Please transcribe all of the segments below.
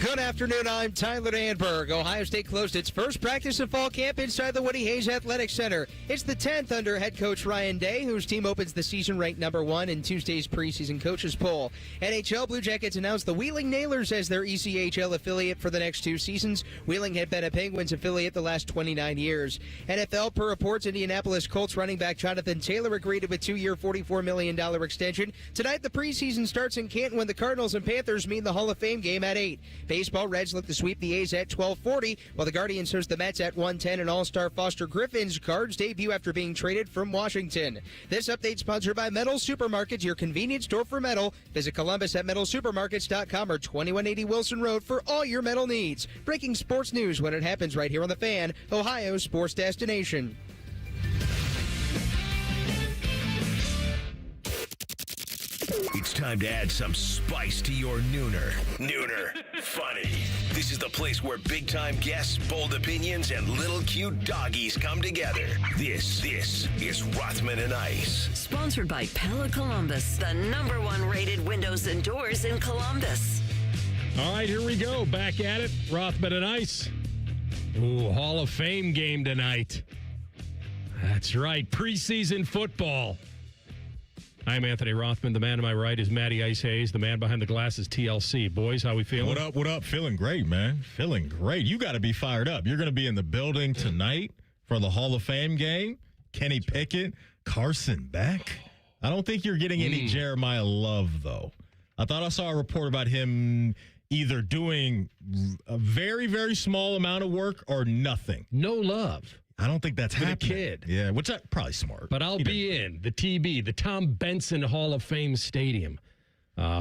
Good afternoon, I'm Tyler Danberg. Ohio State closed its first practice of fall camp inside the Woody Hayes Athletic Center. It's the 10th under head coach Ryan Day, whose team opens the season ranked number 1 in Tuesday's preseason coaches poll. NHL Blue Jackets announced the Wheeling Nailers as their ECHL affiliate for the next 2 seasons. Wheeling had been a Penguins affiliate the last 29 years. NFL, per reports, Indianapolis Colts running back Jonathan Taylor agreed to a 2-year, $44 million extension. Tonight, the preseason starts in Canton when the Cardinals and Panthers meet in the Hall of Fame game at 8. Baseball, Reds look to sweep the A's at 12:40, while the Guardians host the Mets at 1:10, and All-Star Foster Griffin's Cards debut after being traded from Washington. This update sponsored by Metal Supermarkets, your convenience store for metal. Visit Columbus at metalsupermarkets.com or 2180 Wilson Road for all your metal needs. Breaking sports news when it happens right here on The Fan, Ohio's sports destination. It's time to add some spice to your nooner. Nooner funny. This is the place where big-time guests, bold opinions, and little cute doggies come together. This is Rothman and Ice. Sponsored by Pella Columbus, the #1 rated windows and doors in Columbus. All right, here we go. Back at it. Rothman and Ice. Ooh, Hall of Fame game tonight. That's right. Preseason football. I'm Anthony Rothman. The man to my right is Matty Ice Hayes. The man behind the glass is TLC. Boys, how we feeling? What up, what up? Feeling great, man. Feeling great. You got to be fired up. You're going to be in the building tonight for the Hall of Fame game. Kenny Pickett, Carson Beck. I don't think you're getting any Jeremiah Love, though. I thought I saw a report about him either doing a very, very small amount of work or nothing. No love. I don't think that's For the happening. kid. Yeah, which is probably smart. But I'll be in the TB, the Tom Benson Hall of Fame Stadium,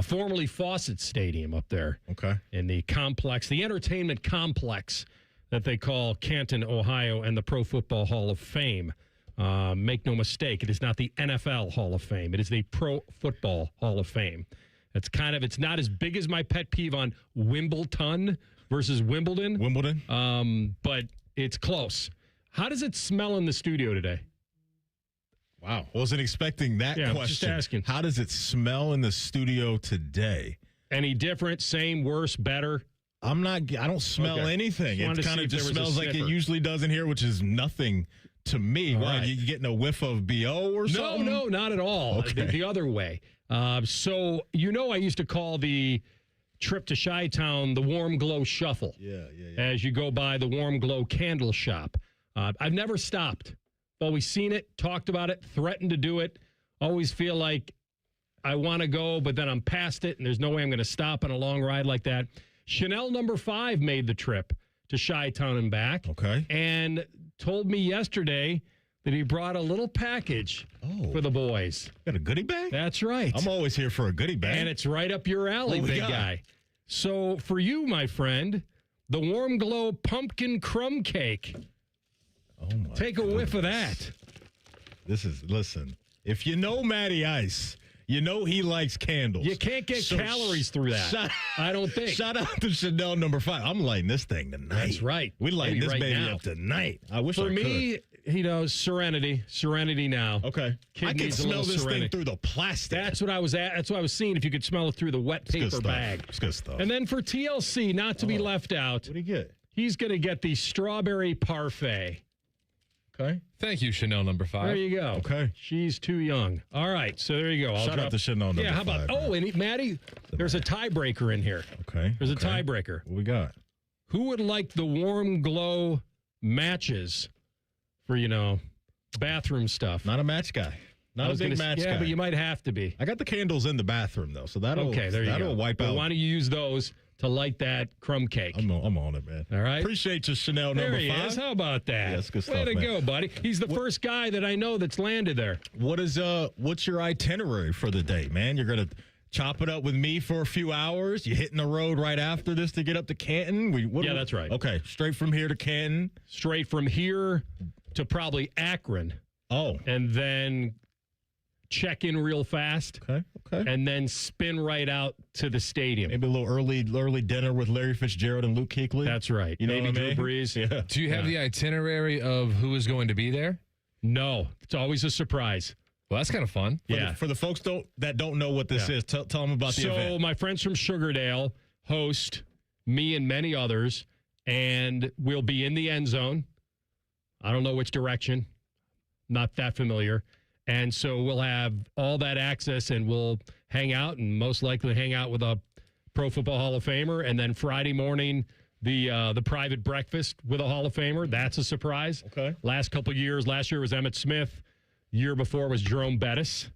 formerly Fawcett Stadium up there. Okay. In the complex, the entertainment complex that they call Canton, Ohio, and the Pro Football Hall of Fame. Make no mistake, it is not the NFL Hall of Fame. It is the Pro Football Hall of Fame. It's not as big as my pet peeve on Wimbledon versus Wimbledon. But it's close. How does it smell in the studio today? Wow. Wasn't expecting that question. Just asking. How does it smell in the studio today? Any different, same, worse, better? I don't smell anything. It kind of just smells like it usually does in here, which is nothing to me. Why, right. You getting a whiff of BO or something? No, not at all. Okay. The other way. So, I used to call the trip to Chi-Town the Warm Glow Shuffle. Yeah. As you go by the Warm Glow Candle Shop. I've never stopped. Always seen it, talked about it, threatened to do it. Always feel like I want to go, but then I'm past it, and there's no way I'm going to stop on a long ride like that. Chanel No. 5 made the trip to Chi-Town and back. Okay. And told me yesterday that he brought a little package for the boys. Got a goodie bag? That's right. I'm always here for a goodie bag. And it's right up your alley, big guy. So for you, my friend, the Warm Glow Pumpkin Crumb Cake. Oh my Take a whiff of that. Listen, if you know Matty Ice, you know he likes candles. You can't get calories through that. I don't think. Shout out to Chanel No. 5. I'm lighting this thing tonight. That's right. We light this right baby now. up tonight. I wish I could. For me, Serenity now. Okay. Kid I can needs a smell little this Serenity. thing through the plastic. That's what I was seeing, if you could smell it through the wet paper bag. It's good stuff. And then for TLC, not to be left out, What do you get? he's going to get the strawberry parfait. Okay. Thank you, Chanel No. 5. There you go. Okay. She's too young. All right, so there you go. Shout out to Chanel No. 5. Yeah, how about, and Maddie, there's a tiebreaker in here. Okay. There's a tiebreaker. What we got? Who would like the Warm Glow matches for, bathroom stuff? Not a match guy. Not a big match guy. Yeah, but you might have to be. I got the candles in the bathroom, though, so that'll wipe out. Why don't you use those to light that crumb cake? I'm on it, man. All right. Appreciate you, Chanel No. 5. There he is. How about that? Yeah, that's good Way stuff, to man. go, buddy. He's the first guy that I know that's landed there. What's your itinerary for the day, man? You're gonna chop it up with me for a few hours. You hitting the road right after this to get up to Canton? That's right. Okay, straight from here to Canton. Straight from here to probably Akron. Oh. And then check in real fast. Okay. And then spin right out to the stadium. Maybe a little early dinner with Larry Fitzgerald and Luke Kuechly. That's right. You know Maybe what I mean? Drew Brees. Yeah. Do you have the itinerary of who is going to be there? No. It's always a surprise. Well, that's kind of fun. For the folks that don't know what this is, tell them about the event. So my friends from Sugardale host me and many others, and we'll be in the end zone. I don't know which direction. Not that familiar. And so we'll have all that access, and we'll hang out and most likely hang out with a Pro Football Hall of Famer. And then Friday morning, the private breakfast with a Hall of Famer. That's a surprise. Okay. Last couple of years, last year was Emmitt Smith. Year before was Jerome Bettis.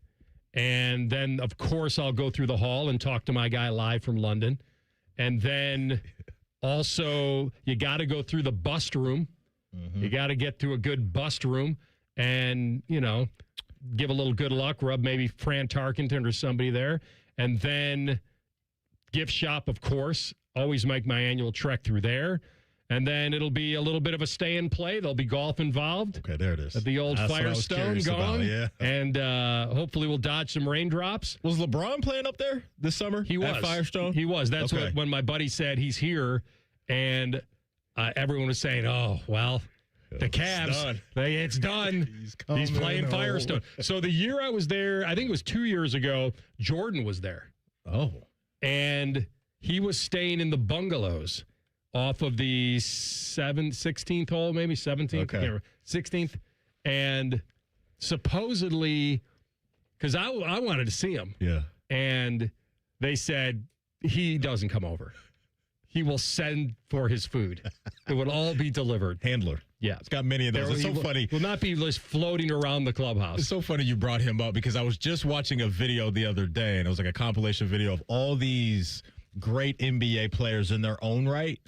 And then, of course, I'll go through the hall and talk to my guy live from London. And then also, you got to go through the bust room. Mm-hmm. You got to get to a good bust room and, give a little good luck, rub maybe Fran Tarkenton or somebody there. And then gift shop, of course. Always make my annual trek through there. And then it'll be a little bit of a stay and play. There'll be golf involved. Okay, there it is. At the old That's Firestone going. Yeah. And hopefully we'll dodge some raindrops. Was LeBron playing up there this summer? He was. At Firestone? He was. That's okay. what when my buddy said he's here, and everyone was saying, oh, well, the Cavs, it's done. He's playing Firestone. So the year I was there, I think it was 2 years ago, Jordan was there. Oh. And he was staying in the bungalows off of the 16th hole, maybe 17th, okay. 16th. And supposedly, because I wanted to see him. Yeah. And they said, he doesn't come over. He will send for his food. It would all be delivered. Handler. Yeah. It's got many of those. It's so funny. Will not be just floating around the clubhouse. It's so funny you brought him up because I was just watching a video the other day, and it was like a compilation video of all these great NBA players in their own right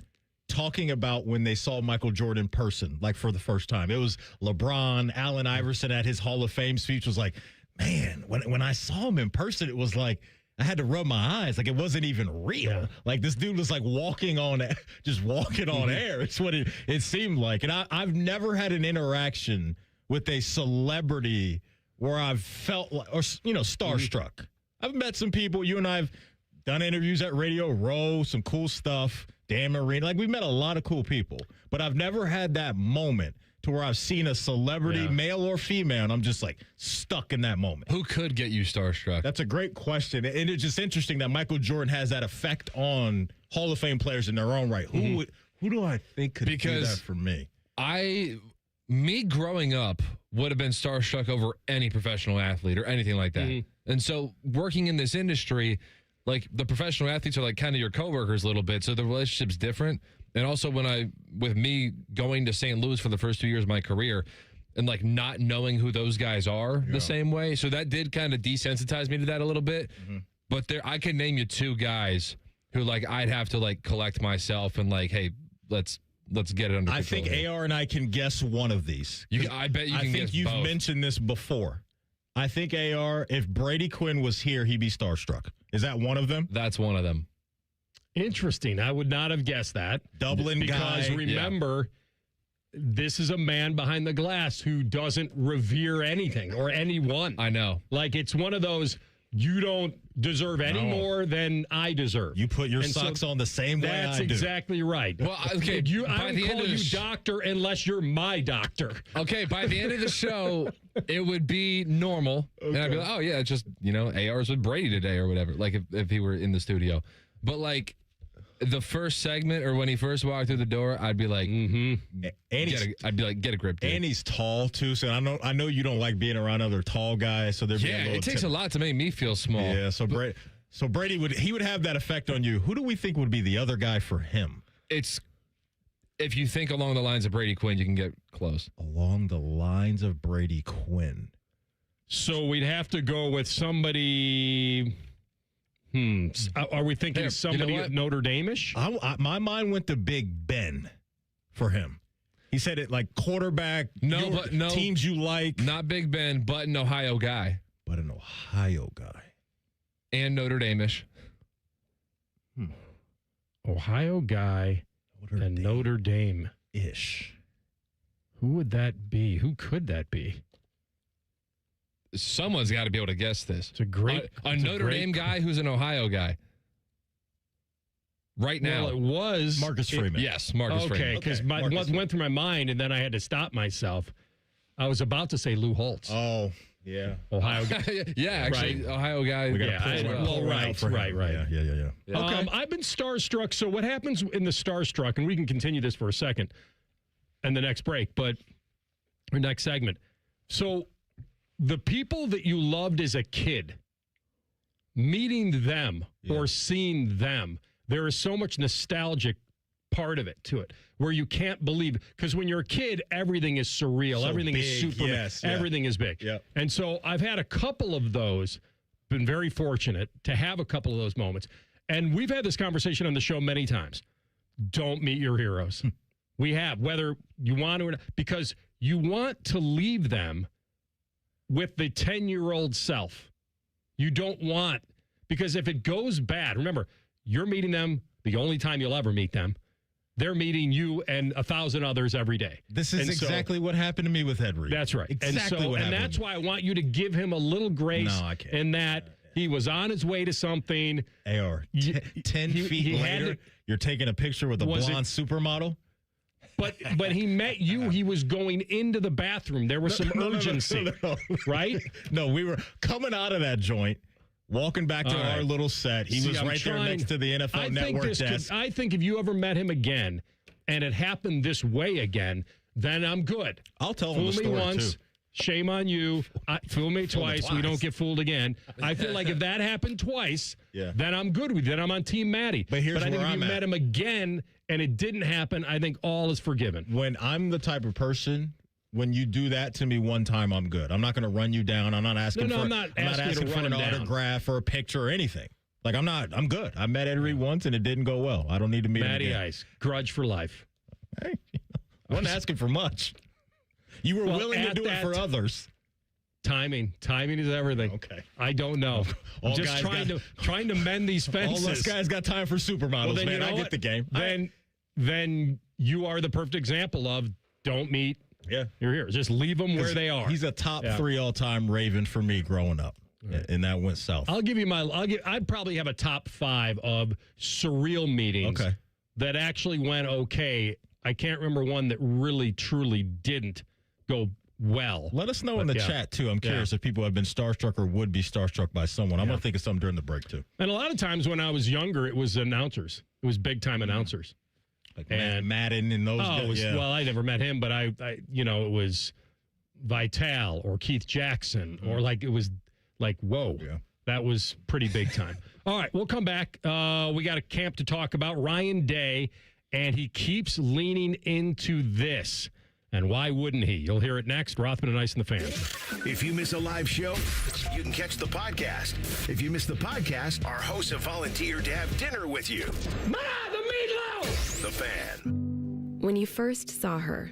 talking about when they saw Michael Jordan in person, like for the first time. It was LeBron, Allen Iverson at his Hall of Fame speech was like, man, when I saw him in person, it was like, I had to rub my eyes. Like, it wasn't even real. Yeah. Like, this dude was like walking on air. It's what it seemed like. And I've never had an interaction with a celebrity where I've felt like, or, starstruck. I've met some people. You and I have done interviews at Radio Row, some cool stuff. Dan Marino. Like, we've met a lot of cool people. But I've never had that moment to where I've seen a celebrity, male or female, and I'm just like stuck in that moment. Who could get you starstruck? That's a great question. And it's just interesting that Michael Jordan has that effect on Hall of Fame players in their own right. Who do I think could do that for me? Me growing up would have been starstruck over any professional athlete or anything like that. Mm-hmm. And so working in this industry, like the professional athletes are like kind of your coworkers a little bit. So the relationship's different. And also with me going to St. Louis for the first 2 years of my career and like not knowing who those guys are the same way. So that did kind of desensitize me to that a little bit. Mm-hmm. But I can name you two guys who like I'd have to like collect myself and like, hey, let's get it under control. I think here. AR and I can guess one of these. I bet you can guess both. I think you've mentioned this before. I think AR, if Brady Quinn was here, he'd be starstruck. Is that one of them? That's one of them. Interesting. I would not have guessed that. Dublin guy. Because remember, this is a man behind the glass who doesn't revere anything or anyone. I know. Like, it's one of those, you don't deserve any more than I deserve. You put your socks on the same way I do. That's exactly right. Well, okay. I don't call you doctor unless you're my doctor. Okay, by the end of the show, it would be normal. Okay. And I'd be like, oh, yeah, it's just, AR's with Brady today or whatever, like if he were in the studio. But, like, the first segment or when he first walked through the door, I'd be like, I'd be like, get a grip, dude. And he's tall, too. So I know you don't like being around other tall guys. So it takes a lot to make me feel small. Yeah, so Brady would have that effect on you. Who do we think would be the other guy for him? If you think along the lines of Brady Quinn, you can get close. Along the lines of Brady Quinn. So we'd have to go with somebody. Are we thinking somebody at Notre Dame-ish? My mind went to Big Ben for him. He said it like quarterback. No teams you like. Not Big Ben, but an Ohio guy. But an Ohio guy. And Notre Dame-ish. Ohio guy and Notre Dame-ish. Who would that be? Who could that be? Someone's got to be able to guess this. It's a great Notre Dame guy who's an Ohio guy. Right now. Well, it was Marcus Freeman. Yes, Marcus Freeman. Okay, because what went through my mind, and then I had to stop myself. I was about to say Lou Holtz. Oh, Yeah. Ohio guy. Yeah, actually, Right. Ohio guy. We got Yeah, to pull well, one right, out for him. right. Yeah. Okay. I've been starstruck. So what happens in the starstruck, and we can continue this for a second and the next break, but our next segment. So the people that you loved as a kid, meeting them or seeing them, there is so much nostalgic part of it to it where you can't believe, because when you're a kid, everything is surreal. So everything big, is super. yes, yeah. Everything is big. Yep. And so I've had a couple of those, been very fortunate to have a couple of those moments. And we've had this conversation on the show many times. Don't meet your heroes. We have, whether you want to or not, because you want to leave them with the 10-year-old self. You don't want, because if it goes bad, remember, you're meeting them the only time you'll ever meet them. They're meeting you and 1,000 others every day. This is exactly what happened to me with Ed Reed. That's right. Exactly what happened. And that's why I want you to give him a little grace. No, I can't. In that he was on his way to something. AR, 10 feet later, you're taking a picture with a blonde supermodel. But he met you. He was going into the bathroom. There was some urgency, right? No, we were coming out of that joint, walking back to our little set. He was right there next to the NFL Network desk. I think if you ever met him again and it happened this way again, then I'm good. I'll tell him the story, Fool me once, too. shame on you. Fool me twice, we don't get fooled again. I feel like if that happened twice, then I'm good with you. Then I'm on Team Maddie. But here's I think where if you I'm met at. him again and it didn't happen, I think all is forgiven. When I'm the type of person, when you do that to me one time, I'm good. I'm not going to run you down. I'm not asking I'm not asking you to for run an him down. autograph or a picture or anything. Like, I'm good. I met Ed Reed once and it didn't go well. I don't need to meet him Matty again. Ice, grudge for life. Hey, I wasn't asking for much. You were willing to do it for others. Timing is everything. Okay. I don't know. I'm All just guys trying to mend these fences. All those guys got time for supermodels, then man. you know I what? get the game. Then you are the perfect example of don't meet your heroes. Just leave them where they are. He's a top 3 all-time Raven for me growing up, and that went south. I'd probably have a top 5 of surreal meetings that actually went okay. I can't remember one that really, truly didn't go well. Let us know in the chat, too. I'm curious if people have been starstruck or would be starstruck by someone. I'm going to think of something during the break, too. And a lot of times when I was younger, it was announcers. It was big-time announcers. Like Madden and those guys. Well, I never met him, but I it was Vitale or Keith Jackson or it was like, whoa. Yeah. That was pretty big time. All right, we'll come back. We got a camp to talk about. Ryan Day, and he keeps leaning into this. And why wouldn't he? You'll hear it next. Rothman and Ice and the Fan. If you miss a live show, you can catch the podcast. If you miss the podcast, our hosts have volunteered to have dinner with you. Ma, the meatloaf! The Fan. When you first saw her,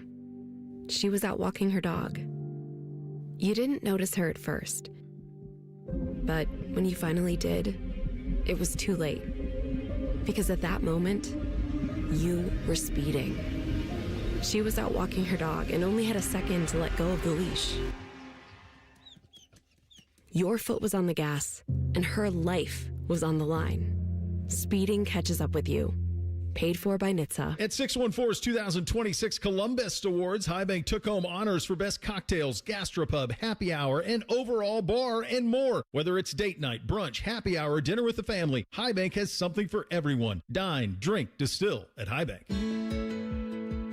she was out walking her dog. You didn't notice her at first. But when you finally did, it was too late. Because at that moment, you were speeding. She was out walking her dog and only had a second to let go of the leash. Your foot was on the gas, and her life was on the line. Speeding catches up with you. Paid for by NHTSA. At 614's 2026 Columbus Awards, High Bank took home honors for best cocktails, gastropub, happy hour, and overall bar and more. Whether it's date night, brunch, happy hour, dinner with the family, High Bank has something for everyone. Dine, drink, distill at High Bank.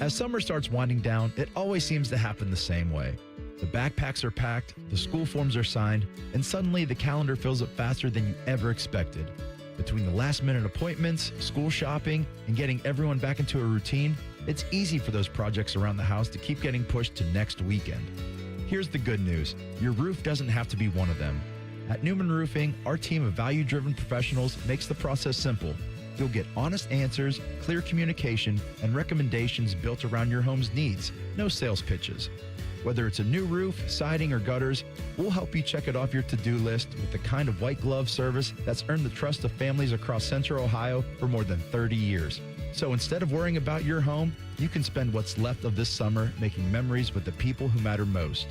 As summer starts winding down, it always seems to happen the same way. The backpacks are packed, the school forms are signed, and suddenly the calendar fills up faster than you ever expected. Between the last-minute appointments, school shopping, and getting everyone back into a routine, it's easy for those projects around the house to keep getting pushed to next weekend. Here's the good news. Your roof doesn't have to be one of them. At Newman Roofing, our team of value-driven professionals makes the process simple. You'll get honest answers, clear communication, and recommendations built around your home's needs. No sales pitches. Whether it's a new roof, siding, or gutters, we'll help you check it off your to-do list with the kind of white glove service that's earned the trust of families across Central Ohio for more than 30 years. So instead of worrying about your home, you can spend what's left of this summer making memories with the people who matter most.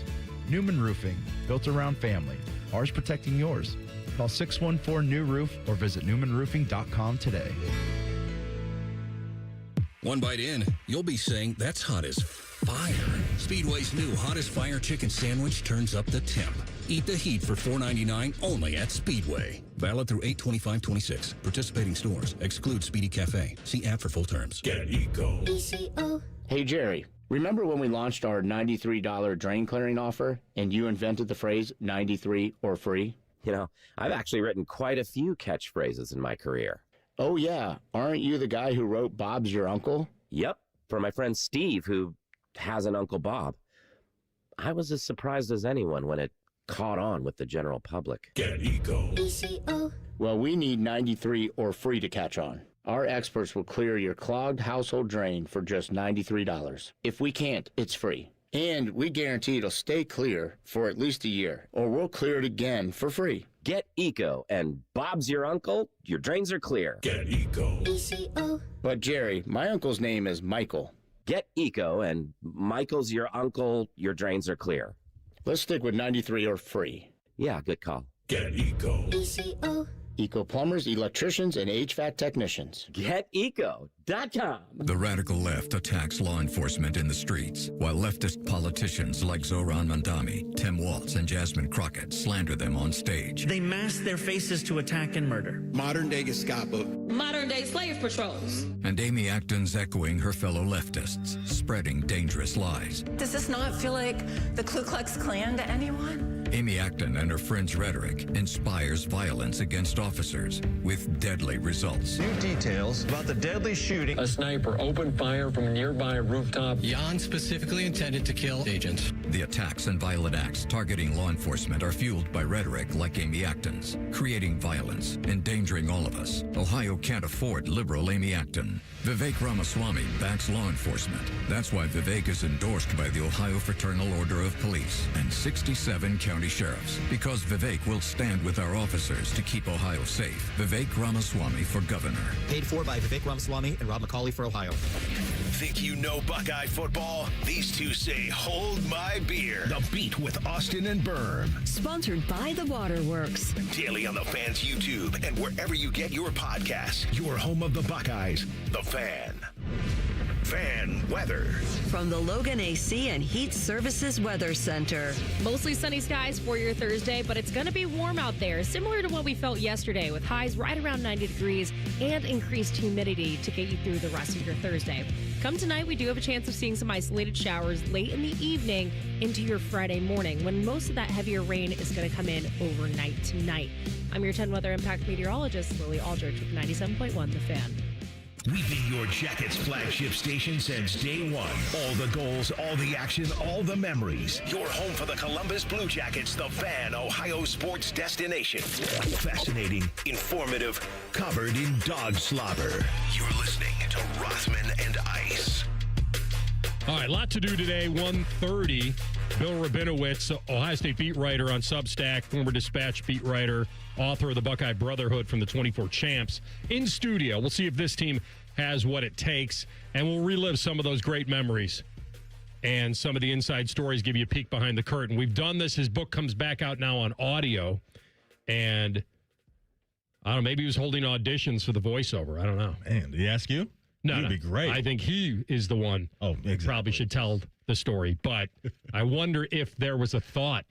Newman Roofing, built around family. Ours protecting yours. Call 614-NEW-ROOF or visit newmanroofing.com today. One bite in, you'll be saying, that's hot as fire. Speedway's new Hot as Fire Chicken Sandwich turns up the temp. Eat the heat for $4.99 only at Speedway. Valid through 8/25/26. Participating stores. Exclude Speedy Cafe. See app for full terms. Get Eco. Hey, Jerry, remember when we launched our $93 drain clearing offer and you invented the phrase 93 or free? You know, I've actually written quite a few catchphrases in my career. Oh, yeah. Aren't you the guy who wrote Bob's Your Uncle? Yep, for my friend Steve, who has an Uncle Bob. I was as surprised as anyone when it caught on with the general public. Get Eco. Well, we need 93 or free to catch on. Our experts will clear your clogged household drain for just $93. If we can't, it's free. And we guarantee it'll stay clear for at least a year, or we'll clear it again for free. Get Eco, and Bob's your uncle, your drains are clear. Get Eco. But Jerry, my uncle's name is Michael. Get Eco, and Michael's your uncle, your drains are clear. Let's stick with 93 or free. Yeah, good call. Get Eco. Eco plumbers, electricians, and HVAC technicians. GetEco.com. The radical left attacks law enforcement in the streets, while leftist politicians like Zohran Mandami, Tim Walz, and Jasmine Crockett slander them on stage. They mask their faces to attack and murder. Modern-day Gestapo. Modern-day slave patrols. And Amy Acton's echoing her fellow leftists, spreading dangerous lies. Does this not feel like the Ku Klux Klan to anyone? Amy Acton and her friends' rhetoric inspires violence against officers with deadly results. New details about the deadly shooting. A sniper opened fire from a nearby rooftop. Jan specifically intended to kill agents. The attacks and violent acts targeting law enforcement are fueled by rhetoric like Amy Acton's, creating violence, endangering all of us. Ohio can't afford liberal Amy Acton. Vivek Ramaswamy backs law enforcement. That's why Vivek is endorsed by the Ohio Fraternal Order of Police and 67 county sheriffs. Because Vivek will stand with our officers to keep Ohio safe. Vivek Ramaswamy for governor. Paid for by Vivek Ramaswamy and Rob McCauley for Ohio. Think you know Buckeye football? These two say, hold my beer. The Beat with Austin and Berm. Sponsored by the Waterworks. Daily on the Fan's YouTube and wherever you get your podcasts. Your home of the Buckeyes, The Fan. Fan weather. From the Logan AC and Heat Services Weather Center. Mostly sunny skies for your Thursday, but it's going to be warm out there, similar to what we felt yesterday, with highs right around 90 degrees and increased humidity to get you through the rest of your Thursday. Come tonight, we do have a chance of seeing some isolated showers late in the evening into your Friday morning, when most of that heavier rain is going to come in overnight tonight. I'm your 10 Weather Impact meteorologist, Lily Aldrich, with 97.1 The Fan. We've been your Jackets flagship station since day one. All the goals, all the action, all the memories. Your home for the Columbus Blue Jackets, The Fan, Ohio sports destination. Fascinating, informative, covered in dog slobber. You're listening to Rothman and Ice. All right, a lot to do today. 1:30. Bill Rabinowitz, Ohio State beat writer on Substack, former Dispatch beat writer, author of the Buckeye Brotherhood from the 24 Champs, in studio. We'll see if this team has what it takes, and we'll relive some of those great memories and some of the inside stories, give you a peek behind the curtain. We've done this. His book comes back out now on audio, and I don't know, maybe he was holding auditions for the voiceover. I don't know. Man, did he ask you? No, He'd be great. I think he is the one who probably should tell the story. But I wonder if there was a thought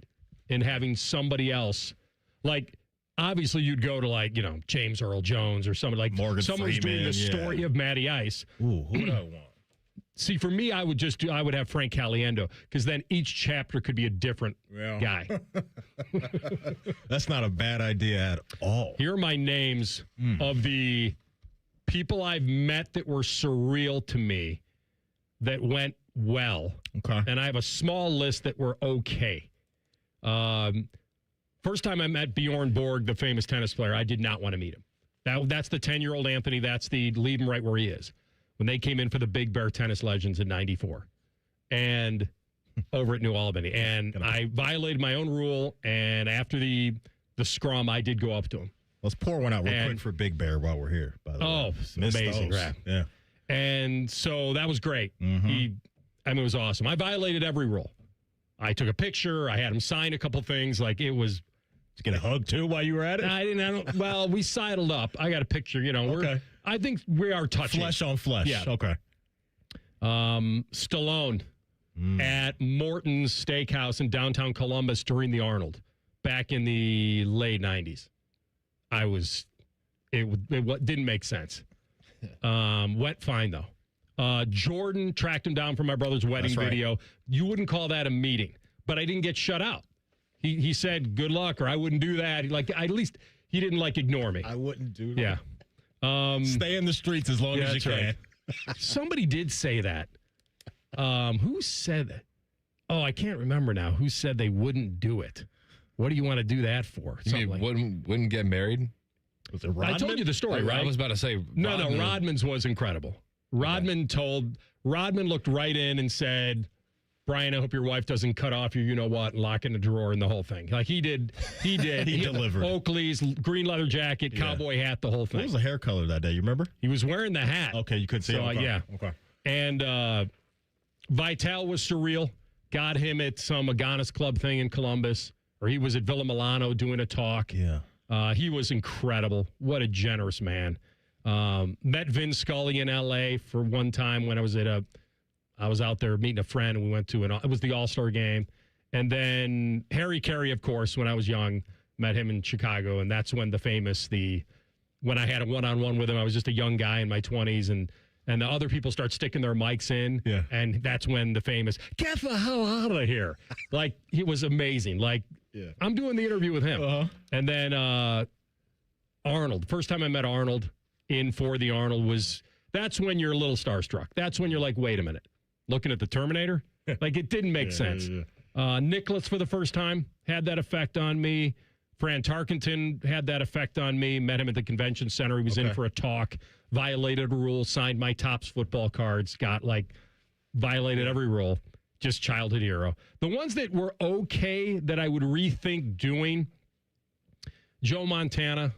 in having somebody else. Like, obviously, you'd go to, like, you know, James Earl Jones or somebody like Morgan someone's Freeman, doing the story of Matty Ice. Ooh, who would I want? See, for me, I would have Frank Caliendo, because then each chapter could be a different guy. That's not a bad idea at all. Here are my names of the people I've met that were surreal to me that went well. Okay. And I have a small list that were okay. First time I met Bjorn Borg, the famous tennis player, I did not want to meet him. That's the 10-year-old Anthony. That's the leave him right where he is. When they came in for the Big Bear Tennis Legends in 94. And over at New Albany. And I violated my own rule. And after the scrum, I did go up to him. Let's pour one out real quick for Big Bear while we're here, by the way. Oh, amazing. Right. Yeah. And so that was great. Mm-hmm. It was awesome. I violated every rule. I took a picture. I had him sign a couple things. Like, it was. Did you get a hug, too, while you were at it? I didn't. Well, we sidled up. I got a picture. You know, okay. I think we are touching. Flesh on flesh. Yeah. Okay. Stallone at Morton's Steakhouse in downtown Columbus during the Arnold. back in the late 90s. It didn't make sense. Went fine, though. Jordan tracked him down for my brother's wedding video. You wouldn't call that a meeting, but I didn't get shut out. He said, good luck, or I wouldn't do that. At least he didn't ignore me. I wouldn't do that. Yeah. Stay in the streets as long as you can. Right. Somebody did say that. Who said that? Oh, I can't remember now. Who said they wouldn't do it? What do you want to do that for? You mean wouldn't get married? Was it Rodman? I told you the story, right? I was about to say No, Rodman's was incredible. Rodman looked right in and said, Brian, I hope your wife doesn't cut off your you-know-what and lock in the drawer and the whole thing. He did. He delivered. Oakley's, green leather jacket, cowboy hat, the whole thing. What was the hair color that day? You remember? He was wearing the hat. Okay, you could see it. Yeah. Okay. And Vitale was surreal. Got him at some Aganis Club thing in Columbus, or he was at Villa Milano doing a talk. Yeah. He was incredible. What a generous man. Met Vin Scully in L.A. for one time when I was out there meeting a friend, and we went to it was the All-Star game. And then Harry Carey, of course, when I was young, met him in Chicago, and that's when when I had a one-on-one with him, I was just a young guy in my 20s, and the other people start sticking their mics in, and that's when the famous, get the hell out of here. He was amazing. I'm doing the interview with him. And then Arnold, first time I met Arnold for the Arnold that's when you're a little starstruck. That's when you're like, wait a minute. Looking at the Terminator? It didn't make sense. Nicholas, for the first time, had that effect on me. Fran Tarkenton had that effect on me. Met him at the convention center. He was in for a talk, violated a rule, signed my Topps football cards, violated every rule. Just childhood hero. The ones that were okay that I would rethink doing, Joe Montana.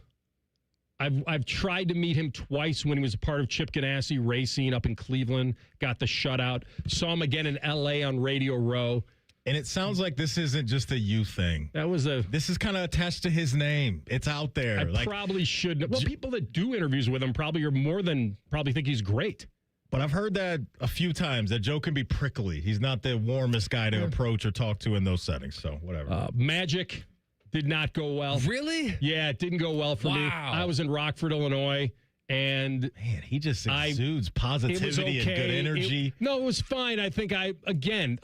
I've tried to meet him twice when he was a part of Chip Ganassi Racing up in Cleveland. Got the shutout. Saw him again in L.A. on Radio Row. And it sounds like this isn't just a you thing. This is kind of attached to his name. It's out there. I probably shouldn't. Well, people that do interviews with him probably think he's great. But I've heard that a few times, that Joe can be prickly. He's not the warmest guy to approach or talk to in those settings. So whatever. Magic did not go well. Really? Yeah, it didn't go well for me. I was in Rockford, Illinois, and man, he just exudes positivity and good energy. It was fine. I think a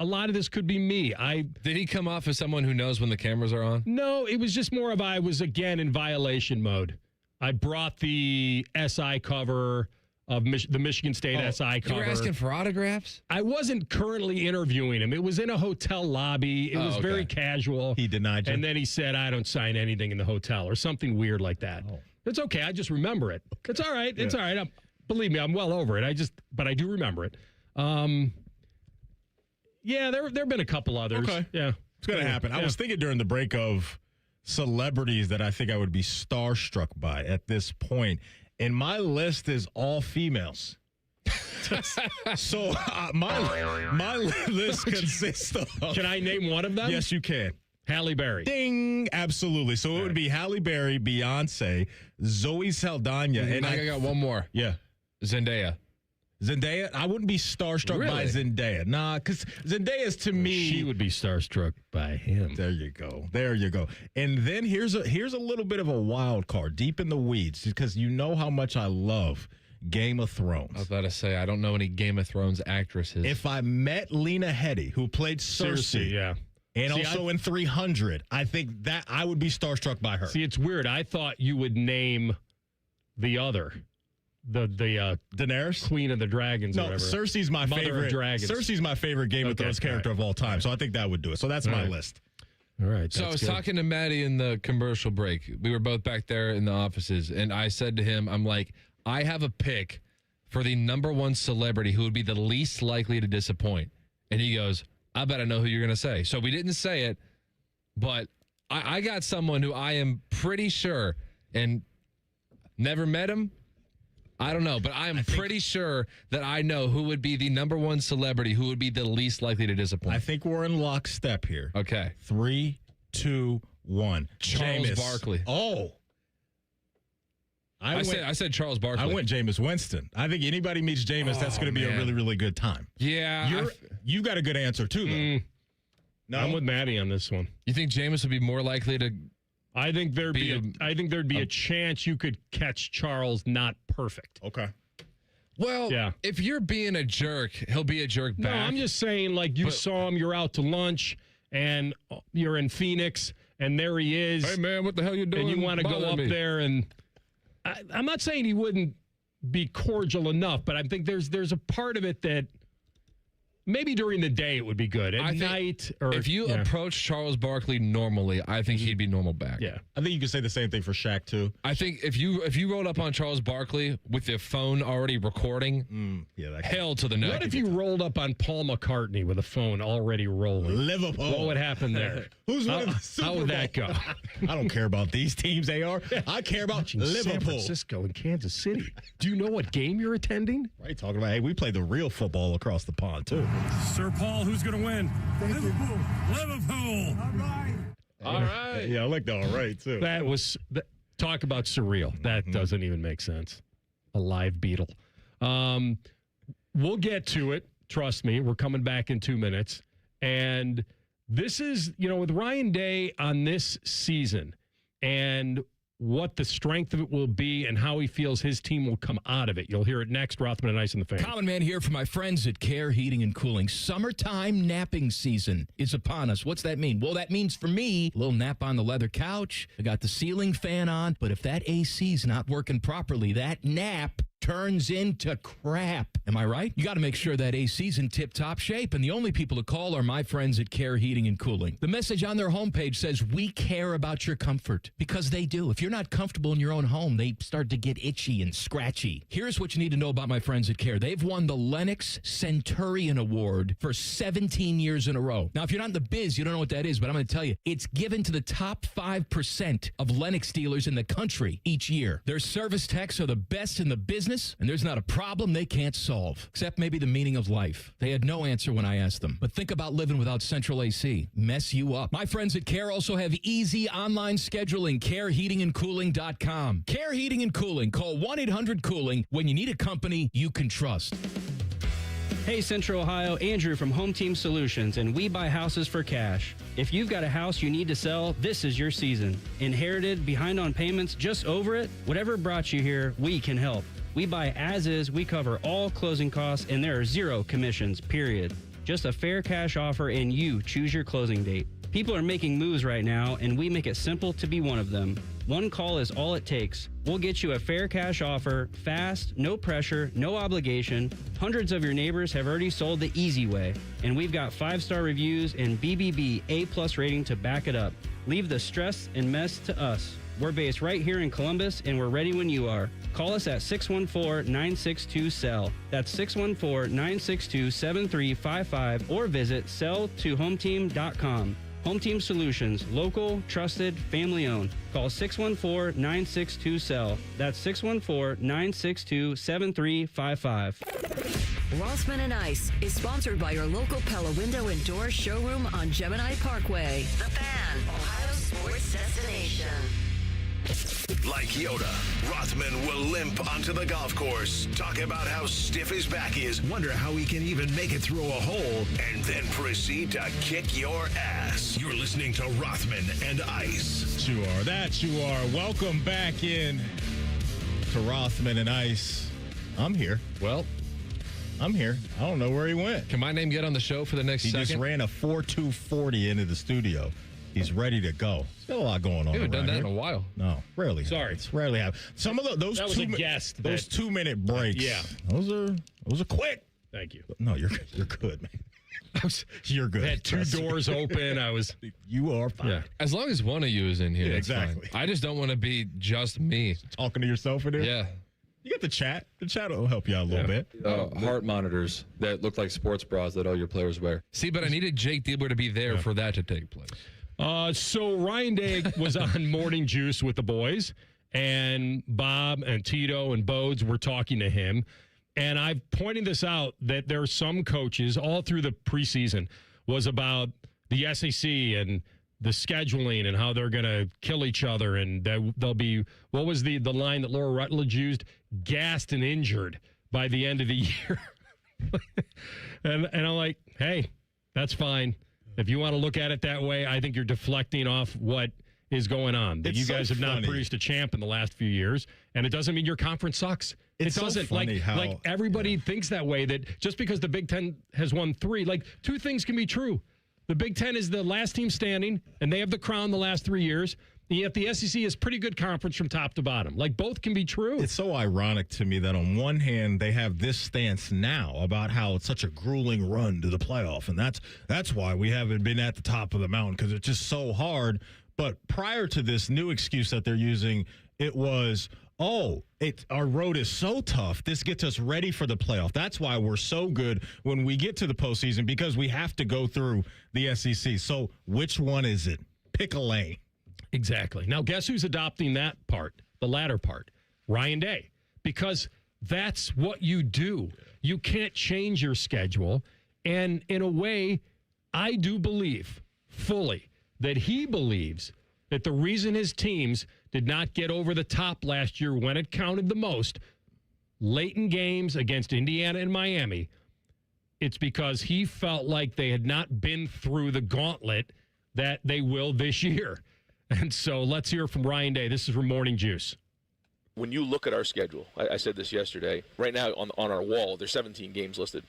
lot of this could be me. Did he come off as someone who knows when the cameras are on? No, it was just more of I was again in violation mode. I brought the SI cover of the Michigan State SI cover. You were asking for autographs? I wasn't currently interviewing him. It was in a hotel lobby. It was very casual. He denied you. And then he said, I don't sign anything in the hotel or something weird like that. Oh. It's okay. I just remember it. It's all right. It's all right. Believe me, I'm well over it. But I do remember it. Yeah, there have been a couple others. Okay. Yeah. It's going to happen. I was thinking during the break of celebrities that I think I would be starstruck by at this point. And my list is all females. So my list consists of... Can I name one of them? Yes, you can. Halle Berry. Ding! Absolutely. So it would be Halle Berry, Beyonce, Zoe Saldana. And I got one more. Yeah. Zendaya. I wouldn't be starstruck by Zendaya. Nah, because Zendaya's to me... She would be starstruck by him. There you go. And then here's a little bit of a wild card, deep in the weeds, because you know how much I love Game of Thrones. I was about to say, I don't know any Game of Thrones actresses. If I met Lena Headey, who played Cersei, and also in 300, I think that I would be starstruck by her. See, it's weird. I thought you would name the other. The Daenerys, Queen of the Dragons. No, or whatever. Cersei's my favorite. Dragons. Cersei's my favorite Game of Thrones character of all time. So I think that would do it. So that's my list. All right. So I was talking to Maddie in the commercial break. We were both back there in the offices, and I said to him, "I'm like, I have a pick for the number one celebrity who would be the least likely to disappoint." And he goes, "I bet I know who you're going to say." So we didn't say it, but I got someone who I am pretty sure, and never met him. I don't know, but I am pretty sure that I know who would be the number one celebrity who would be the least likely to disappoint. I think we're in lockstep here. Okay. 3, 2, 1. Charles Barkley. Oh. I said Charles Barkley. I went Jameis Winston. I think anybody meets Jameis, that's going to be a really, really good time. Yeah. You got a good answer, too, though. No, I'm with Maddie on this one. You think Jameis would be more likely to? I think there'd be a chance you could catch Charles not perfect. Okay. Well, if you're being a jerk, he'll be a jerk back. No, I'm just saying, like, you saw him, you're out to lunch, and you're in Phoenix, and there he is. Hey, man, what the hell you doing? And you want to go up there, and I'm not saying he wouldn't be cordial enough, but I think there's a part of it that maybe during the day it would be good. At night, or if you approach Charles Barkley normally, I think he'd be normal back. Yeah, I think you could say the same thing for Shaq too. I think if you rolled up on Charles Barkley with your phone already recording, hell to the no. What if you rolled up on Paul McCartney with a phone already rolling? Liverpool. What would happen there? Who's winning the Super How Bowl? would that go? I don't care about these teams, AR. I care about Liverpool. San Francisco and Kansas City. Do you know what game you're attending? Right, talking about, hey, we play the real football across the pond, too. Sir Paul, who's going to win? Liverpool. Liverpool. All right. Yeah, I like the all right, too. Talk about surreal. That doesn't even make sense. A live Beatle. We'll get to it. Trust me. We're coming back in 2 minutes. And this is, with Ryan Day on this season and what the strength of it will be and how he feels his team will come out of it. You'll hear it next. Rothman and Ice in the Fan. Common Man here for my friends at Care Heating and Cooling. Summertime napping season is upon us. What's that mean? Well, that means for me, a little nap on the leather couch. I got the ceiling fan on. But if that AC's not working properly, that nap turns into crap. Am I right? You got to make sure that AC's in tip-top shape, and the only people to call are my friends at Care Heating and Cooling. The message on their homepage says, we care about your comfort, because they do. If you're not comfortable in your own home, they start to get itchy and scratchy. Here's what you need to know about my friends at Care. They've won the Lennox Centurion Award for 17 years in a row. Now, if you're not in the biz, you don't know what that is, but I'm going to tell you, it's given to the top 5% of Lennox dealers in the country each year. Their service techs are the best in the business, and there's not a problem they can't solve, except maybe the meaning of life. They had no answer when I asked them. But think about living without central AC. Mess you up. My friends at Care also have easy online scheduling. CareHeatingandCooling.com. Care Heating and Cooling. Call 1-800-COOLING when you need a company you can trust. Hey, Central Ohio, Andrew from Home Team Solutions, and we buy houses for cash. If you've got a house you need to sell, this is your season. Inherited, behind on payments, just over it? Whatever brought you here, we can help. We buy as is, we cover all closing costs, and there are 0 commissions, period. Just a fair cash offer, and you choose your closing date. People are making moves right now, and we make it simple to be one of them. One call is all it takes. We'll get you a fair cash offer, fast, no pressure, no obligation. Hundreds of your neighbors have already sold the easy way, and we've got 5-star reviews and BBB A+ rating to back it up. Leave the stress and mess to us. We're based right here in Columbus, and we're ready when you are. Call us at 614-962-SELL. That's 614-962-7355, or visit selltohometeam.com. Home Team Solutions, local, trusted, family-owned. Call 614-962-SELL. That's 614-962-7355. Rothman and Ice is sponsored by your local Pella Window and Door showroom on Gemini Parkway. The Fan, Ohio sports destination. Like Yoda, Rothman will limp onto the golf course, talk about how stiff his back is, wonder how he can even make it through a hole, and then proceed to kick your ass. You're listening to Rothman and Ice. You are. That you are. Welcome back in to Rothman and Ice. I'm here. Well, I'm here. I don't know where he went. Can my name get on the show for the next second? He just ran a 4.240 into the studio. He's ready to go. There's a lot going on. We haven't done that here. in a while. No, rarely. Sorry. It's rarely happen. Some of those that was a guest. Those 2-minute breaks. Yeah. Those are quick. Thank you. No, you're good, man. You're good. I had 2 doors open. You are fine. Yeah. As long as one of you is in here. Yeah, that's exactly. Fine. I just don't want to be just me. Talking to yourself in there? Yeah. You got the chat. The chat will help you out a little bit. Heart monitors that look like sports bras that all your players wear. See, but I needed Jake Diebler to be there for that to take place. So Ryan Day was on Morning Juice with the boys, and Bob and Tito and Bodes were talking to him. And I've pointed this out that there are some coaches all through the preseason was about the SEC and the scheduling and how they're going to kill each other. And they'll be, what was the line that Laura Rutledge used? Gassed and injured by the end of the year. and I'm like, hey, that's fine. If you want to look at it that way, I think you're deflecting off what is going on. That you guys have not produced a champ in the last few years, and it doesn't mean your conference sucks. It doesn't. Like everybody thinks that way, that just because the Big Ten has won 3, like 2 things can be true. The Big Ten is the last team standing, and they have the crown the last 3 years. And yet the SEC is pretty good conference from top to bottom. Like, both can be true. It's so ironic to me that on one hand they have this stance now about how it's such a grueling run to the playoff, and that's why we haven't been at the top of the mountain, because it's just so hard. But prior to this new excuse that they're using, it was, our road is so tough. This gets us ready for the playoff. That's why we're so good when we get to the postseason, because we have to go through the SEC. So which one is it? Pick a lane. Exactly. Now, guess who's adopting that part, the latter part? Ryan Day. Because that's what you do. You can't change your schedule. And in a way, I do believe fully that he believes that the reason his teams did not get over the top last year when it counted the most, late in games against Indiana and Miami, it's because he felt like they had not been through the gauntlet that they will this year. And so let's hear from Ryan Day. This is from Morning Juice. When you look at our schedule, I said this yesterday, right now on our wall, there's 17 games listed.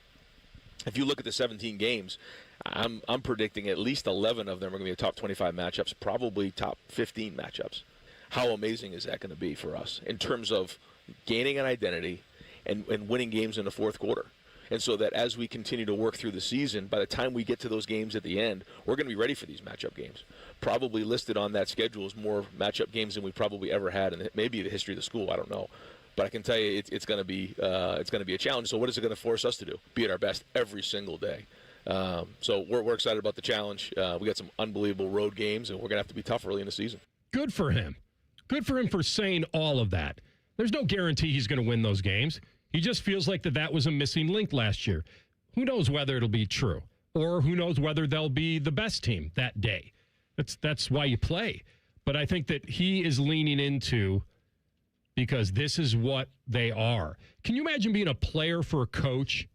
If you look at the 17 games, I'm predicting at least 11 of them are going to be top 25 matchups, probably top 15 matchups. How amazing is that going to be for us in terms of gaining an identity and winning games in the fourth quarter? And so that as we continue to work through the season, by the time we get to those games at the end, we're going to be ready for these matchup games. Probably listed on that schedule is more matchup games than we probably ever had in maybe the history of the school. I don't know. But I can tell you it's going to be a challenge. So what is it going to force us to do? Be at our best every single day. So we're excited about the challenge. We got some unbelievable road games, and we're going to have to be tough early in the season. Good for him. Good for him for saying all of that. There's no guarantee he's going to win those games. He just feels like that was a missing link last year. Who knows whether it'll be true, or who knows whether they'll be the best team that day. That's why you play. But I think that he is leaning into, because this is what they are. Can you imagine being a player for a coach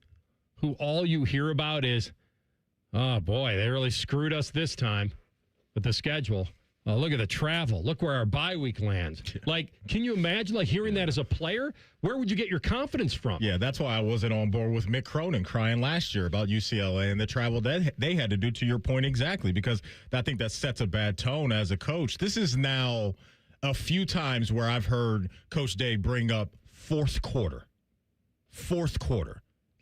who all you hear about is, oh, boy, they really screwed us this time with the schedule. Oh, look at the travel. Look where our bye week lands. Like, can you imagine hearing that as a player? Where would you get your confidence from? Yeah, that's why I wasn't on board with Mick Cronin crying last year about UCLA and the travel that they had to do, to your point exactly, because I think that sets a bad tone as a coach. This is now a few times where I've heard Coach Day bring up fourth quarter.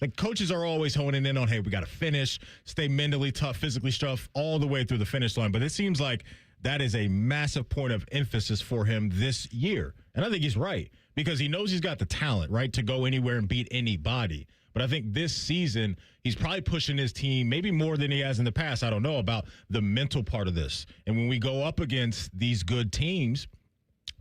Like, coaches are always honing in on, hey, we got to finish, stay mentally tough, physically tough all the way through the finish line. But it seems like that is a massive point of emphasis for him this year. And I think he's right, because he knows he's got the talent, right, to go anywhere and beat anybody. But I think this season, he's probably pushing his team maybe more than he has in the past. I don't know about the mental part of this. And when we go up against these good teams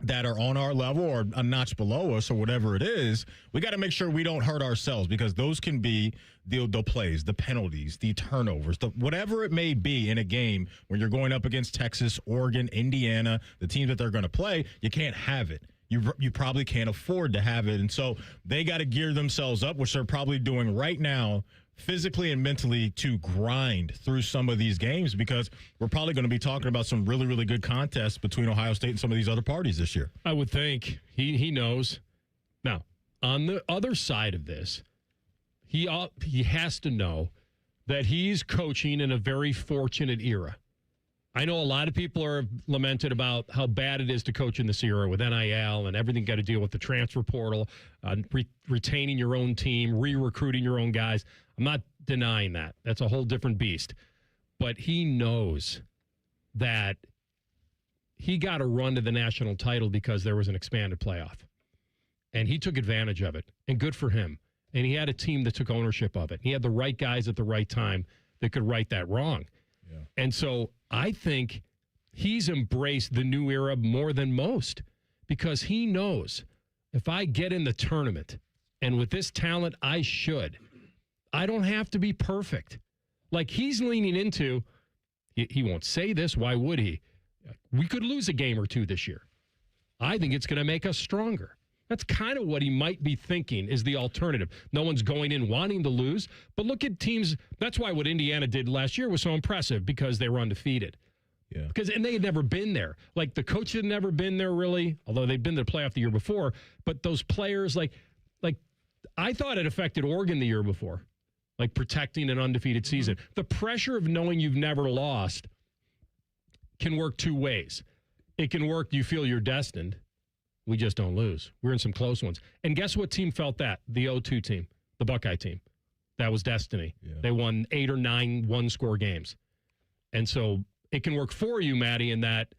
that are on our level or a notch below us or whatever it is, we got to make sure we don't hurt ourselves, because those can be the plays, the penalties, the turnovers, whatever it may be in a game when you're going up against Texas, Oregon, Indiana, the teams that they're going to play. You can't have it. You probably can't afford to have it. And so they got to gear themselves up, which they're probably doing right now, physically and mentally, to grind through some of these games, because we're probably going to be talking about some really, really good contests between Ohio State and some of these other parties this year. I would think he knows. Now, on the other side of this, he has to know that he's coaching in a very fortunate era. I know a lot of people are lamented about how bad it is to coach in this era with NIL and everything got to deal with the transfer portal, retaining your own team, re-recruiting your own guys. I'm not denying that. That's a whole different beast. But he knows that he got a run to the national title because there was an expanded playoff. And he took advantage of it. And good for him. And he had a team that took ownership of it. He had the right guys at the right time that could right that wrong. Yeah. And so I think he's embraced the new era more than most, because he knows if I get in the tournament and with this talent, I don't have to be perfect. Like, he's leaning into, he won't say this, why would he? We could lose a game or two this year. I think it's going to make us stronger. That's kind of what he might be thinking is the alternative. No one's going in wanting to lose, but look at teams. That's why what Indiana did last year was so impressive, because they were undefeated. Yeah. And they had never been there. Like, the coach had never been there, really, although they'd been to the playoff the year before. But those players, like I thought it affected Oregon the year before, like protecting an undefeated season. The pressure of knowing you've never lost can work two ways. It can work, you feel you're destined. We just don't lose. We're in some close ones. And guess what team felt that? The 0-2 team, the Buckeye team. That was destiny. Yeah. They won 8 or 9 one-score games. And so it can work for you, Maddie, in that,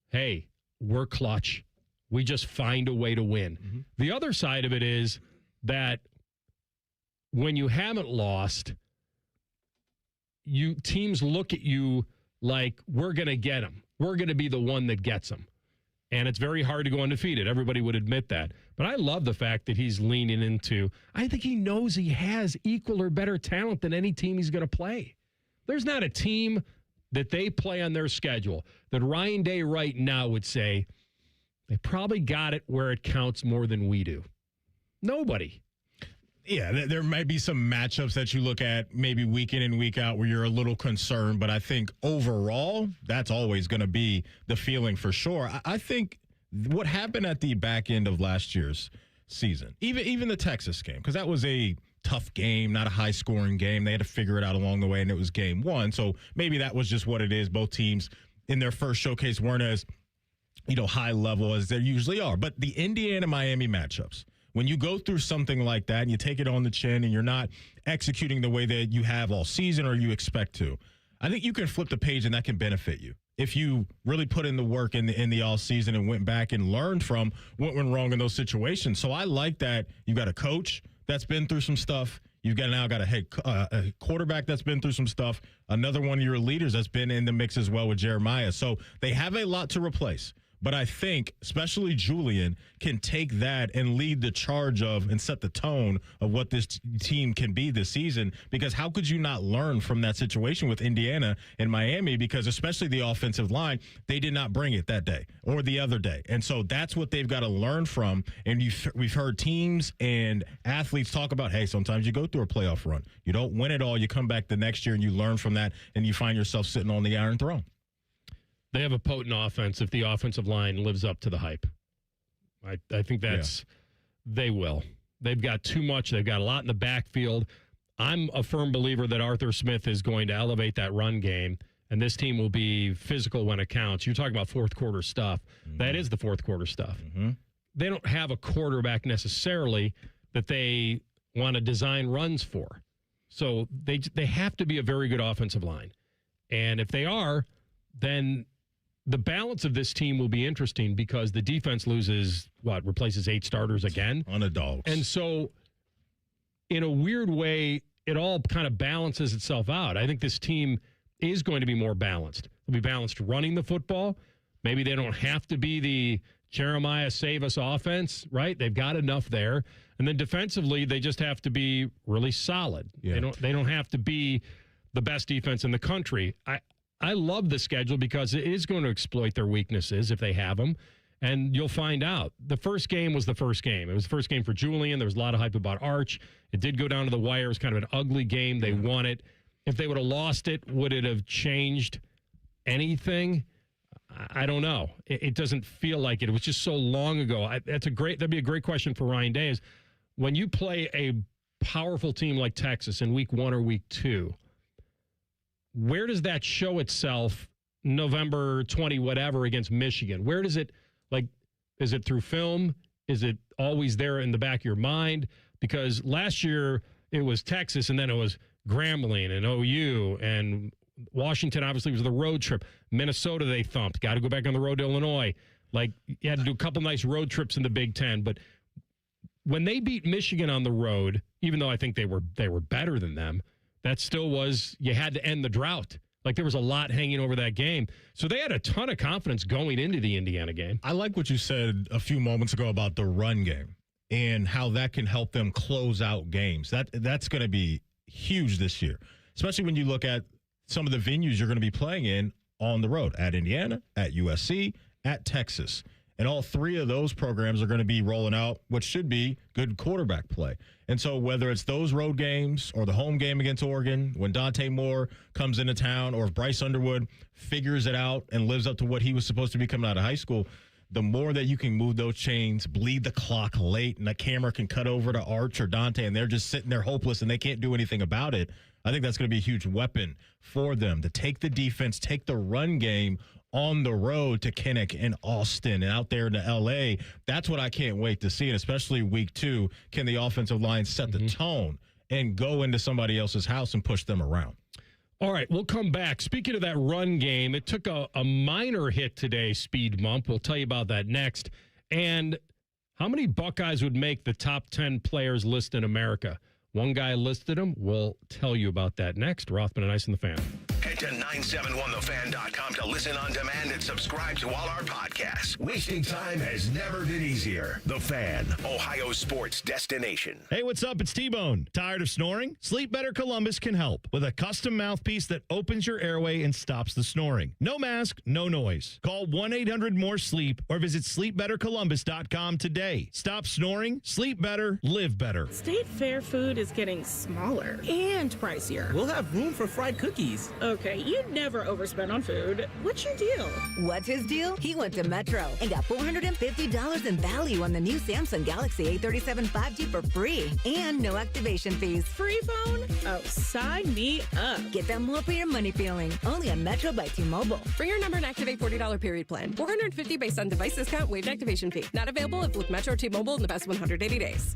hey, we're clutch. We just find a way to win. Mm-hmm. The other side of it is that when you haven't lost, teams look at you like, we're going to get them. We're going to be the one that gets them. And it's very hard to go undefeated. Everybody would admit that. But I love the fact that he's leaning into, I think he knows he has equal or better talent than any team he's going to play. There's not a team that they play on their schedule that Ryan Day right now would say, they probably got it where it counts more than we do. Nobody. Yeah, there might be some matchups that you look at maybe week in and week out where you're a little concerned, but I think overall, that's always going to be the feeling for sure. I think what happened at the back end of last year's season, even the Texas game, because that was a tough game, not a high-scoring game. They had to figure it out along the way, and it was game one. So maybe that was just what it is. Both teams in their first showcase weren't as, high level as they usually are. But the Indiana-Miami matchups, when you go through something like that and you take it on the chin and you're not executing the way that you have all season or you expect to, I think you can flip the page and that can benefit you. If you really put in the work in the all season and went back and learned from what went wrong in those situations. So I like that you've got a coach that's been through some stuff. You've got a quarterback that's been through some stuff. Another one of your leaders that's been in the mix as well with Jeremiah. So they have a lot to replace. But I think, especially Julian, can take that and lead the charge of and set the tone of what this team can be this season. Because how could you not learn from that situation with Indiana and Miami? Because especially the offensive line, they did not bring it that day or the other day. And so that's what they've got to learn from. And we've heard teams and athletes talk about, hey, sometimes you go through a playoff run. You don't win it all. You come back the next year and you learn from that and you find yourself sitting on the Iron Throne. They have a potent offense if the offensive line lives up to the hype. I think they will. They've got too much. They've got a lot in the backfield. I'm a firm believer that Arthur Smith is going to elevate that run game, and this team will be physical when it counts. You're talking about fourth quarter stuff. Mm-hmm. That is the fourth quarter stuff. Mm-hmm. They don't have a quarterback necessarily that they want to design runs for. So they have to be a very good offensive line. And if they are, then the balance of this team will be interesting because the defense replaces 8 starters again? On a dog. And so, in a weird way, it all kind of balances itself out. I think this team is going to be more balanced. They'll be balanced running the football. Maybe they don't have to be the Jeremiah save-us offense, right? They've got enough there. And then defensively, they just have to be really solid. Yeah. They don't have to be the best defense in the country. I love the schedule because it is going to exploit their weaknesses if they have them, and you'll find out. The first game was the first game. It was the first game for Julian. There was a lot of hype about Arch. It did go down to the wire. It was kind of an ugly game. They won it. If they would have lost it, would it have changed anything? I don't know. It doesn't feel like it. It was just so long ago. That'd be a great question for Ryan Day. Is when you play a powerful team like Texas in week 1 or week 2, where does that show itself November 20 whatever against Michigan? Where does it, is it through film? Is it always there in the back of your mind? Because last year it was Texas and then it was Grambling and OU and Washington obviously was the road trip. Minnesota they thumped. Got to go back on the road to Illinois. You had to do a couple nice road trips in the Big Ten. But when they beat Michigan on the road, even though I think they were better than them, that still was, you had to end the drought. There was a lot hanging over that game. So they had a ton of confidence going into the Indiana game. I like what you said a few moments ago about the run game and how that can help them close out games. That's going to be huge this year, especially when you look at some of the venues you're going to be playing in on the road, at Indiana, at USC, at Texas. And all three of those programs are going to be rolling out what should be good quarterback play. And so whether it's those road games or the home game against Oregon, when Dante Moore comes into town, or if Bryce Underwood figures it out and lives up to what he was supposed to be coming out of high school, the more that you can move those chains, bleed the clock late, and the camera can cut over to Arch or Dante, and they're just sitting there hopeless and they can't do anything about it, I think that's going to be a huge weapon for them to take the defense, take the run game on the road to Kinnick and Austin and out there to L.A. That's what I can't wait to see, and especially week 2, can the offensive line set the tone and go into somebody else's house and push them around. All right, we'll come back. Speaking of that run game, it took a minor hit today, speed bump. We'll tell you about that next. And how many Buckeyes would make the top 10 players list in America? One guy listed them. We'll tell you about that next. Rothman and Ice and the Fan. Head to 971thefan.com to listen on demand and subscribe to all our podcasts. Wasting time has never been easier. The Fan, Ohio sports destination. Hey, what's up? It's T-Bone. Tired of snoring? Sleep Better Columbus can help with a custom mouthpiece that opens your airway and stops the snoring. No mask, no noise. Call 1-800-MORE-SLEEP or visit sleepbettercolumbus.com today. Stop snoring, sleep better, live better. State Fair food is getting smaller and pricier. We'll have room for fried cookies. Okay, you never overspend on food. What's your deal? What's his deal? He went to Metro and got $450 in value on the new Samsung Galaxy A37 5G for free and no activation fees. Free phone? Oh, sign me up. Get that more for your money feeling. Only on Metro by T-Mobile. For your number and activate $40 period plan. $450 based on device discount, waived activation fee. Not available if with Metro or T-Mobile in the past 180 days.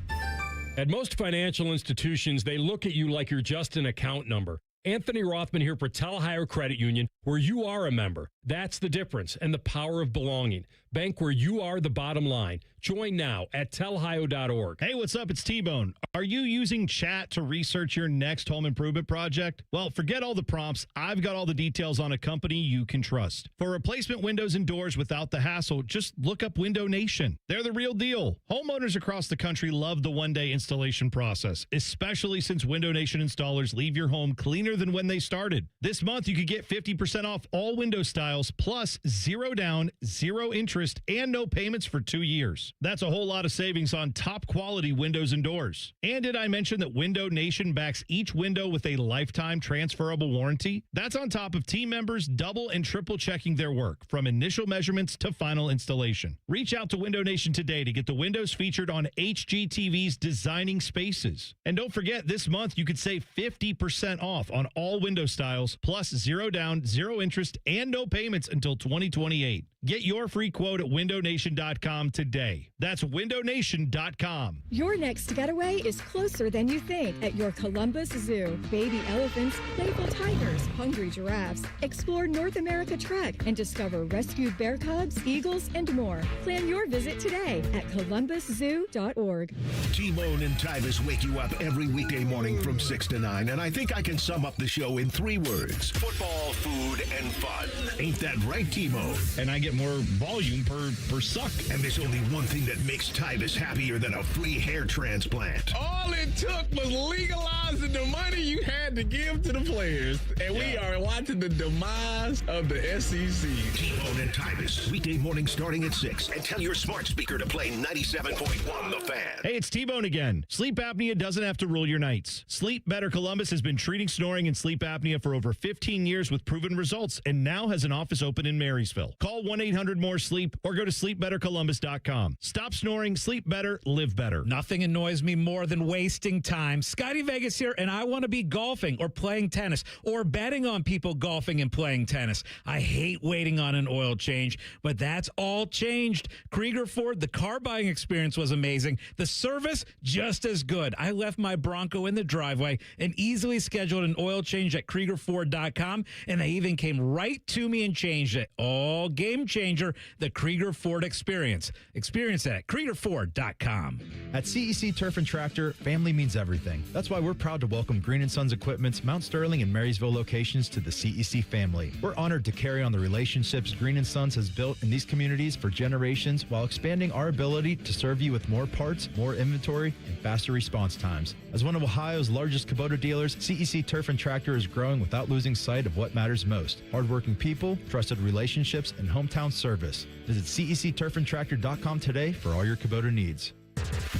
At most financial institutions, they look at you like you're just an account number. Anthony Rothman here for Ohio Credit Union, where you are a member. That's the difference and the power of belonging. Bank where you are the bottom line. Join now at telhio.org. Hey, what's up? It's T-Bone. Are you using chat to research your next home improvement project? Well, forget all the prompts. I've got all the details on a company you can trust. For replacement windows and doors without the hassle, just look up Window Nation. They're the real deal. Homeowners across the country love the one-day installation process, especially since Window Nation installers leave your home cleaner than when they started. This month, you could get 50% off all window styles, plus 0 down, 0 interest, and no payments for 2 years. That's a whole lot of savings on top quality windows and doors. And did I mention that Window Nation backs each window with a lifetime transferable warranty? That's on top of team members double and triple checking their work, from initial measurements to final installation. Reach out to Window Nation today to get the windows featured on HGTV's Designing Spaces. And don't forget, this month you could save 50% off on all window styles, plus 0 down, 0 interest, and no payments until 2028. Get your free quote at windownation.com today. That's windownation.com. Your next getaway is closer than you think at your Columbus Zoo. Baby elephants, playful tigers, hungry giraffes. Explore North America Trek and discover rescued bear cubs, eagles, and more. Plan your visit today at columbuszoo.org. T-Bone and Tyvis wake you up every weekday morning from 6 to 9, and I think I can sum up the show in 3 words: football, food, and fun. Ain't that right, T-Bone? And I get more volume per suck. And there's only one thing that makes Tyvis happier than a free hair transplant. All it took was legalizing the money you had to give to the players. And we are watching the demise of the SEC. T-Bone and Tyvis, weekday morning starting at 6. And tell your smart speaker to play 97.1 The Fan. Hey, it's T-Bone again. Sleep apnea doesn't have to rule your nights. Sleep Better Columbus has been treating snoring and sleep apnea for over 15 years with proven results, and now has an office open in Marysville. Call 1-800-MORE-SLEEP or go to sleepbettercolumbus.com. Stop snoring, sleep better, live better. Nothing annoys me more than wasting time. Scotty Vegas here, and I want to be golfing or playing tennis or betting on people golfing and playing tennis. I hate waiting on an oil change, but that's all changed. Krieger Ford, the car buying experience was amazing. The service, just as good. I left my Bronco in the driveway and easily scheduled an oil change at KriegerFord.com, and they even came right to me and changed it. All game changer, the Krieger Ford experience. Experience it at KriegerFord.com. At CEC Turf and Tractor, family means everything. That's why we're proud to welcome Green & Sons Equipment Equipment's Mount Sterling and Marysville locations to the CEC family. We're honored to carry on the relationships Green & Sons has built in these communities for generations while expanding our ability to serve you with more parts, more inventory, and faster response times. As one of Ohio's largest Kubota dealers, CEC Turf and Tractor is growing without losing sight of what matters most: hardworking people, trusted relationships, and hometown service. Visit CECTurfandTractor.com today for all your Kubota needs.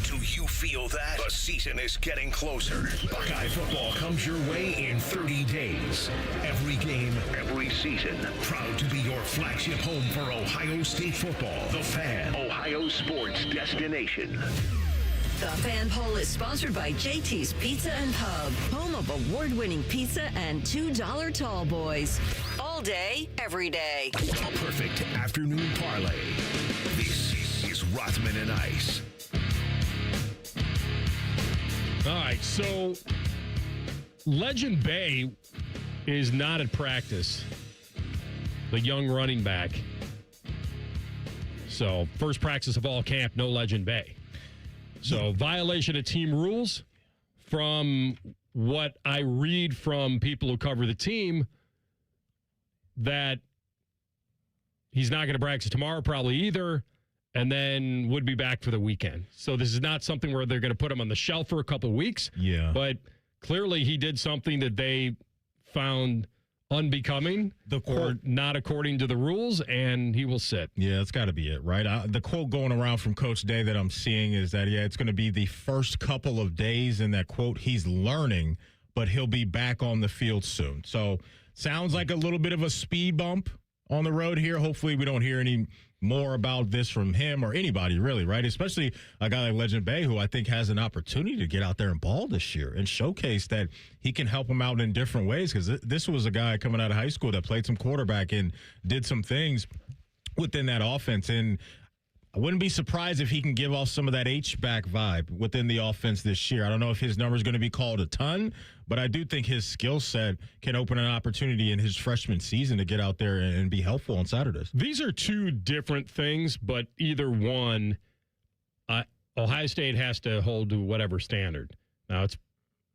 Do you feel that? The season is getting closer. Buckeye football comes your way in 30 days. Every game, every season. Proud to be your flagship home for Ohio State football. The Fan, Ohio sports destination. The Fan Poll is sponsored by JT's Pizza and Pub, home of award-winning pizza and $2 tall boys. All day, every day. A perfect afternoon parlay. This is Rothman and Ice. All right, so Legend Bay is not at practice, the young running back. So first practice of all camp, no Legend Bay. So violation of team rules. From what I read from people who cover the team, that he's not going to practice tomorrow probably either, and then would be back for the weekend. So this is not something where they're going to put him on the shelf for a couple of weeks. Yeah. But clearly he did something that they found unbecoming or not according to the rules, and he will sit. Yeah, that's got to be it, right? The quote going around from Coach Day that I'm seeing is that, it's going to be the first couple of days, in that quote, he's learning, but he'll be back on the field soon. So sounds like a little bit of a speed bump on the road here. Hopefully we don't hear any more about this from him or anybody, really, right? Especially a guy like Legend Bay, who I think has an opportunity to get out there and ball this year and showcase that he can help him out in different ways, because this was a guy coming out of high school that played some quarterback and did some things within that offense. And I wouldn't be surprised if he can give off some of that H-back vibe within the offense this year. I don't know if his number is going to be called a ton, but I do think his skill set can open an opportunity in his freshman season to get out there and be helpful on Saturdays. These are two different things, but either one, Ohio State has to hold to whatever standard. Now, it's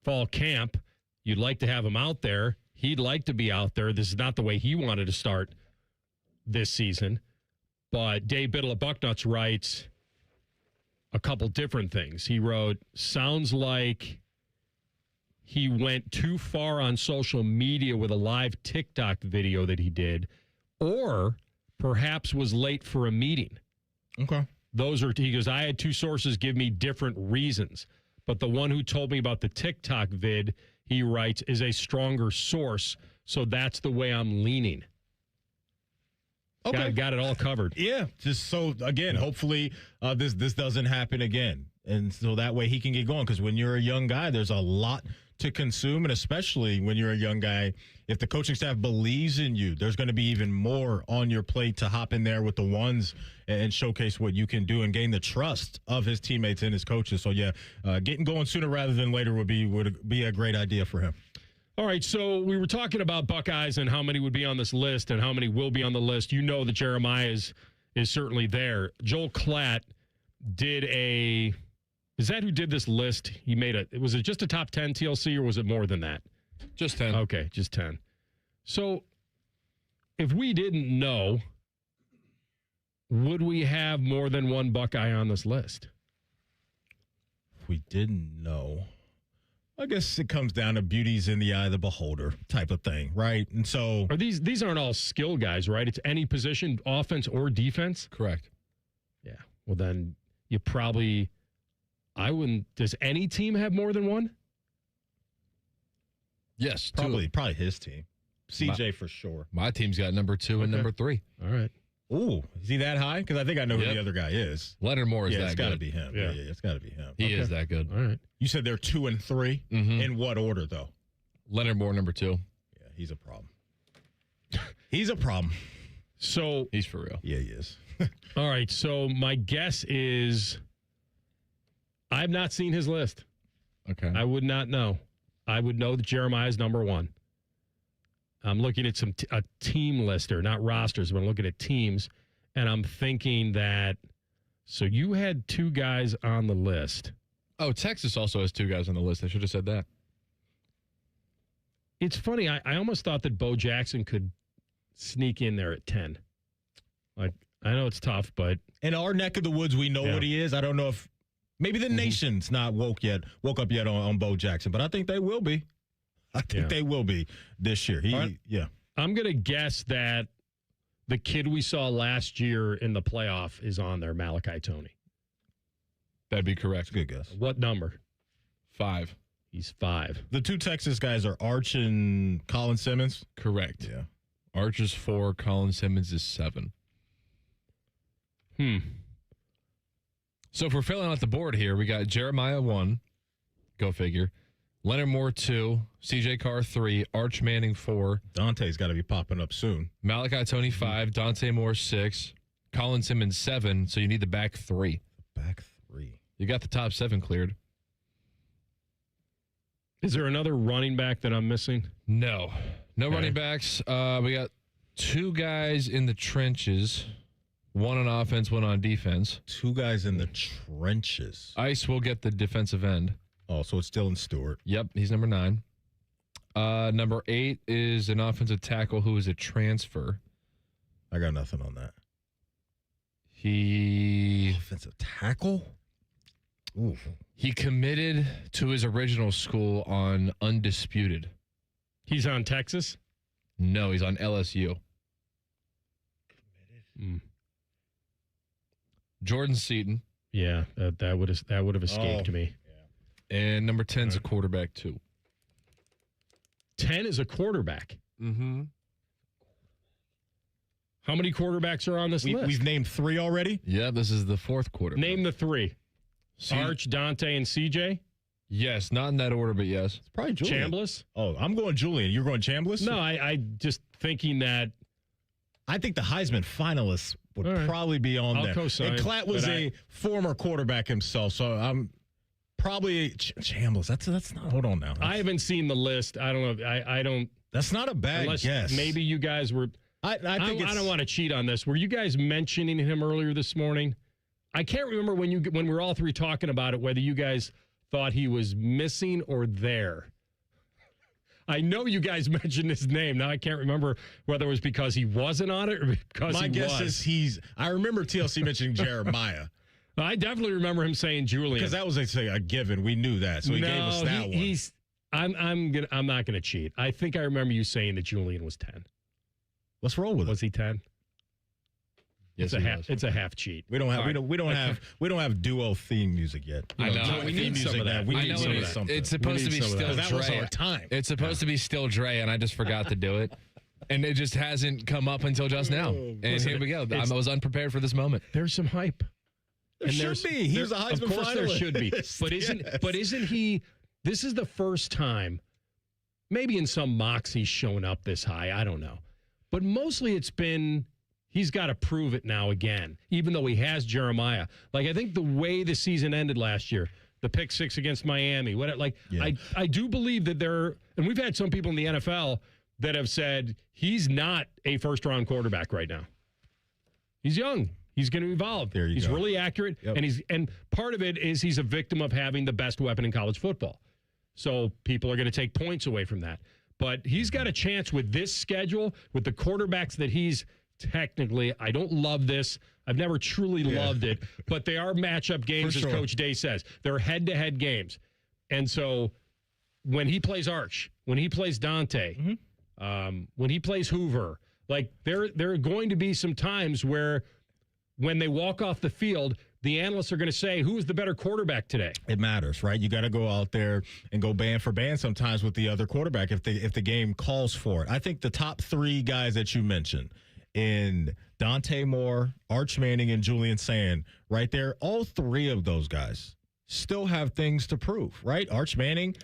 fall camp. You'd like to have him out there. He'd like to be out there. This is not the way he wanted to start this season. But Dave Biddle of Bucknuts writes a couple different things. He wrote, sounds like he went too far on social media with a live TikTok video that he did, or perhaps was late for a meeting. Okay. He goes, I had two sources give me different reasons, but the one who told me about the TikTok vid, he writes, is a stronger source, so that's the way I'm leaning. Okay. Got it all covered. Yeah. Just so, again, hopefully this doesn't happen again. And so that way he can get going. Because when you're a young guy, there's a lot to consume. And especially when you're a young guy, if the coaching staff believes in you, there's going to be even more on your plate to hop in there with the ones and showcase what you can do and gain the trust of his teammates and his coaches. So, getting going sooner rather than later would be a great idea for him. All right, so we were talking about Buckeyes and how many would be on this list and how many will be on the list. You know that Jeremiah is certainly there. Joel Klatt did is that who did this list? Was it just a top 10 TLC or was it more than that? Just 10. Okay, just 10. So if we didn't know, would we have more than one Buckeye on this list? If we didn't know. I guess it comes down to beauty's in the eye of the beholder type of thing, right? And so these aren't all skill guys, right? It's any position, offense or defense? Correct. Yeah. Well, then you probably does any team have more than one? Yes. Probably his team. CJ for sure. My team's got number 2 and number 3. All right. Ooh, is he that high? Because I think I know who the other guy is. Leonard Moore is that good. It's got to be him. Yeah, it's got to be him. He is that good. All right. You said they're 2 and 3? Mm-hmm. In what order, though? Leonard Moore, number 2. Yeah, he's a problem. He's a problem. So he's for real. Yeah, he is. All right, so my guess is I've not seen his list. Okay. I would not know. I would know that Jeremiah is number 1. I'm looking at a team lister, not rosters, but I'm looking at teams, and I'm thinking that, so you had 2 guys on the list. Oh, Texas also has 2 guys on the list. I should have said that. It's funny. I almost thought that Bo Jackson could sneak in there at 10. Like, I know it's tough, but in our neck of the woods, we know what he is. I don't know if maybe the nation's not woke up yet on Bo Jackson, but I think they will be. I think they will be this year. I'm going to guess that the kid we saw last year in the playoff is on there, Malachi Tony. That'd be correct. Good guess. What number? 5. He's 5. The two Texas guys are Arch and Colin Simmons? Correct. Yeah. Arch is 4. Colin Simmons is 7. So if we're filling out the board here, we got Jeremiah 1. Go figure. Leonard Moore 2, CJ Carr 3, Arch Manning 4. Dante's got to be popping up soon. Malachi Tony 5, Dante Moore 6, Colin Simmons 7. So you need the back 3. Back 3. You got the top 7 cleared. Is there another running back that I'm missing? No running backs. We got 2 guys in the trenches. 1 on offense, 1 on defense. 2 guys in the trenches. Ice will get the defensive end. Oh, so it's Dylan Stewart. Yep, he's number 9. Number 8 is an offensive tackle who is a transfer. I got nothing on that. Offensive tackle? Ooh. He committed to his original school on Undisputed. He's on Texas? No, he's on LSU. Jordan Seaton. Yeah, that would have escaped me. And number 10 is a quarterback, too. 10 is a quarterback? Mm-hmm. How many quarterbacks are on this list? We've named 3 already? Yeah, this is the 4th quarterback. Name the 3. Arch, Dante, and CJ? Yes, not in that order, but yes. It's probably Julian. Chambliss? Oh, I'm going Julian. You're going Chambliss? No, I just thinking that. I think the Heisman finalists would probably be on there. Co-sign, and Klatt was a former quarterback himself, so I'm probably Chambliss. That's not. Hold on now. I haven't seen the list. I don't know. I don't. That's not a bad guess. Maybe you guys were. I don't want to cheat on this. Were you guys mentioning him earlier this morning? I can't remember when we were all 3 talking about it, whether you guys thought he was missing or there. I know you guys mentioned his name. Now I can't remember whether it was because he wasn't on it or because My guess is I remember TLC mentioning Jeremiah. I definitely remember him saying Julian. Because that was a given. We knew that. So he gave us that one. I'm not gonna cheat. I think I remember you saying that Julian was 10. Let's roll with it. Was he 10? Yes, it's a half cheat. We don't have duo theme music yet. I know. We need some of that. We need some of that. It's supposed to be still Dre. That was our time. It's supposed to be still Dre, and I just forgot to do it. And it just hasn't come up until just now. And here we go. I was unprepared for this moment. There's some hype. There should be. He's a Heisman finalist. Of course there should be. But isn't he? This is the first time, maybe in some mocks he's shown up this high. I don't know. But mostly it's been, he's got to prove it now again, even though he has Jeremiah. Like, I think the way the season ended last year, the pick 6 against Miami, I do believe that and we've had some people in the NFL that have said he's not a first-round quarterback right now. He's young. He's going to evolve. He's really accurate, and part of it is he's a victim of having the best weapon in college football. So people are going to take points away from that. But he's got a chance with this schedule, with the quarterbacks that he's technically, I don't love this. I've never truly loved it. But they are matchup games, as Coach Day says. They're head-to-head games. And so when he plays Arch, when he plays Dante, when he plays Hoover, like there are going to be some times where when they walk off the field, the analysts are going to say, who is the better quarterback today? It matters, right? You got to go out there and go band for band sometimes with the other quarterback if the game calls for it. I think the top 3 guys that you mentioned in Dante Moore, Arch Manning, and Julian Sand, right there, all 3 of those guys still have things to prove, right? Arch Manning,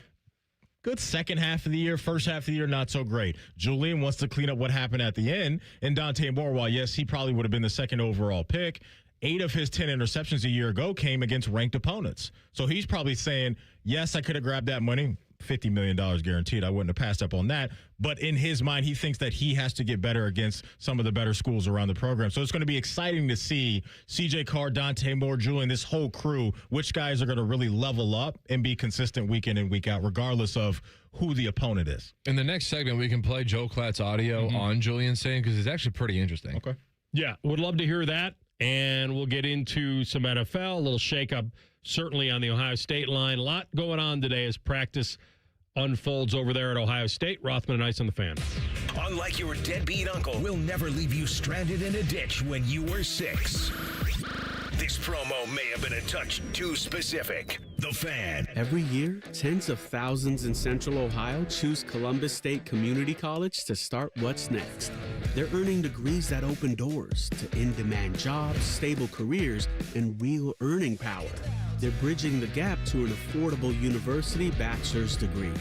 good second half of the year. First half of the year, not so great. Julian wants to clean up what happened at the end. And Dante Moore, while yes, he probably would have been the second overall pick, 8 of his 10 interceptions a year ago came against ranked opponents. So he's probably saying, yes, I could have grabbed that money. $50 million guaranteed. I wouldn't have passed up on that. But in his mind, he thinks that he has to get better against some of the better schools around the program. So it's going to be exciting to see C.J. Carr, Dante Moore, Julian, this whole crew, which guys are going to really level up and be consistent week in and week out, regardless of who the opponent is. In the next segment, we can play Joe Klatt's audio on Julian Sain because it's actually pretty interesting. Okay. Yeah, would love to hear that. And we'll get into some NFL, a little shakeup, certainly on the Ohio State line. A lot going on today as practice unfolds over there at Ohio State. Rothman and Ice on the Fan. Unlike your deadbeat uncle, we'll never leave you stranded in a ditch when you were 6. This promo may have been a touch too specific. The Fan. Every year, tens of thousands in Central Ohio choose Columbus State Community College to start what's next. They're earning degrees that open doors to in-demand jobs, stable careers, and real earning power. They're bridging the gap to an affordable university bachelor's degree,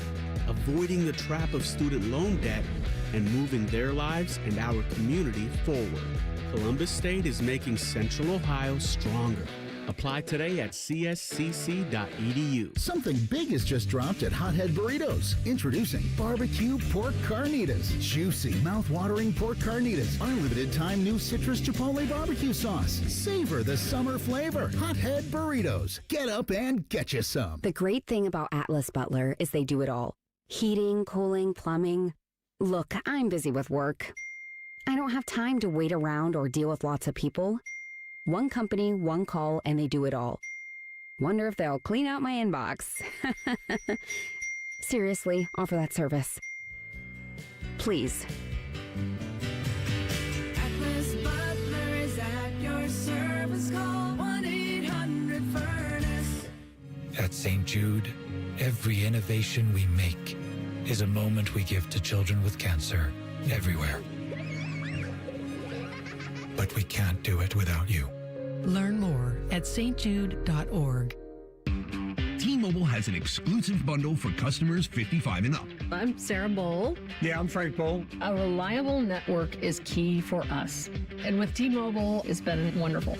avoiding the trap of student loan debt, and moving their lives and our community forward. Columbus State is making Central Ohio stronger. Apply today at cscc.edu. Something big has just dropped at Hothead Burritos. Introducing barbecue pork carnitas. Juicy, mouth-watering pork carnitas. Our limited-time new citrus chipotle barbecue sauce. Savor the summer flavor. Hothead Burritos. Get up and get you some. The great thing about Atlas Butler is they do it all. Heating, cooling, plumbing. Look, I'm busy with work. I don't have time to wait around or deal with lots of people. One company, one call, and they do it all. Wonder if they'll clean out my inbox. Seriously, offer that service. Please. Atlas Butler is at your service. Call 1-800-FURNACE. At St. Jude, every innovation we make is a moment we give to children with cancer everywhere. But we can't do it without you. Learn more at stjude.org. T-Mobile has an exclusive bundle for customers 55 and up. I'm Sarah Bowl. Yeah, I'm Frank Bowl. A reliable network is key for us. And with T-Mobile, it's been wonderful.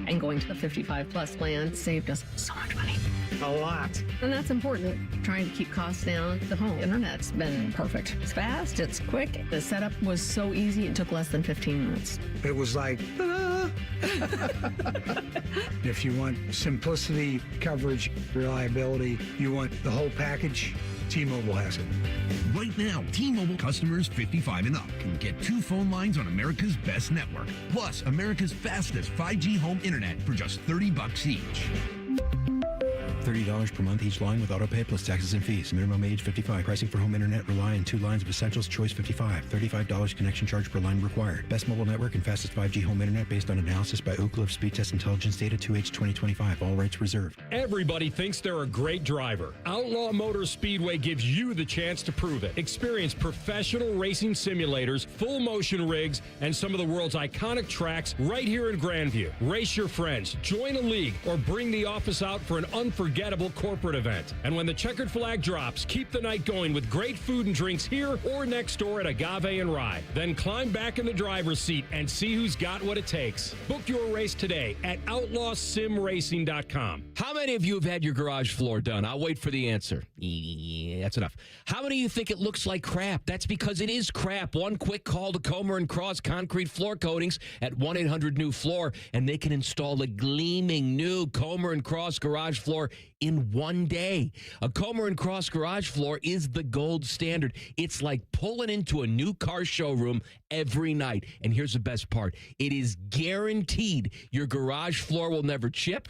And going to the 55-plus plan saved us so much money. A lot. And that's important. Trying to keep costs down. The home internet's been perfect. It's fast, it's quick. The setup was so easy, it took less than 15 minutes. It was like, If you want simplicity, coverage, reliability, you want the whole package, T-Mobile has it. Right now, T-Mobile customers 55 and up can get 2 phone lines on America's best network, plus America's fastest 5G home internet for just $30 each. $30 per month each line with autopay plus taxes and fees. Minimum age 55. Pricing for home internet rely on 2 lines of essentials. Choice 55. $35 connection charge per line required. Best mobile network and fastest 5G home internet based on analysis by Ookla of Speed Test Intelligence data 2H 2025. All rights reserved. Everybody thinks they're a great driver. Outlaw Motor Speedway gives you the chance to prove it. Experience professional racing simulators, full motion rigs, and some of the world's iconic tracks right here in Grandview. Race your friends, join a league, or bring the office out for an unforgettable corporate event. And when the checkered flag drops, keep the night going with great food and drinks here or next door at Agave and Rye. Then climb back in the driver's seat and see who's got what it takes. Book your race today at outlawsimracing.com. How many of you have had your garage floor done? I'll wait for the answer. Yeah, that's enough. How many of you think it looks like crap? That's because it is crap. One quick call to Comer & Cross Concrete Floor Coatings at 1-800-NEW-FLOOR, and they can install a gleaming new Comer & Cross garage floor in one day. A Comer & Cross garage floor is the gold standard. It's like pulling into a new car showroom every night. And here's the best part. It is guaranteed your garage floor will never chip,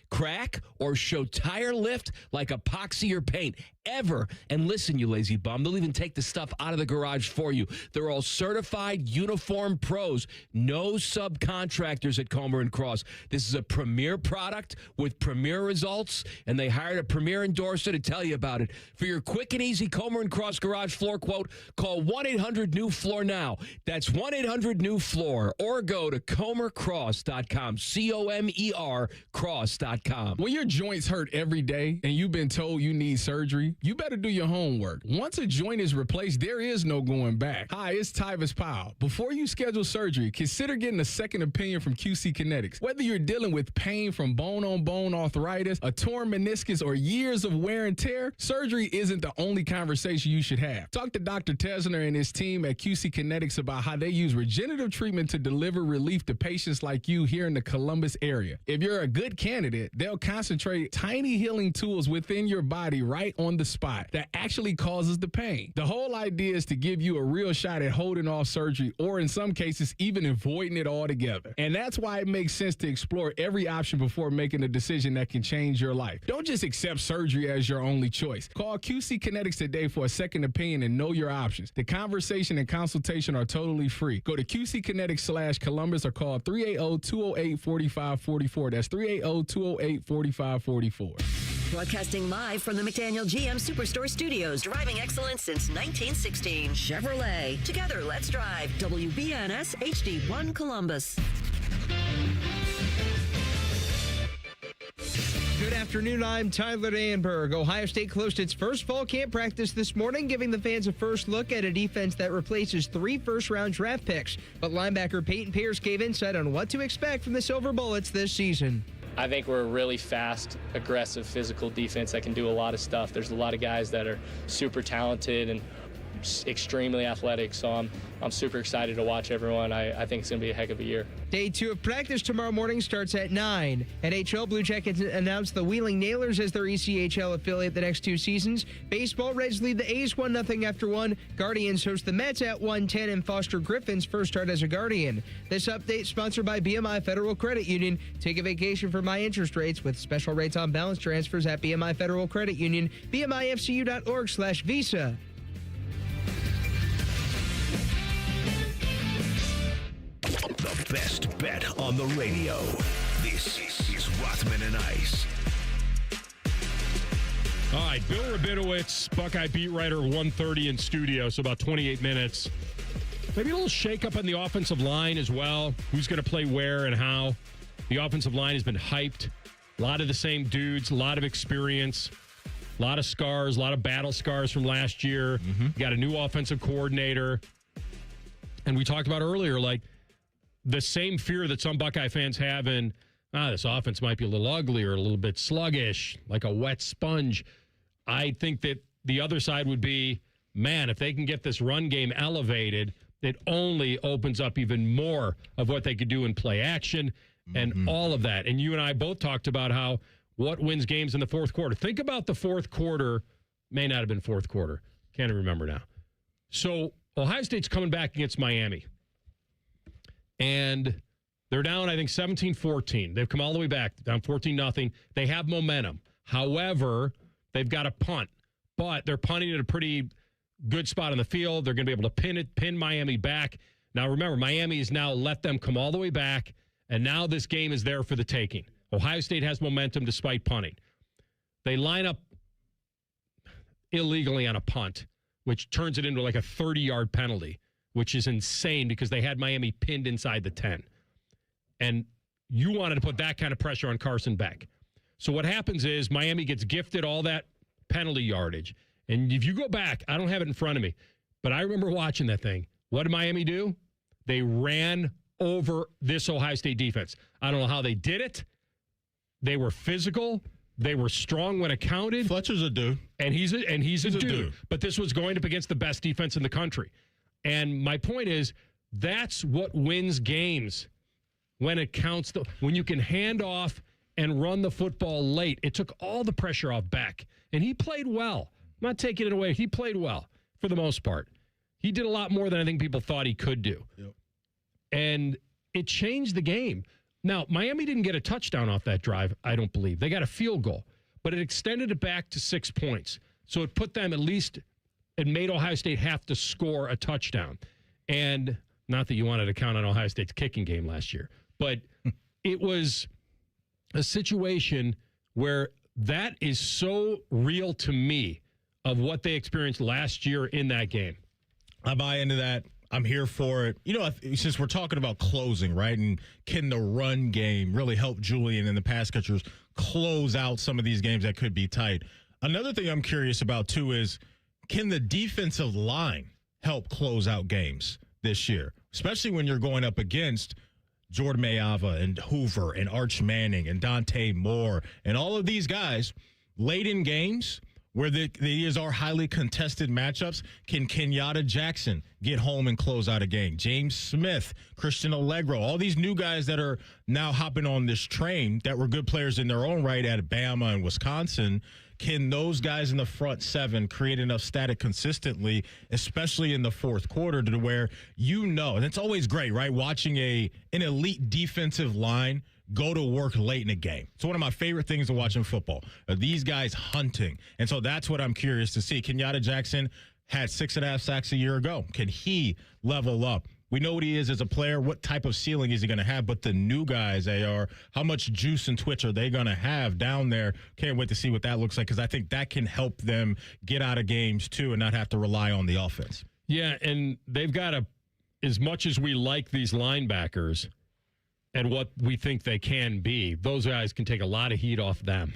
crack, or show tire lift like epoxy or paint ever. And listen, you lazy bum, they'll even take the stuff out of the garage for you. They're all certified uniform pros. No subcontractors at Comer & Cross. This is a premier product with premier results, and they hired a premier endorser to tell you about it. For your quick and easy Comer & Cross garage floor quote, call 1-800-NEW-FLOOR now. That's 1-800-NEW-FLOOR, or go to comercross.com, COMER cross.com. When your joints hurt every day and you've been told you need surgery, surgery, you better do your homework. Once a joint is replaced, there is no going back. Hi, it's Tyvis Powell. Before you schedule surgery, consider getting a second opinion from QC Kinetics. Whether you're dealing with pain from bone-on-bone arthritis, a torn meniscus, or years of wear and tear, surgery isn't the only conversation you should have. Talk to Dr. Tesner and his team at QC Kinetics about how they use regenerative treatment to deliver relief to patients like you here in the Columbus area. If you're a good candidate, they'll concentrate tiny healing tools within your body right on the spot that actually causes the pain. The whole idea is to give you a real shot at holding off surgery, or in some cases, even avoiding it altogether. And that's why it makes sense to explore every option before making a decision that can change your life. Don't just accept surgery as your only choice. Call QC Kinetics today for a second opinion and know your options. The conversation and consultation are totally free. Go to QC Kinetics/Columbus or call 380-208-4544. That's 380-208-4544. Broadcasting live from the McDaniel GM Superstore Studios. Driving excellence since 1916. Chevrolet. Together, let's drive. WBNS HD1 Columbus. Good afternoon, I'm Tyler Danberg. Ohio State closed its first fall camp practice this morning, giving the fans a first look at a defense that replaces 3 first-round draft picks. But linebacker Peyton Pierce gave insight on what to expect from the Silver Bullets this season. I think we're a really fast, aggressive, physical defense that can do a lot of stuff. There's a lot of guys that are super talented and extremely athletic, so I'm super excited to watch everyone. I think it's going to be a heck of a year. Day 2 of practice tomorrow morning starts at 9. NHL Blue Jackets announced the Wheeling Nailers as their ECHL affiliate the next 2 seasons. Baseball, Reds lead the A's 1-0 after 1. Guardians host the Mets at 1:10, and Foster Griffin's first start as a Guardian. This update sponsored by BMI Federal Credit Union. Take a vacation for my interest rates with special rates on balance transfers at BMI Federal Credit Union. BMIFCU.org/Visa. The best bet on the radio. This is Rothman and Ice. All right, Bill Rabinowitz, Buckeye beat writer, 1:30 in studio, so about 28 minutes. Maybe a little shakeup on the offensive line as well. Who's going to play where and how? The offensive line has been hyped. A lot of the same dudes, a lot of experience, a lot of scars, a lot of battle scars from last year. Got a new offensive coordinator. And we talked about earlier, like, the same fear that some Buckeye fans have in, this offense might be a little ugly or a little bit sluggish, like a wet sponge. I think that the other side would be, man, if they can get this run game elevated, it only opens up even more of what they could do in play action and all of that. And you and I both talked about how what wins games in the fourth quarter. Think about the fourth quarter, may not have been fourth quarter. Can't even remember now. So Ohio State's coming back against Miami. And they're down, I think, 17-14. They've come all the way back, down 14-0. They have momentum. However, they've got to punt. But they're punting at a pretty good spot on the field. They're going to be able to pin Miami back. Now, remember, Miami has now let them come all the way back, and now this game is there for the taking. Ohio State has momentum despite punting. They line up illegally on a punt, which turns it into like a 30-yard penalty, which is insane because they had Miami pinned inside the 10. And you wanted to put that kind of pressure on Carson Beck. So what happens is Miami gets gifted all that penalty yardage. And if you go back, I don't have it in front of me, but I remember watching that thing. What did Miami do? They ran over this Ohio State defense. I don't know how they did it. They were physical. They were strong when it counted. Fletcher's a dude. And he's a dude. But this was going up against the best defense in the country. And my point is, that's what wins games when it counts. When you can hand off and run the football late. It took all the pressure off Beck. And he played well. I'm not taking it away. He played well for the most part. He did a lot more than I think people thought he could do. Yep. And it changed the game. Now, Miami didn't get a touchdown off that drive, I don't believe. They got a field goal. But it extended it back to 6 points. So it put them at least... It made Ohio State have to score a touchdown. And not that you wanted to count on Ohio State's kicking game last year, but it was a situation where that is so real to me of what they experienced last year in that game. I buy into that. I'm here for it. You know, since we're talking about closing, right, and can the run game really help Julian and the pass catchers close out some of these games that could be tight? Another thing I'm curious about, too, is can the defensive line help close out games this year, especially when you're going up against Jordan Mayava and Hoover and Arch Manning and Dante Moore and all of these guys late in games where these are highly contested matchups? Can Kenyatta Jackson get home and close out a game? James Smith, Christian Allegro, all these new guys that are now hopping on this train that were good players in their own right at Bama and Wisconsin. Can those guys in the front seven create enough static consistently, especially in the fourth quarter, to where and it's always great, right? Watching an elite defensive line go to work late in a game. It's one of my favorite things to watch in football. These guys hunting. And so that's what I'm curious to see. Kenyatta Jackson had 6.5 sacks a year ago. Can he level up? We know what he is as a player. What type of ceiling is he going to have? But the new guys, AR, how much juice and twitch are they going to have down there? Can't wait to see what that looks like, because I think that can help them get out of games, too, and not have to rely on the offense. Yeah, and they've got as much as we like these linebackers and what we think they can be, those guys can take a lot of heat off them.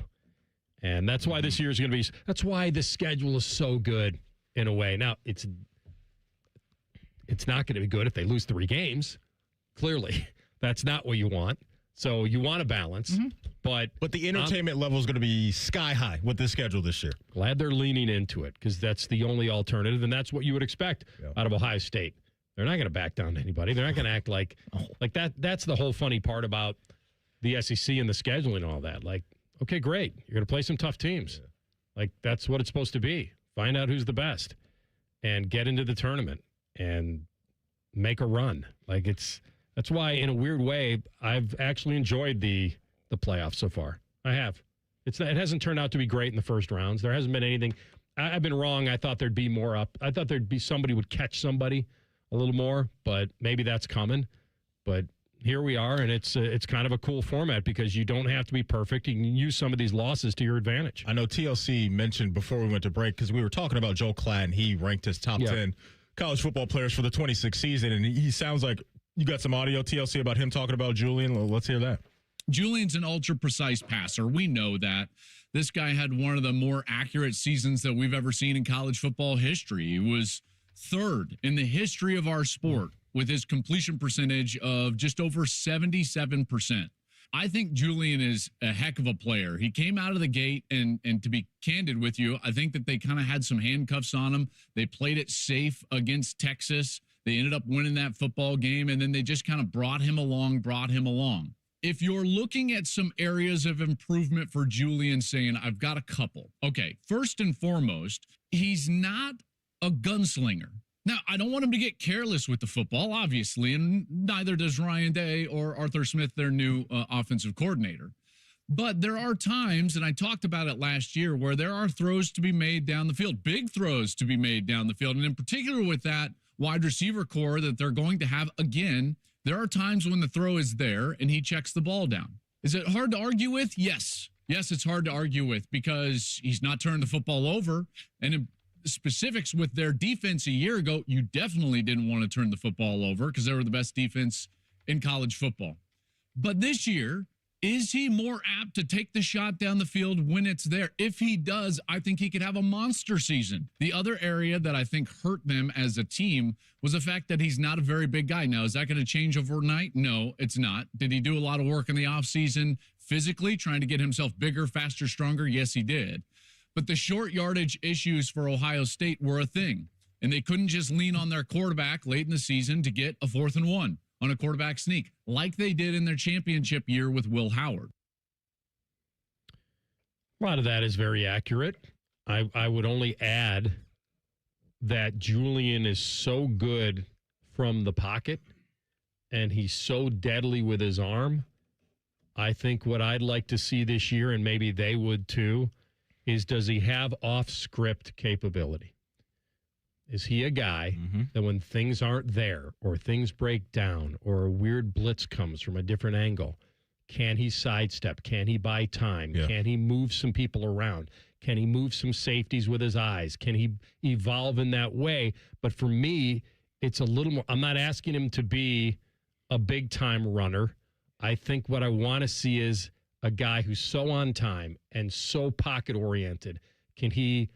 And that's why this year is going to be, that's why the schedule is so good in a way. Now, it's not going to be good if they lose 3 games. Clearly, that's not what you want. So you want a balance. But the entertainment level is going to be sky high with this schedule this year. Glad they're leaning into it, because that's the only alternative, and that's what you would expect out of Ohio State. They're not going to back down to anybody. They're not going to act like that. That's the whole funny part about the SEC and the scheduling and all that. Like, okay, great. You're going to play some tough teams. Like, that's what it's supposed to be. Find out who's the best and get into the tournament and make a run. Like, that's why, in a weird way, I've actually enjoyed the playoffs so far. I have. It hasn't turned out to be great in the first rounds. There hasn't been anything. I've been wrong. I thought there'd be more up. I thought there'd be somebody would catch somebody a little more, but maybe that's coming. But here we are, and it's kind of a cool format because you don't have to be perfect. You can use some of these losses to your advantage. I know TLC mentioned before we went to break, because we were talking about Joe Cladden. He ranked his top 10 college football players for the 26th season, and he sounds like you got some audio, TLC, about him talking about Julian. Let's hear that. Julian's an ultra-precise passer. We know that. This guy had one of the more accurate seasons that we've ever seen in college football history. He was third in the history of our sport with his completion percentage of just over 77%. I think Julian is a heck of a player. He came out of the gate, and to be candid with you, I think that they kind of had some handcuffs on him. They played it safe against Texas. They ended up winning that football game, and then they just kind of brought him along. If you're looking at some areas of improvement for Julian, saying, I've got a couple. Okay, first and foremost, he's not a gunslinger. Now, I don't want him to get careless with the football, obviously, and neither does Ryan Day or Arthur Smith, their new offensive coordinator. But there are times, and I talked about it last year, where there are throws to be made down the field, big throws to be made down the field. And in particular with that wide receiver core that they're going to have again, there are times when the throw is there and he checks the ball down. Is it hard to argue with? Yes. Yes, it's hard to argue with because he's not turning the football over. And in specifics with their defense a year ago, you definitely didn't want to turn the football over because they were the best defense in college football. But this year, is he more apt to take the shot down the field when it's there? If he does, I think he could have a monster season. The other area that I think hurt them as a team was the fact that he's not a very big guy. Now, is that going to change overnight? No, it's not. Did he do a lot of work in the offseason physically, trying to get himself bigger, faster, stronger? Yes, he did. But the short yardage issues for Ohio State were a thing, and they couldn't just lean on their quarterback late in the season to get a 4th and 1 on a quarterback sneak, like they did in their championship year with Will Howard. A lot of that is very accurate. I would only add that Julian is so good from the pocket, and he's so deadly with his arm. I think what I'd like to see this year, and maybe they would too, is does he have off-script capability? Is he a guy that when things aren't there or things break down or a weird blitz comes from a different angle, can he sidestep? Can he buy time? Yeah. Can he move some people around? Can he move some safeties with his eyes? Can he evolve in that way? But for me, it's a little more. I'm not asking him to be a big-time runner. I think what I want to see is a guy who's so on time and so pocket-oriented can he,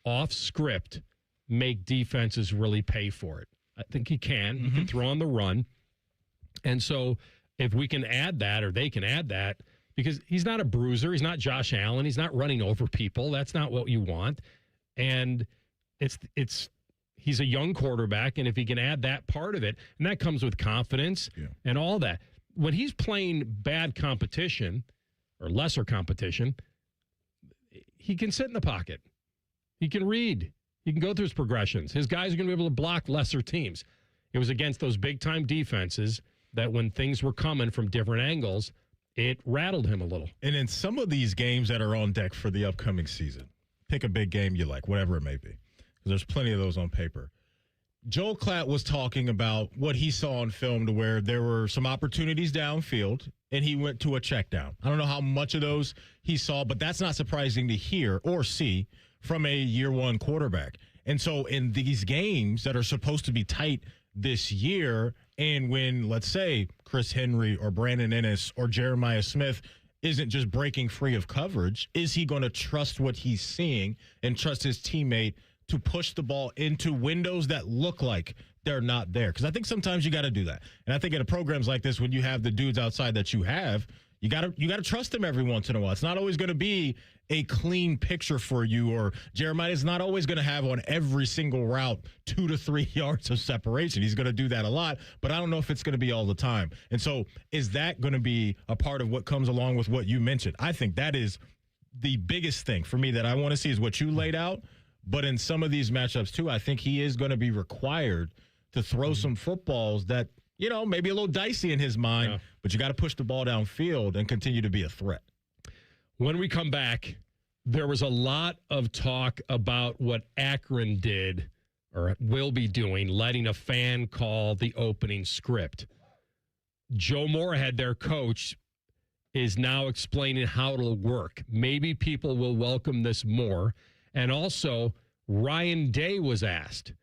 off script, make defenses really pay for it? I think he can. He can throw on the run. And so if we can add that, or they can add that, because he's not a bruiser, he's not Josh Allen, he's not running over people. That's not what you want. And he's a young quarterback, and if he can add that part of it, and that comes with confidence and all that. When he's playing bad competition or lesser competition, he can sit in the pocket. He can read. He can go through his progressions. His guys are going to be able to block lesser teams. It was against those big-time defenses that when things were coming from different angles, it rattled him a little. And in some of these games that are on deck for the upcoming season, pick a big game you like, whatever it may be, because there's plenty of those on paper. Joel Klatt was talking about what he saw on film to where there were some opportunities downfield, and he went to a check down. I don't know how much of those he saw, but that's not surprising to hear or see from a year one quarterback. And so in these games that are supposed to be tight this year, and when, let's say, Chris Henry or Brandon Ennis or Jeremiah Smith isn't just breaking free of coverage, is he going to trust what he's seeing and trust his teammate to push the ball into windows that look like they're not there? Because I think sometimes you got to do that. And I think in programs like this, when you have the dudes outside that you have, you got to trust them every once in a while. It's not always going to be a clean picture for you, or Jeremiah is not always going to have on every single route 2 to 3 yards of separation. He's going to do that a lot, but I don't know if it's going to be all the time. And so is that going to be a part of what comes along with what you mentioned? I think that is the biggest thing for me that I want to see is what you laid out. But in some of these matchups, too, I think he is going to be required to throw some footballs that, you know, maybe a little dicey in his mind, but you got to push the ball downfield and continue to be a threat. When we come back, there was a lot of talk about what Akron did or will be doing, letting a fan call the opening script. Joe Moorhead, their coach, is now explaining how it'll work. Maybe people will welcome this more. And also, Ryan Day was asked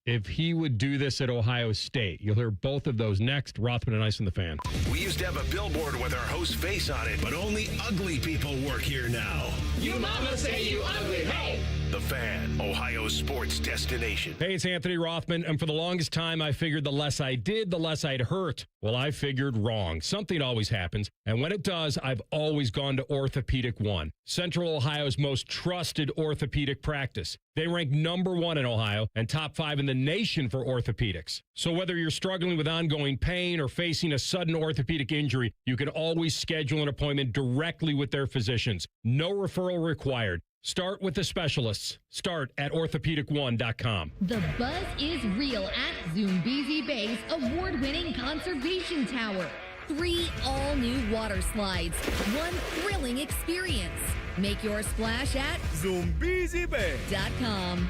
if he would do this at Ohio State. You'll hear both of those next. Rothman and Ice and the Fan. We used to have a billboard with our host's face on it, but only ugly people work here now. You mama say you ugly, hey! The Fan, Ohio's sports destination. Hey, it's Anthony Rothman, and for the longest time, I figured the less I did, the less I'd hurt. Well, I figured wrong. Something always happens, and when it does, I've always gone to Orthopedic One, Central Ohio's most trusted orthopedic practice. They rank #1 in Ohio and top 5 in the nation for orthopedics. So whether you're struggling with ongoing pain or facing a sudden orthopedic injury, you can always schedule an appointment directly with their physicians. No referral required. Start with the specialists. Start at orthopedic1.com. The buzz is real at Zoombezi Bay's award-winning conservation tower. 3 all-new water slides. 1 thrilling experience. Make your splash at ZoombeziBay.com.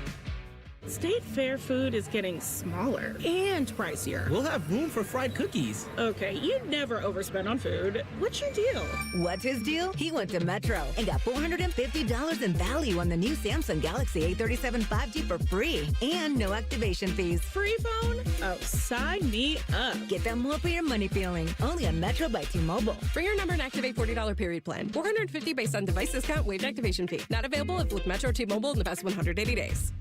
State Fair food is getting smaller and pricier. We'll have room for fried cookies. Okay, you never overspend on food. What's your deal? What's his deal? He went to Metro and got $450 in value on the new Samsung Galaxy A37 5G for free and no activation fees. Free phone? Oh, sign me up. Get that more for your money feeling. Only on Metro by T-Mobile. For your number and activate $40 period plan. $450 based on device discount, waived activation fee. Not available if with Metro T-Mobile in the past 180 days.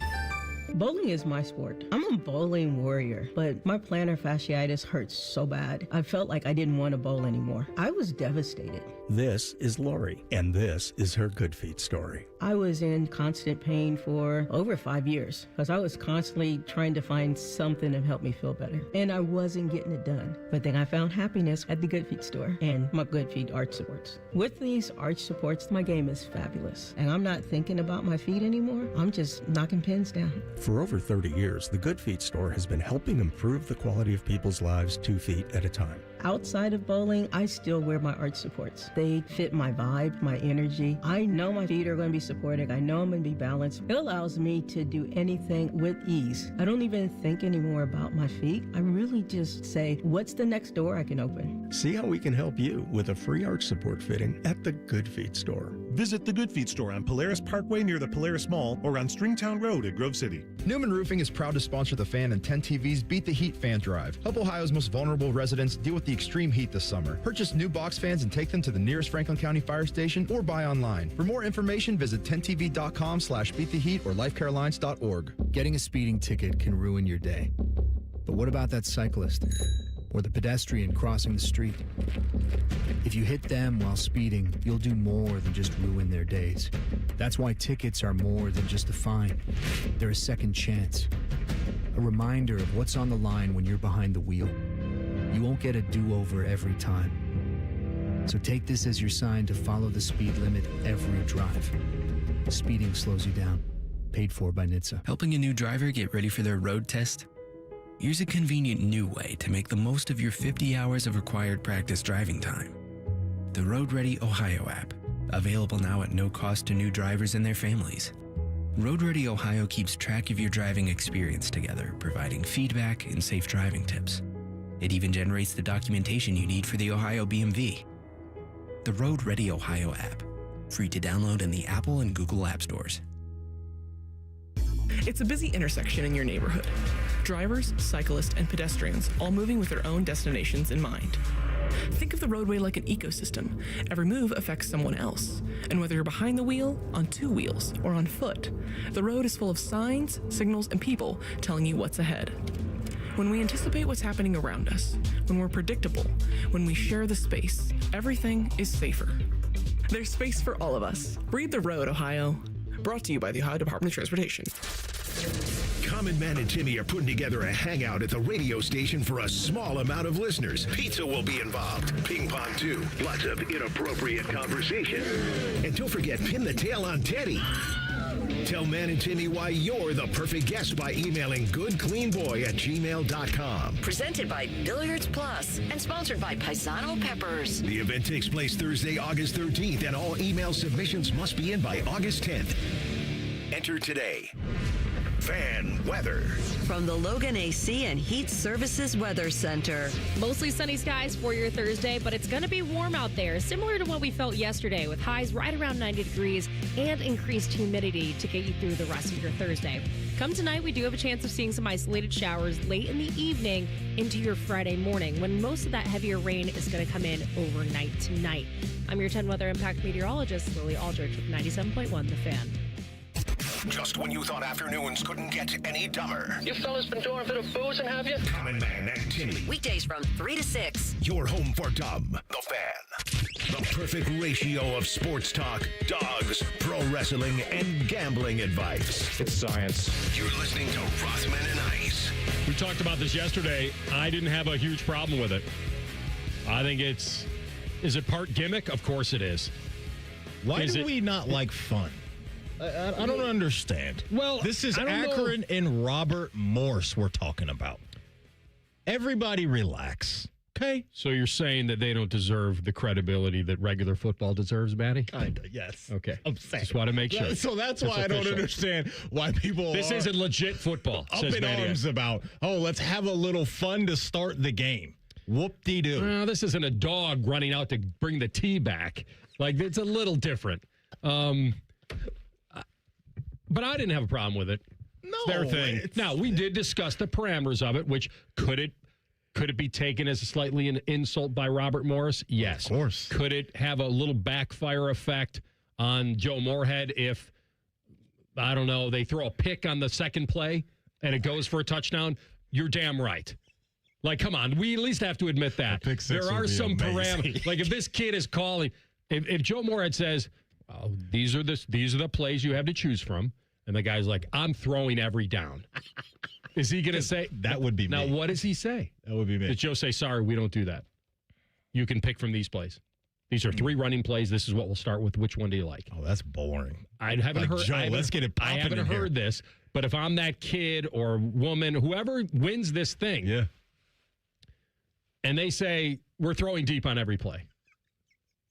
Bowling is my sport. I'm a bowling warrior, but my plantar fasciitis hurts so bad. I felt like I didn't want to bowl anymore. I was devastated. This is Lori, and this is her Good Feet story. I was in constant pain for over 5 years because I was constantly trying to find something to help me feel better, and I wasn't getting it done. But then I found happiness at the Good Feet store and my Good Feet arch supports. With these arch supports, my game is fabulous, and I'm not thinking about my feet anymore. I'm just knocking pins down. For over 30 years, the Good Feet store has been helping improve the quality of people's lives 2 feet at a time. Outside of bowling, I still wear my arch supports. They fit my vibe, my energy. I know my feet are going to be supported. I know I'm going to be balanced. It allows me to do anything with ease. I don't even think anymore about my feet. I really just say, what's the next door I can open? See how we can help you with a free arch support fitting at the Good Feet store. Visit the Good Feet store on Polaris Parkway near the Polaris Mall or on Stringtown Road at Grove City. Newman Roofing is proud to sponsor the Fan and 10 TV's Beat the Heat Fan Drive. Help Ohio's most vulnerable residents deal with the extreme heat this summer. Purchase new box fans and take them to the nearest Franklin County Fire Station or buy online. For more information, visit 10tv.com/beattheheat or lifecarelines.org. Getting a speeding ticket can ruin your day. But what about that cyclist or the pedestrian crossing the street? If you hit them while speeding, you'll do more than just ruin their days. That's why tickets are more than just a fine. They're a second chance. A reminder of what's on the line when you're behind the wheel. You won't get a do-over every time. So take this as your sign to follow the speed limit every drive. Speeding slows you down. Paid for by NHTSA. Helping a new driver get ready for their road test? Here's a convenient new way to make the most of your 50 hours of required practice driving time. The Road Ready Ohio app, available now at no cost to new drivers and their families. Road Ready Ohio keeps track of your driving experience together, providing feedback and safe driving tips. It even generates the documentation you need for the Ohio BMV. The Road Ready Ohio app, free to download in the Apple and Google App Stores. It's a busy intersection in your neighborhood. Drivers, cyclists, and pedestrians all moving with their own destinations in mind. Think of the roadway like an ecosystem. Every move affects someone else. And whether you're behind the wheel, on two wheels, or on foot, the road is full of signs, signals, and people telling you what's ahead. When we anticipate what's happening around us, when we're predictable, when we share the space, everything is safer. There's space for all of us. Breathe the road, Ohio. Brought to you by the Ohio Department of Transportation. Common Man and Timmy are putting together a hangout at the radio station for a small amount of listeners. Pizza will be involved. Ping pong, too. Lots of inappropriate conversation. And don't forget, pin the tail on Teddy. Tell Man and Timmy why you're the perfect guest by emailing goodcleanboy@gmail.com. Presented by Billiards Plus and sponsored by Paisano Peppers. The event takes place Thursday, August 13th, and all email submissions must be in by August 10th. Enter today. Fan weather. From the Logan AC and Heat Services Weather Center. Mostly sunny skies for your Thursday, but it's going to be warm out there, similar to what we felt yesterday, with highs right around 90 degrees and increased humidity to get you through the rest of your Thursday. Come tonight, we do have a chance of seeing some isolated showers late in the evening into your Friday morning, when most of that heavier rain is going to come in overnight tonight. I'm your 10 Weather Impact meteorologist, Lily Aldrich, with 97.1 The Fan. Just when you thought afternoons couldn't get any dumber. You fellas been doing a bit of boozing, have you? Common Man and Timmy. Weekdays from 3 to 6. Your home for dumb. The Fan. The perfect ratio of sports talk, dogs, pro wrestling, and gambling advice. It's science. You're listening to Rothman and Ice. We talked about this yesterday. I didn't have a huge problem with it. I think is it part gimmick? Of course it is. Why do we not like fun? I don't understand. Well, this is Akron and Robert Morse we're talking about. Everybody relax, okay? So you're saying that they don't deserve the credibility that regular football deserves, Matty? Kinda, yes. Okay. I'm saying. Just want to make sure. So that's why I don't understand why people This isn't legit football, up says in Matty. arms about, let's have a little fun to start the game. Whoop-de-doo. Well, this isn't a dog running out to bring the tea back. Like, it's a little different. But I didn't have a problem with it. No, it's their thing. Now, we did discuss the parameters of it, which could it be taken as slightly an insult by Robert Morris? Yes. Of course. Could it have a little backfire effect on Joe Moorhead if, I don't know, they throw a pick on the second play and it goes for a touchdown? You're damn right. Like, come on. We at least have to admit that. There are some parameters. Like, if this kid is calling, if Joe Moorhead says, these are the plays you have to choose from. And the guy's like, I'm throwing every down. Is he going to say? That would be me. Now, what does he say? That would be me. Does Joe say, sorry, we don't do that? You can pick from these plays. These are 3 running plays. This is what we'll start with. Which one do you like? Oh, that's boring. I haven't heard. Joe, let's get it popping. I haven't heard this. But if I'm that kid or woman, whoever wins this thing, yeah, and they say, we're throwing deep on every play.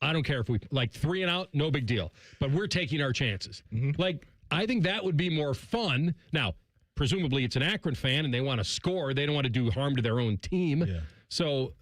I don't care if we, 3 and out, no big deal. But we're taking our chances. Mm-hmm. I think that would be more fun. Now, presumably it's an Akron fan and they want to score. They don't want to do harm to their own team. Yeah. So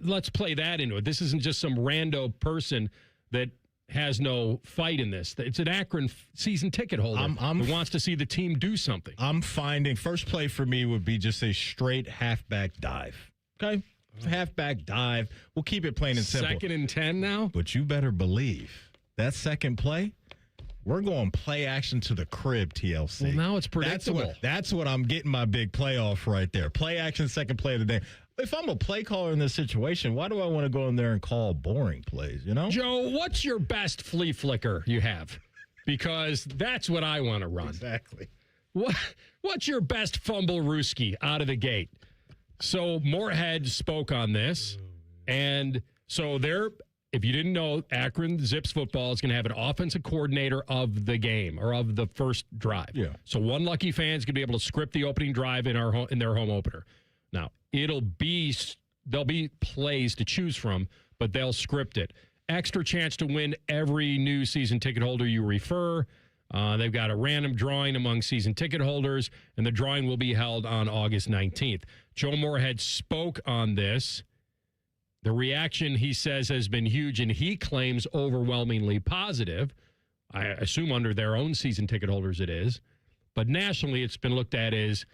let's play that into it. This isn't just some rando person that has no fight in this. It's an Akron season ticket holder who wants to see the team do something. I'm finding first play for me would be just a straight halfback dive. Okay? Halfback dive. We'll keep it plain and simple. 2nd and 10 now? But you better believe that second play, we're going play action to the crib, TLC. Well, now it's predictable. That's what I'm getting my big playoff right there. Play action, second play of the day. If I'm a play caller in this situation, why do I want to go in there and call boring plays, you know? Joe, what's your best flea flicker you have? Because that's what I want to run. Exactly. What's your best fumble Rooski out of the gate? So Moorhead spoke on this, and so if you didn't know, Akron Zips football is going to have an offensive coordinator of the game or of the first drive. Yeah. So one lucky fan is going to be able to script the opening drive in their home opener. Now, there'll be plays to choose from, but they'll script it. Extra chance to win every new season ticket holder you refer. They've got a random drawing among season ticket holders, and the drawing will be held on August 19th. Joe Moorhead spoke on this. The reaction, he says, has been huge, and he claims overwhelmingly positive. I assume under their own season ticket holders it is. But nationally, it's been looked at as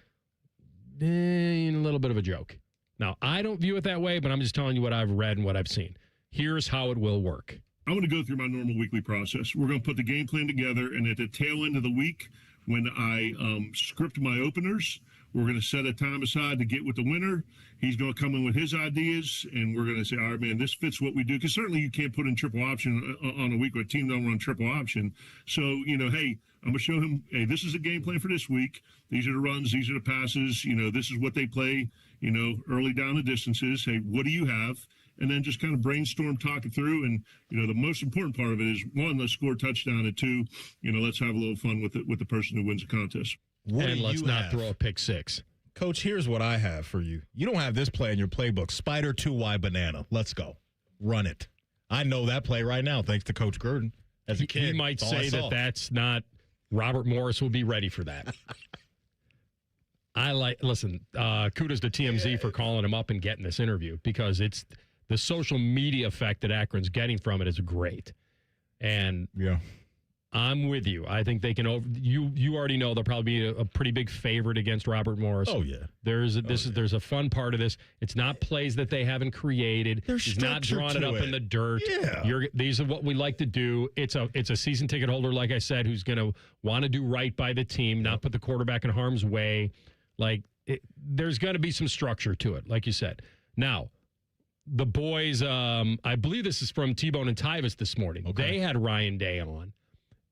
a little bit of a joke. Now, I don't view it that way, but I'm just telling you what I've read and what I've seen. Here's how it will work. I'm going to go through my normal weekly process. We're going to put the game plan together, and at the tail end of the week, when I script my openers, we're going to set a time aside to get with the winner. He's going to come in with his ideas, and we're going to say, all right, man, this fits what we do. Because certainly you can't put in triple option on a week where a team don't run triple option. So, hey, I'm going to show him, hey, this is a game plan for this week. These are the runs. These are the passes. This is what they play, early down the distances. Hey, what do you have? And then just kind of brainstorm, talk it through. And, the most important part of it is, one, let's score a touchdown, and two, let's have a little fun with the person who wins the contest. And let's not throw a pick six. Coach, here's what I have for you. You don't have this play in your playbook. Spider 2Y banana. Let's go. Run it. I know that play right now, thanks to Coach Gurdon. As a kid, he might say that's not Robert Morris will be ready for that. Listen, kudos to TMZ for calling him up and getting this interview, because it's the social media effect that Akron's getting from it is great. And yeah, I'm with you. I think they can you already know they'll probably be a pretty big favorite against Robert Morris. Oh yeah. There's a fun part of this. It's not plays that they haven't created. He's not drawing it up in the dirt. Yeah. These are what we like to do. It's a season ticket holder, like I said, who's going to want to do right by the team, not put the quarterback in harm's way. There's going to be some structure to it, like you said. Now, the boys, I believe this is from T-Bone and Tyvis this morning. Okay. They had Ryan Day on,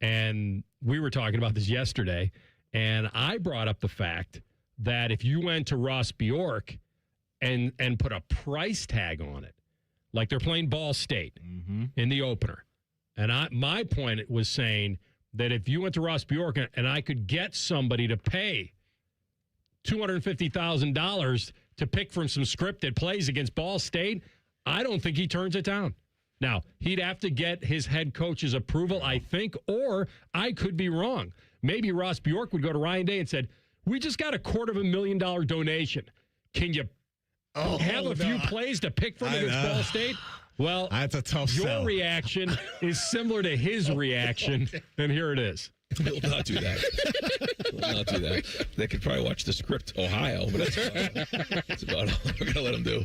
and we were talking about this yesterday, and I brought up the fact that if you went to Ross Bjork and put a price tag on it, like they're playing Ball State in the opener, and my point was saying that if you went to Ross Bjork and I could get somebody to pay $250,000 to pick from some scripted plays against Ball State, I don't think he turns it down. Now, he'd have to get his head coach's approval, I think, or I could be wrong. Maybe Ross Bjork would go to Ryan Day and said, we just got a $250,000 donation. Can you have a few plays to pick from against Ball State? Well, that's a tough your sell. reaction is similar to his reaction, and here it is. We'll not do that. We'll not do that. They could probably watch the script Ohio, but that's about all we're going to let them do.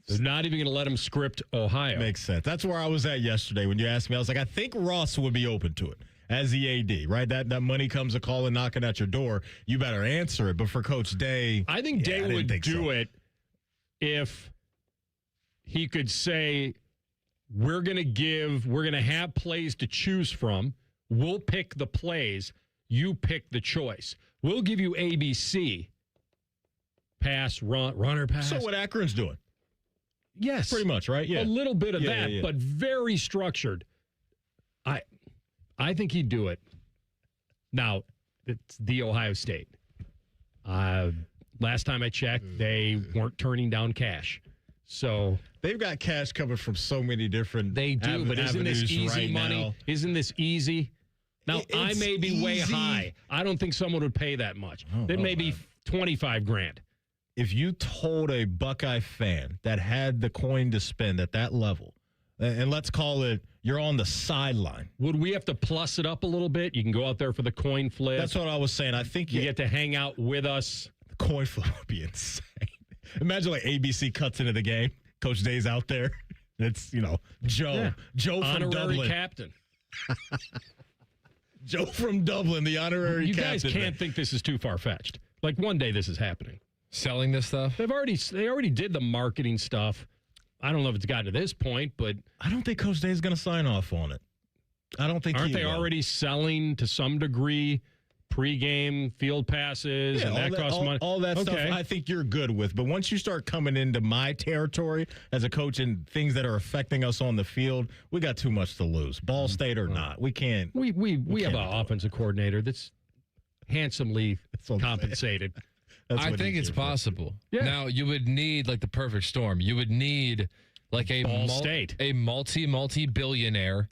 They're not even going to let him script Ohio. Makes sense. That's where I was at yesterday when you asked me. I was like, I think Ross would be open to it as the AD, right? That money comes a calling, knocking at your door. You better answer it. But for Coach Day, I think Day would do it if he could say, we're going to have plays to choose from. We'll pick the plays. You pick the choice. We'll give you ABC. Pass, runner, pass. So what Akron's doing. Yes. Pretty much, right? Yeah. A little bit of that, but very structured. I think he'd do it. Now, it's the Ohio State. Last time I checked, they weren't turning down cash. So they've got cash coming from so many different They do, but isn't this easy right money? Now. Isn't this easy? Now, I may be way high. I don't think someone would pay that much. That may be $25,000. If you told a Buckeye fan that had the coin to spend at that level, and let's call it you're on the sideline. Would we have to plus it up a little bit? You can go out there for the coin flip. That's what I was saying. I think you get to hang out with us. The coin flip would be insane. Imagine like ABC cuts into the game. Coach Day's out there. It's, Joe. Joe from honorary Dublin. captain. Joe from Dublin, the honorary You captain. guys can't think this is too far-fetched. Like, one day this is happening. Selling this stuff? They already did the marketing stuff. I don't know if it's gotten to this point, but I don't think Coach Day's going to sign off on it. I don't think aren't they already selling to some degree pregame field passes and that costs money? All that stuff I think you're good with. But once you start coming into my territory as a coach and things that are affecting us on the field, we got too much to lose. Ball State or not. We can't. We have an offensive coordinator that's handsomely compensated. I think it's possible. Yeah. Now, you would need like the perfect storm. You would need like a multi-billionaire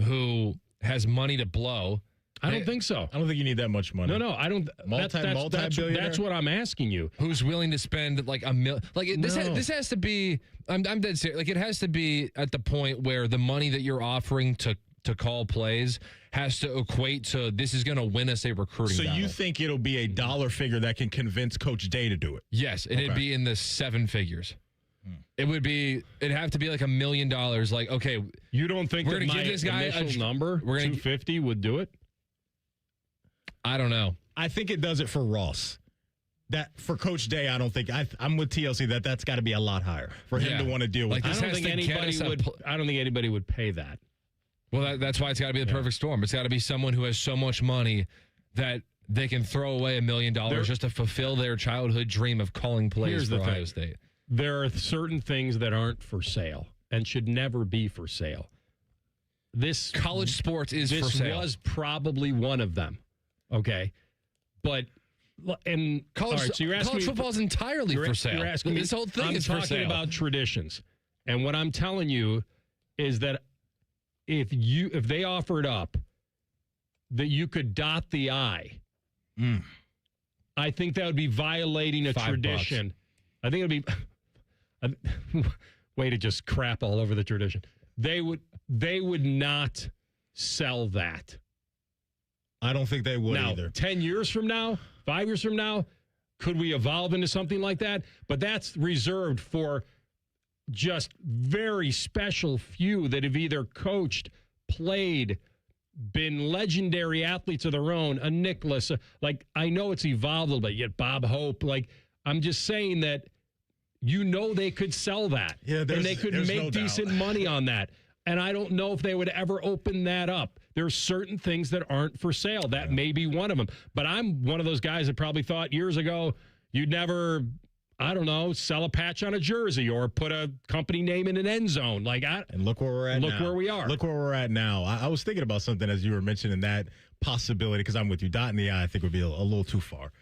who has money to blow. I don't think so. I don't think you need that much money. No, I don't. Multi-billionaire? That's what I'm asking you. Who's willing to spend like $1 million? Like this has to be. I'm dead serious. Like it has to be at the point where the money that you're offering to call plays has to equate to this is going to win us a recruiting battle. So you think it'll be a dollar figure that can convince Coach Day to do it? Yes, and it'd be in the 7 figures. It'd have to be like $1 million. Like, okay, you don't think we're that going to give this guy a number? We're 250 would do it. I don't know. I think it does it for Ross. That for Coach Day, I don't think I'm with TLC that's got to be a lot higher for him to want to deal with. I don't think anybody would pay that. Well, that's why it's got to be the perfect storm. It's got to be someone who has so much money that they can throw away $1 million just to fulfill their childhood dream of calling plays for Ohio State. There are certain things that aren't for sale and should never be for sale. This college sports is for sale. This was probably one of them. Okay, but and college, all right, so you're asking college me, football is entirely for sale. You're asking this whole thing is for sale. I'm talking about traditions, and what I'm telling you is that if they offered up that you could dot the I, I think that would be violating a tradition. I think it would be way to just crap all over the tradition. They would not sell that. I don't think they would either. 10 years from now, 5 years from now, could we evolve into something like that? But that's reserved for just very special few that have either coached, played, been legendary athletes of their own. A Nicholas, I know it's evolved a little bit. Yet Bob Hope, I'm just saying that they could sell that, and they could make decent money on that. And I don't know if they would ever open that up. There's certain things that aren't for sale. That may be one of them. But I'm one of those guys that probably thought years ago you'd never, I don't know, sell a patch on a jersey or put a company name in an end zone. And look where we're at now. Look where we are. Look where we're at now. I was thinking about something as you were mentioning that possibility, because I'm with you. Dotting the I think would be a little too far.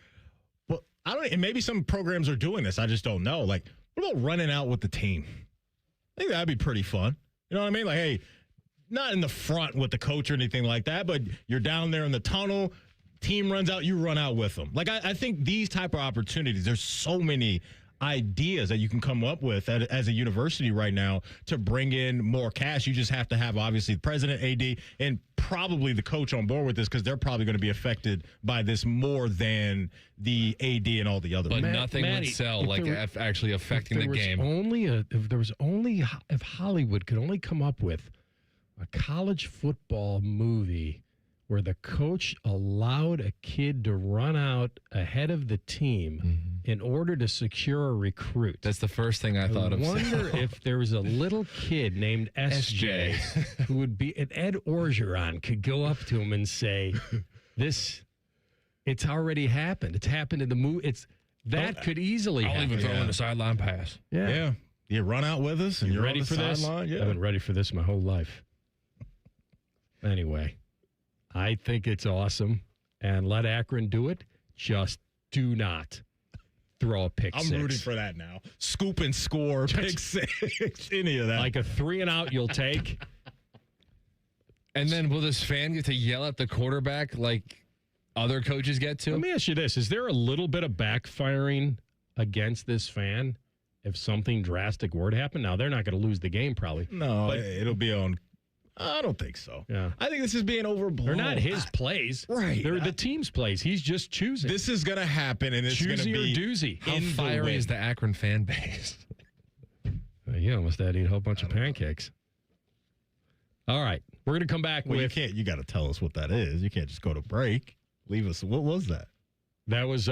But and maybe some programs are doing this. I just don't know. What about running out with the team? I think that'd be pretty fun. You know what I mean? Hey, not in the front with the coach or anything like that, but you're down there in the tunnel, team runs out, you run out with them. I think these type of opportunities, there's so many ideas that you can come up with as a university right now to bring in more cash. You just have to have, obviously, the president, AD, and probably the coach on board with this, because they're probably going to be affected by this more than the AD and all the other. But nothing would sell actually affecting the game. If Hollywood could only come up with a college football movie where the coach allowed a kid to run out ahead of the team in order to secure a recruit. That's the first thing I thought of. I wonder if there was a little kid named SJ who would be, and Ed Orgeron could go up to him and say, it's already happened. It's happened in the movie. Could easily happen. I'll even throw in a sideline pass. Yeah. You run out with us and you're ready for this? Yeah. I've been ready for this my whole life. Anyway, I think it's awesome, and let Akron do it. Just do not throw a pick six. I'm rooting for that now. Scoop and score, pick six, any of that. Like a 3-and-out you'll take. And then will this fan get to yell at the quarterback like other coaches get to? Let me ask you this. Is there a little bit of backfiring against this fan? if something drastic were to happen. Now, they're not going to lose the game probably. No, but it'll be on. I don't think so. Yeah. I think this is being overblown. They're not his plays. Right. They're the team's plays. He's just choosing. This is going to happen, and it's going to Choosy be or doozy. How fiery is the Akron fan base? You almost had to eat a whole bunch of pancakes. All right. We're going to come back with... You got to tell us what that is. You can't just go to break. Leave us. What was that? That was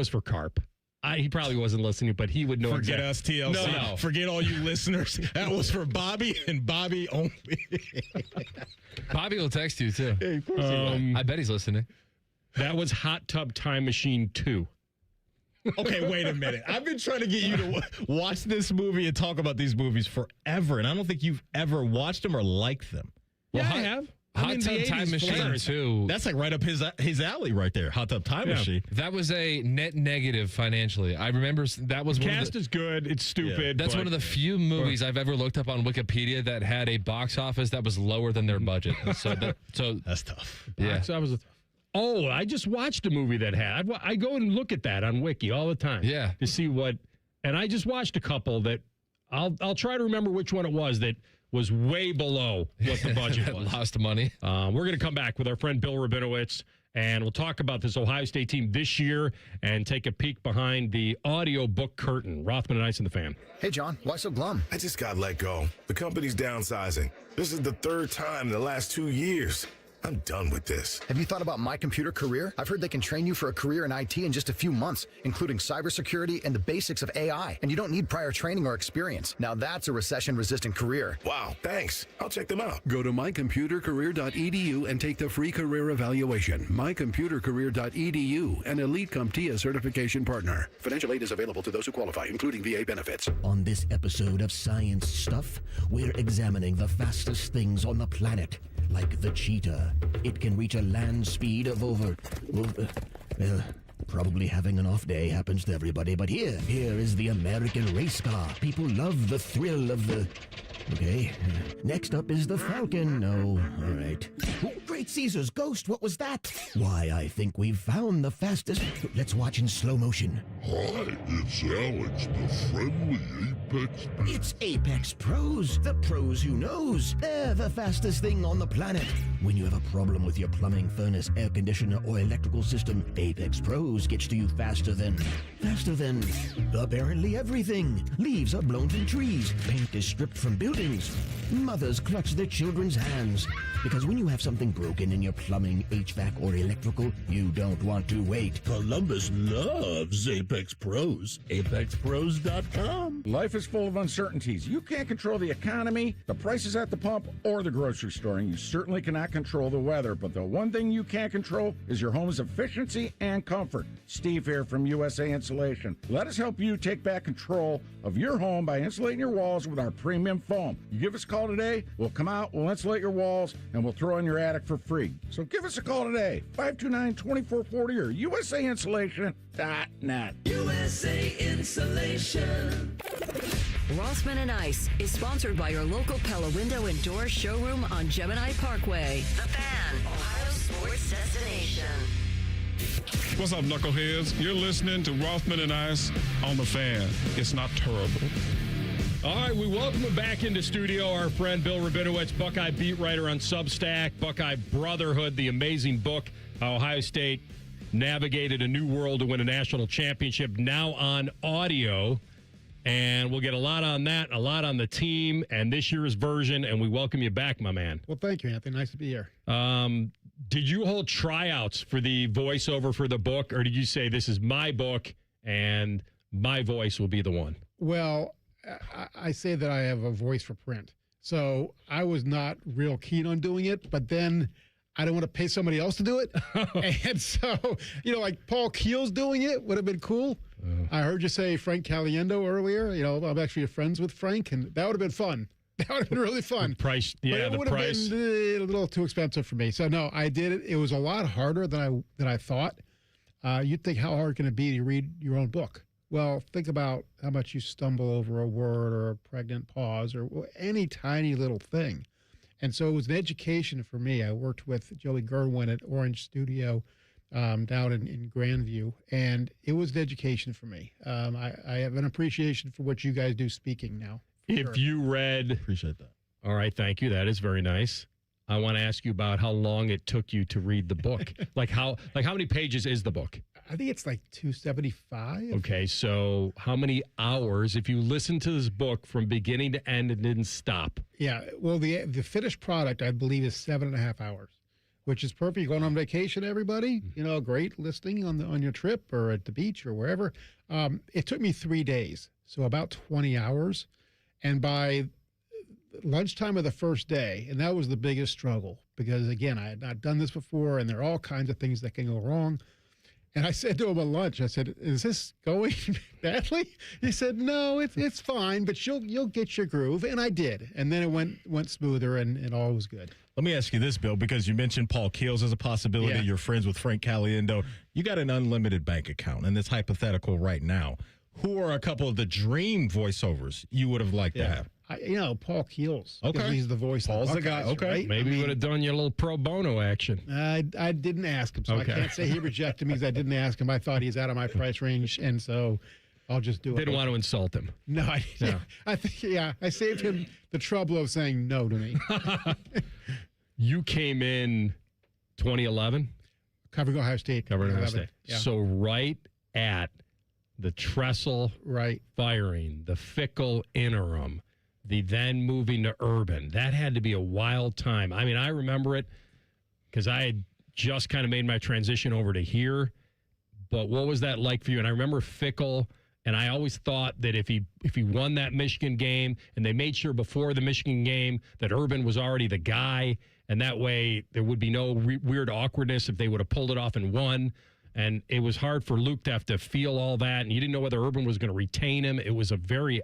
for Carp. He probably wasn't listening, but he would know. Forget us, TLC. No. Forget all you listeners. That was for Bobby and Bobby only. Bobby will text you, too. Yeah, of course he will. I bet he's listening. That was Hot Tub Time Machine 2. Okay, wait a minute. I've been trying to get you to watch this movie and talk about these movies forever, and I don't think you've ever watched them or liked them. Well, I have. Hot Tub Time Machine 2. That's like right up his alley right there. Hot Tub Time Machine. That was a net negative financially. I remember that was one cast is good. It's stupid. That's one of the few movies I've ever looked up on Wikipedia that had a box office that was lower than their budget. So that's tough. Yeah. I just watched a movie that had. I go and look at that on Wiki all the time. Yeah. To see what, and I just watched a couple that I'll try to remember which one it was that was way below what the budget was. Lost money. We're going to come back with our friend Bill Rabinowitz, and we'll talk about this Ohio State team this year and take a peek behind the audio book curtain. Rothman and Ice and the Fan. Hey, John, why so glum? I just got let go. The company's downsizing. This is the third time in the last 2 years. I'm done with this. Have you thought about My Computer Career? I've heard they can train you for a career in IT in just a few months, including cybersecurity and the basics of AI. And you don't need prior training or experience. Now that's a recession-resistant career. Wow, thanks. I'll check them out. Go to mycomputercareer.edu and take the free career evaluation. mycomputercareer.edu, an Elite CompTIA certification partner. Financial aid is available to those who qualify, including VA benefits. On this episode of Science Stuff, we're examining the fastest things on the planet. Like the cheetah. It can reach a land speed of over probably having an off day happens to everybody, but here is the American race car. People love the thrill of the... Okay. Next up is the Falcon. No, all right. Oh, Great Caesar's ghost, what was that? Why, I think we've found the fastest... Let's watch in slow motion. Hi, it's Alex, the friendly Apex... It's Apex Pros, the pros who knows. They're the fastest thing on the planet. When you have a problem with your plumbing, furnace, air conditioner, or electrical system, Apex Pros gets to you faster than apparently everything. Leaves are blown from trees. Paint is stripped from buildings. Mothers clutch their children's hands. Because when you have something broken in your plumbing, HVAC, or electrical, you don't want to wait. Columbus loves Apex Pros. ApexPros.com. Life is full of uncertainties. You can't control the economy, the prices at the pump, or the grocery store, and you certainly cannot control the weather. But the one thing you can control is your home's efficiency and comfort. Steve here from USA Insulation. Let us help you take back control of your home by insulating your walls with our premium foam. You give us a call today, we'll come out, we'll insulate your walls, and we'll throw in your attic for free. So give us a call today, 529-2440 or usainsulation.net. USA Insulation. Rothman and Ice is sponsored by your local Pella Window and Door showroom on Gemini Parkway. The Fan, Ohio sports destination. What's up, knuckleheads? You're listening to Rothman and Ice on The Fan. It's not terrible. All right, we welcome him back into studio, our friend Bill Rabinowitz, Buckeye beat writer on Substack, Buckeye Brotherhood, the amazing book, how Ohio State navigated a new world to win a national championship, now on audio. And we'll get a lot on that, a lot on the team and this year's version, and we welcome you back, my man. Well, thank you, Anthony. Nice to be here. Did you hold tryouts for the voiceover for the book, or did you say this is my book and my voice will be the one? Well, I say that I have a voice for print. So I was not real keen on doing it, but then I don't want to pay somebody else to do it. And so, like Paul Keel's doing it would have been cool. I heard you say Frank Caliendo earlier. I'm actually friends with Frank, and that would have been fun. That would have been really fun. The price, yeah, but it would have been a little too expensive for me. So no, I did it. It was a lot harder than I thought. You'd think how hard can it be to read your own book? Well, think about how much you stumble over a word or a pregnant pause or any tiny little thing. And so it was an education for me. I worked with Joey Gerwin at Orange Studio down in Grandview, and it was an education for me. I have an appreciation for what you guys do speaking now. If you read, appreciate that. All right, thank you. That is very nice. I want to ask you about how long it took you to read the book. How many pages is the book? I think it's like 275. Okay, so how many hours, if you listen to this book from beginning to end and didn't stop? Yeah, well, the finished product, I believe, is 7.5 hours, which is perfect. You're going on vacation, everybody. You know, great listening on your trip or at the beach or wherever. It took me 3 days, so about 20 hours. And by lunchtime of the first day, and that was the biggest struggle because, again, I had not done this before, and there are all kinds of things that can go wrong. And I said to him at lunch, I said, "Is this going badly?" He said, "No, it's fine, but you'll get your groove." And I did. And then it went smoother, and all was good. Let me ask you this, Bill, because you mentioned Paul Keels as a possibility. Yeah. You're friends with Frank Caliendo. You got an unlimited bank account, and it's hypothetical right now. Who are a couple of the dream voiceovers you would have liked to have? Paul Keels. Okay. He's the voice. Paul's of the guy. Buckeyes, Okay. right? Maybe we would have done your little pro bono action. I didn't ask him, so Okay. I can't say he rejected me because I didn't ask him. I thought he's out of my price range, and so I'll just do it. Didn't want to insult him. No, No. I think, I saved him the trouble of saying no to me. You came in 2011? Covering Ohio State. Covering Ohio 11, State. yeah. So right at the Tressel right firing, the Fickle interim, the then moving to Urban. That had to be a wild time. I mean, I remember it because I had just kind of made my transition over to here. But what was that like for you? And I remember Fickle, and I always thought that if he won that Michigan game, and they made sure before the Michigan game that Urban was already the guy, and that way there would be no weird awkwardness if they would have pulled it off and won. And it was hard for Luke to have to feel all that, and you didn't know whether Urban was going to retain him. It was a very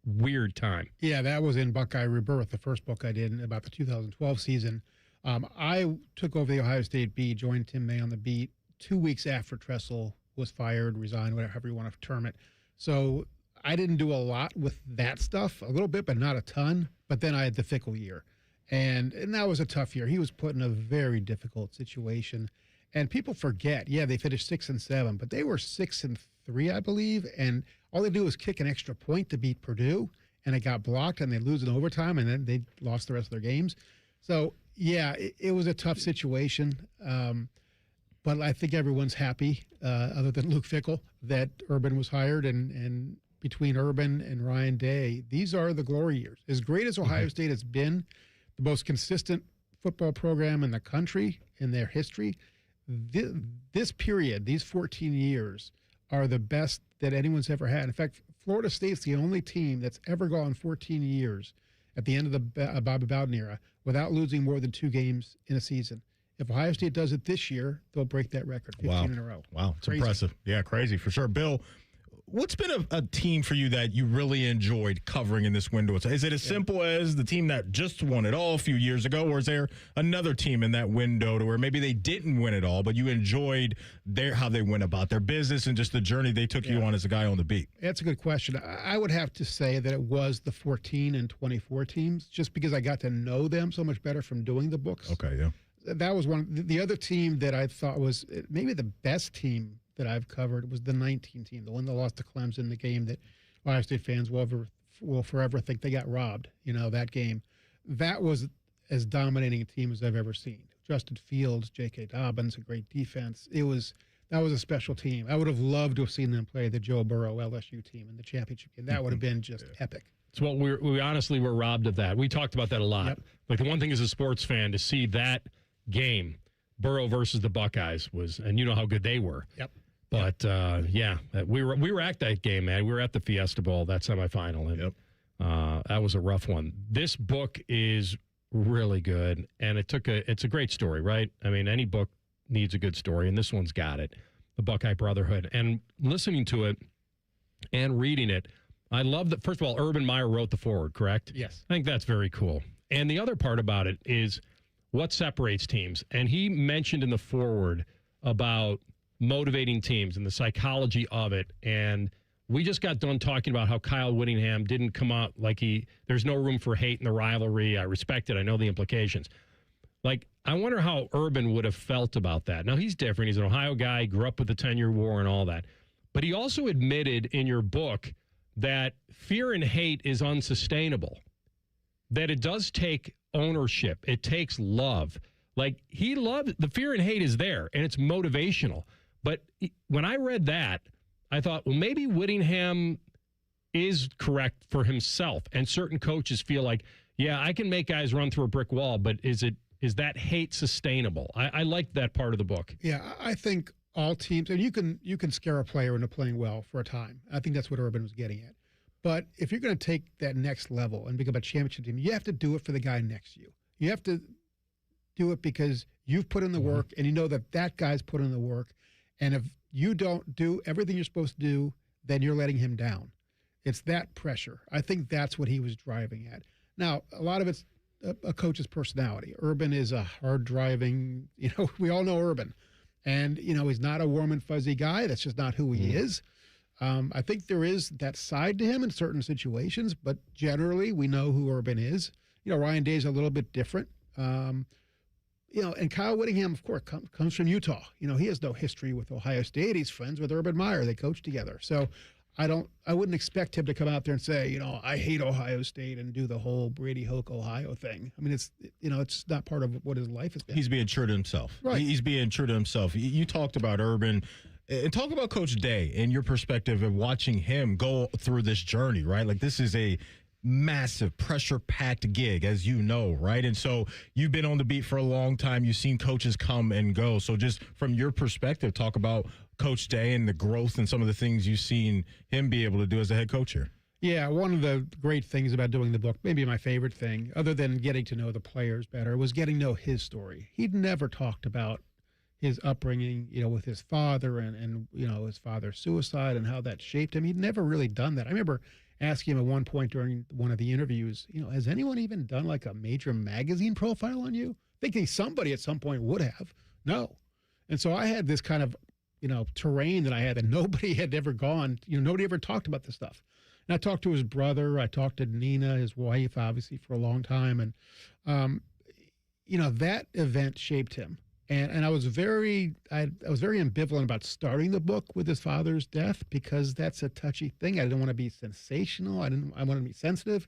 weird time. Yeah, that was in Buckeye Rebirth, the first book I did about the 2012 season. I took over the Ohio State beat, joined Tim May on the beat 2 weeks after Tressel was fired, resigned, whatever you want to term it. So I didn't do a lot with that stuff, a little bit, but not a ton. But then I had the Fickle year, and that was a tough year. He was put in a very difficult situation. And people forget, they finished 6-7, but they were 6-3, I believe. And all they do is kick an extra point to beat Purdue, and it got blocked, and they lose in overtime, and then they lost the rest of their games. So, it was a tough situation. But I think everyone's happy, other than Luke Fickle, that Urban was hired. And between Urban and Ryan Day, these are the glory years. As great as Ohio State has been, the most consistent football program in the country in their history, this period, these 14 years, are the best that anyone's ever had. In fact, Florida State's the only team that's ever gone 14 years at the end of the Bobby Bowden era without losing more than 2 games in a season. If Ohio State does it this year, they'll break that record, 15 in a row. Wow, it's Crazy. impressive. Yeah, crazy for sure. Bill, what's been a team for you that you really enjoyed covering in this window? Is it as simple as the team that just won it all a few years ago, or is there another team in that window to where maybe they didn't win it all, but you enjoyed how they went about their business and just the journey they took you on as a guy on the beat? That's a good question. I would have to say that it was the 14 and 24 teams, just because I got to know them so much better from doing the books. Okay, yeah. That was one. The other team that I thought was maybe the best team that I've covered was the 19 team, the one that lost to Clemson, the game that Ohio State fans will forever think they got robbed. That game. That was as dominating a team as I've ever seen. Justin Fields, J.K. Dobbins, a great defense. That was a special team. I would have loved to have seen them play the Joe Burrow LSU team in the championship game. That would have been just epic. It's what we honestly were robbed of that. We talked about that a lot. Yep. Like the one thing as a sports fan to see that game, Burrow versus the Buckeyes, and you know how good they were. Yep. But we were at that game, man. We were at the Fiesta Bowl, that semifinal, and that was a rough one. This book is really good, and it's a great story, right? I mean, any book needs a good story, and this one's got it. The Buckeye Brotherhood, and listening to it and reading it, I love that. First of all, Urban Meyer wrote the foreword, correct? Yes. I think that's very cool. And the other part about it is what separates teams. And he mentioned in the foreword about motivating teams and the psychology of it. And we just got done talking about how Kyle Whittingham didn't come out there's no room for hate in the rivalry. I respect it. I know the implications. Like, I wonder how Urban would have felt about that. Now, he's different. He's an Ohio guy, grew up with the 10-year war and all that. But he also admitted in your book that fear and hate is unsustainable, that it does take ownership. It takes love. Like, he loved the fear and hate is there, and it's motivational. But when I read that, I thought, well, maybe Whittingham is correct for himself. And certain coaches feel like, yeah, I can make guys run through a brick wall, but is that hate sustainable? I like that part of the book. Yeah, I think all teams, and you can scare a player into playing well for a time. I think that's what Urban was getting at. But if you're going to take that next level and become a championship team, you have to do it for the guy next to you. You have to do it because you've put in the work, and you know that guy's put in the work. And if you don't do everything you're supposed to do, then you're letting him down. It's that pressure. I think that's what he was driving at. Now, a lot of it's a coach's personality. Urban is a hard-driving, we all know Urban. And, he's not a warm and fuzzy guy. That's just not who he is. I think there is that side to him in certain situations, but generally we know who Urban is. Ryan Day's a little bit different. And Kyle Whittingham, of course, comes from Utah. He has no history with Ohio State. He's friends with Urban Meyer. They coach together. So I wouldn't expect him to come out there and say, I hate Ohio State and do the whole Brady Hoke Ohio thing. I mean, it's not part of what his life has been. He's being true to himself. Right. He's being true to himself. You talked about Urban. And talk about Coach Day and your perspective of watching him go through this journey, right? Like, this is a massive pressure-packed gig, as you know, right? And so you've been on the beat for a long time. You've seen coaches come and go. So just from your perspective, talk about Coach Day and the growth and some of the things you've seen him be able to do as a head coach here. Yeah, one of the great things about doing the book, maybe my favorite thing, other than getting to know the players better, was getting to know his story. He'd never talked about his upbringing, with his father and his father's suicide and how that shaped him. He'd never really done that. I remember asking him at one point during one of the interviews, has anyone even done like a major magazine profile on you? Thinking somebody at some point would have. No. And so I had this kind of, terrain that I had that nobody had ever gone, nobody ever talked about this stuff. And I talked to his brother. I talked to Nina, his wife, obviously, for a long time. And, that event shaped him. And I was very ambivalent about starting the book with his father's death because that's a touchy thing. I didn't want to be sensational. I wanted to be sensitive,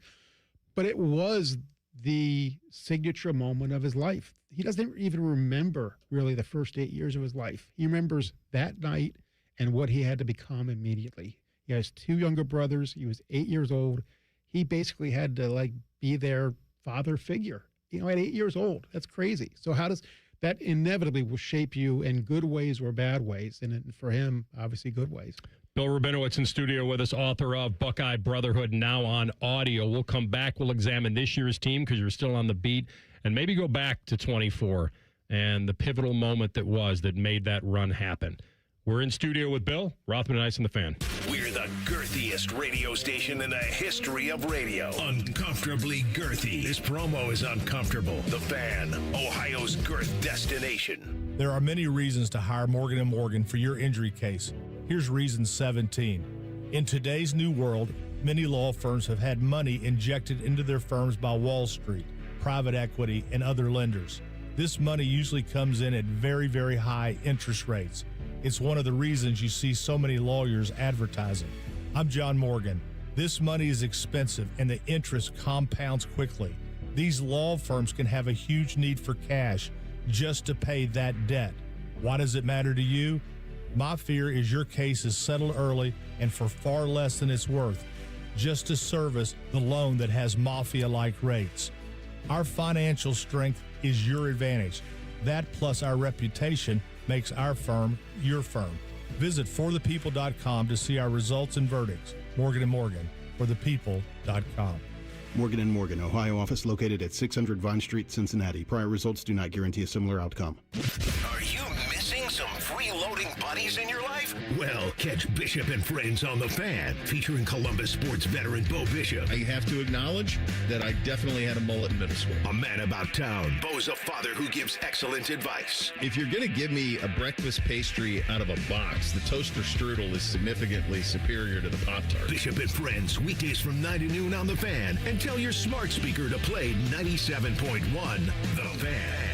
but it was the signature moment of his life. He doesn't even remember really the first 8 years of his life. He remembers that night and what he had to become immediately. He has two younger brothers. He was 8 years old. He basically had to be their father figure, at 8 years old. That's crazy. So how does that inevitably will shape you in good ways or bad ways, and for him, obviously, good ways. Bill Rabinowitz in studio with us, author of Buckeye Brotherhood, now on audio. We'll come back. We'll examine this year's team because you're still on the beat, and maybe go back to 24 and the pivotal moment that made that run happen. We're in studio with Bill, Rothman and Ice and the Fan. We're the girthiest radio station in the history of radio. Uncomfortably girthy. This promo is uncomfortable. The Fan, Ohio's girth destination. There are many reasons to hire Morgan & Morgan for your injury case. Here's reason 17. In today's new world, many law firms have had money injected into their firms by Wall Street, private equity, and other lenders. This money usually comes in at very, very high interest rates. It's one of the reasons you see so many lawyers advertising. I'm John Morgan. This money is expensive and the interest compounds quickly. These law firms can have a huge need for cash just to pay that debt. Why does it matter to you? My fear is your case is settled early and for far less than it's worth, just to service the loan that has mafia-like rates. Our financial strength is your advantage. That plus our reputation makes our firm your firm. Visit forthepeople.com to see our results and verdicts. Morgan & Morgan, forthepeople.com. Morgan & Morgan, Ohio office located at 600 Vine Street, Cincinnati. Prior results do not guarantee a similar outcome. Are you missing some freeloading buddies in your life? Well, catch Bishop and Friends on the Fan, featuring Columbus sports veteran Bo Bishop. I have to acknowledge that I definitely had a mullet in middle school. A man about town. Bo's a father who gives excellent advice. If you're going to give me a breakfast pastry out of a box, the toaster strudel is significantly superior to the Pop-Tart. Bishop and Friends, weekdays from 9 to noon on the Fan. And tell your smart speaker to play 97.1 The Fan.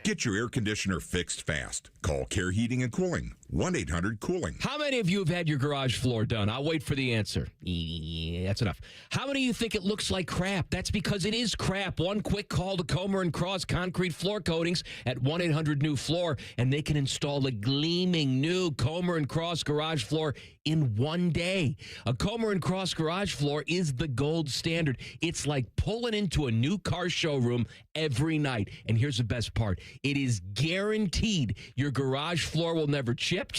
Get your air conditioner fixed fast. Call Care Heating and Cooling, 1-800-COOLING. How many of you have had your garage floor done? I'll wait for the answer. Yeah, that's enough. How many of you think it looks like crap? That's because it is crap. One quick call to Comer & Cross Concrete Floor Coatings at 1-800-NEW-FLOOR, and they can install a gleaming new Comer & Cross garage floor in one day. A Comer & Cross garage floor is the gold standard. It's like pulling into a new car showroom every night. And here's the best part. It is guaranteed your garage floor will never chip,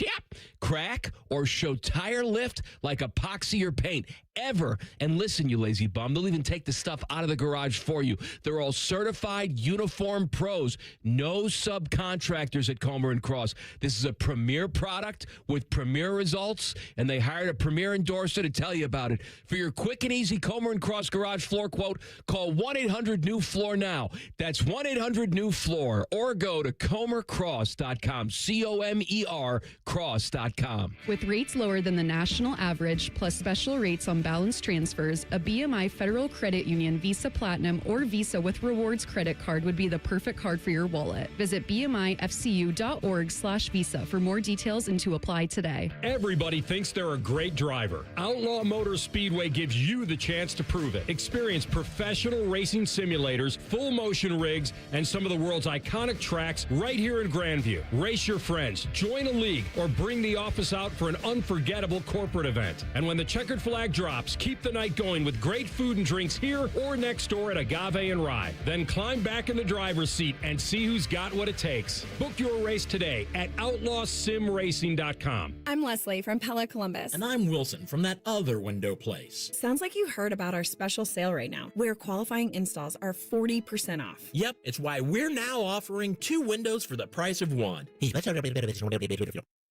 crack, or show tire lift like epoxy or paint ever. And listen, you lazy bum, they'll even take the stuff out of the garage for you. They're all certified uniform pros. No subcontractors at Comer & Cross. This is a premier product with premier results, and they hired a premier endorser to tell you about it. For your quick and easy Comer & Cross garage floor quote, call 1-800-NEW-FLOOR now. That's 1-800-NEW-FLOOR, or go to comercross.com, C-O-M-E-R cross.com. With rates lower than the national average, plus special rates on balance transfers, a BMI Federal Credit Union Visa Platinum or Visa with Rewards credit card would be the perfect card for your wallet. Visit bmifcu.org/visa for more details and to apply today. Everybody thinks they're a great driver. Outlaw Motor Speedway gives you the chance to prove it. Experience professional racing simulators, full motion rigs, and some of the world's iconic tracks right here in Grandview. Race your friends, join a league, or bring the office out for an unforgettable corporate event. And when the checkered flag drops, keep the night going with great food and drinks here or next door at Agave and Rye. Then climb back in the driver's seat and see who's got what it takes. Book your race today at outlawsimracing.com. I'm Leslie from Pella Columbus. And I'm Wilson from that other window place. Sounds like you heard about our special sale right now, where qualifying installs are 40% off. Yep, it's why we're now offering 2 windows for the price of 1.